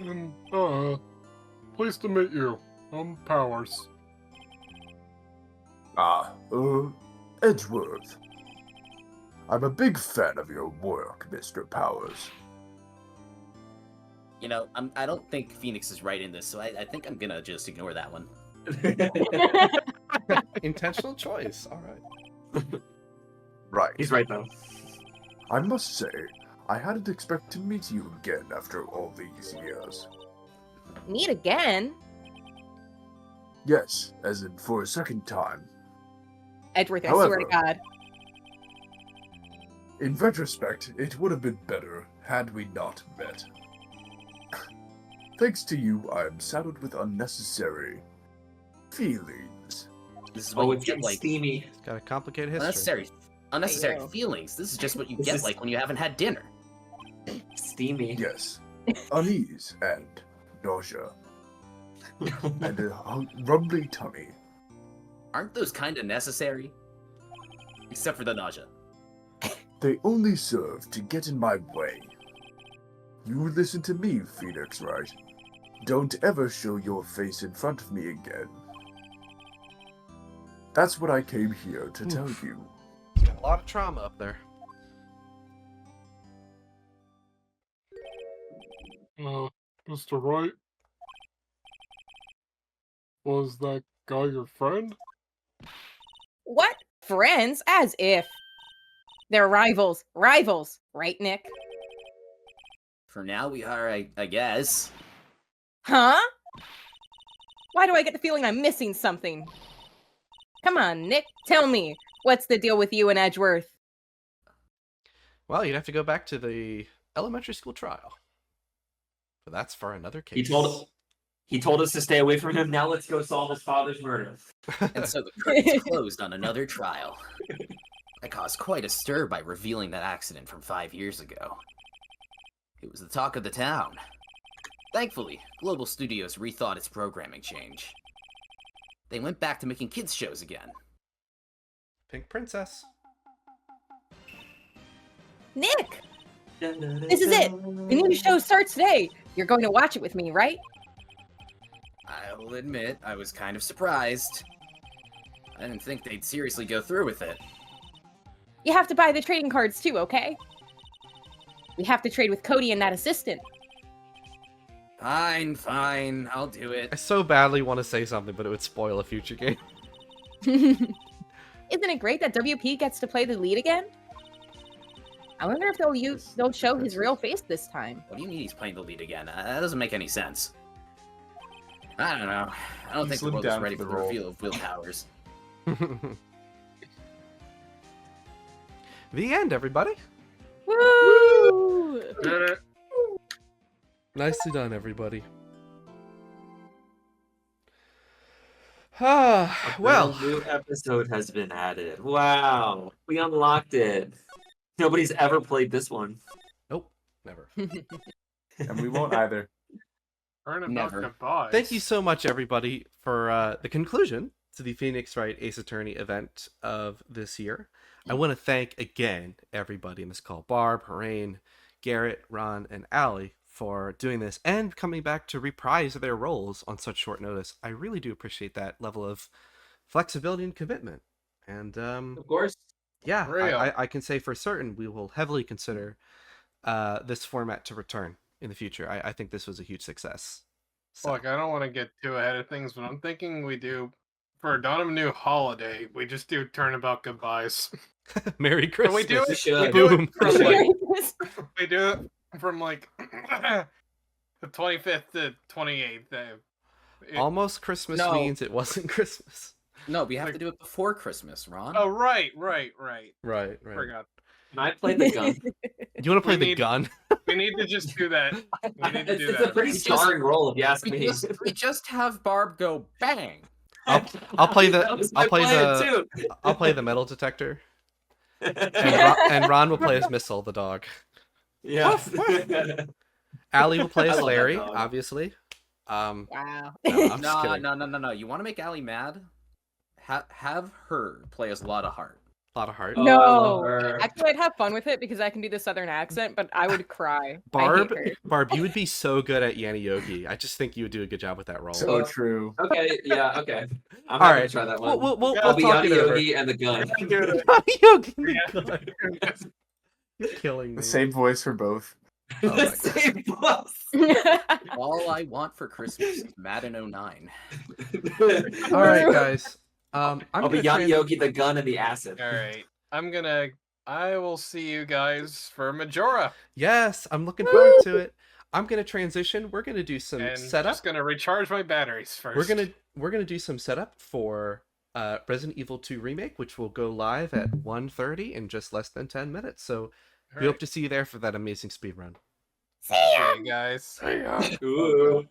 And, pleased to meet you. I'm Powers. Edgeworth. I'm a big fan of your work, Mr. Powers. You know, I don't think Phoenix is right in this, so I think I'm gonna just ignore that one. Intentional choice. All right. Right. He's right, though. I must say, I hadn't expected to meet you again after all these years. Meet again? Yes, as in for a second time. Edgeworth, I swear to God. In retrospect, it would have been better had we not met. Thanks to you, I am saddled with unnecessary feelings. This is what Oh, you it's get getting like steamy. It's got a complicated history. unnecessary Hey, yo. feelings. This is just what you This get is- like when you haven't had dinner. Steamy. Yes, unease and nausea, and a rumbly tummy. Aren't those kind of necessary? Except for the nausea. They only serve to get in my way. You listen to me, Phoenix, right? Don't ever show your face in front of me again. That's what I came here to tell you. Got a lot of trauma up there. Mr. Wright? Was that guy your friend? What? Friends? As if. They're rivals. Rivals. Right, Nick? For now, we are, I guess. Huh? Why do I get the feeling I'm missing something? Come on, Nick. Tell me. What's the deal with you and Edgeworth? Well, you'd have to go back to the elementary school trial. But that's for another case. He told us to stay away from him. Now let's go solve his father's murder. And so the curtains closed on another trial. I caused quite a stir by revealing that accident from 5 years ago. It was the talk of the town. Thankfully, Global Studios rethought its programming change. They went back to making kids shows again. Pink Princess. Nick! This is it! The new show starts today! You're going to watch it with me, right? I'll admit, I was kind of surprised. I didn't think they'd seriously go through with it. You have to buy the trading cards too, okay? We have to trade with Cody and that assistant. Fine, I'll do I it. so badly want to say something, but it would spoil a future game. Isn't it great that WP gets to play the lead again? I wonder if they'll show his real face this time. What do you mean he's playing the lead again? That doesn't make any sense. I don't know. I don't He think the slimmed world is down ready for for the the role. reveal of Will Powers. The end, everybody. Woo! Nicely done, everybody. Ah, well, A new episode has been added. Wow, we unlocked it. Nobody's ever played this one. nope, never. And we won't either. Turnabout Never. goodbyes. Thank you so much, everybody, for the conclusion to the Phoenix Wright Ace Attorney event of this year. I want to thank again everybody in this call: Barb, Harain, Garrett, Ron, and Allie for doing this and coming back to reprise their roles on such short notice. I really do appreciate that level of flexibility and commitment. And Of course. yeah, Real. I can say for certain we will heavily consider this format to return in the future. I think this was a huge success. So, Look, I don't want to get too ahead of things, but I'm thinking we do, for a dawn of a new holiday, we just do Turnabout goodbyes. Merry And Christmas. we do We it. should. We do Boom. it from like we do it from like the 25th to 28th. Almost Christmas No. means it wasn't Christmas. No, we have to do it before Christmas, Ron. Oh, right. Right. Forgot. Can I play the gun? You want to play We the need- it's We need to just do that. We need to do It's a that. pretty starring role, if you ask We me. just have Barb go bang. I'll play the That was my I'll play plan, the I'll play the metal detector, too. and Ron will play as Missile the dog. Yeah. Allie will play I as love that Larry, dog. obviously. Wow. No, I'm just No, kidding. no. You want to make Allie mad? Have her play as Lotta Hart. A lot of heart. Oh, I No. love her. Actually, I'd have fun with it because I can do the southern accent, but I would cry. Barb, I hate her. Barb, you would be so good at Yanni Yogi. I just think you would do a good job with that role. So true. Okay, yeah, okay. I'm All happy right. to try that one. We'll I'll be talk Yanni it over. Yogi and the gun. Yanni Yogi and the gun. You're killing me. The same voice for both. Oh my The same boss. All I want for Christmas is Madden 09. All right, guys. I'm I'll be gonna Yanni trans- Yogi, the gun, and the acid. All right. I will see you guys for Majora. Yes, I'm looking forward to it. I'm gonna transition. We're gonna do some And setup. just gonna recharge my batteries first. We're gonna do some setup for Resident Evil 2 remake, which will go live at 1:30 in just less than 10 minutes. So we hope to see you there for that amazing speed run. See ya! See you guys. Ooh.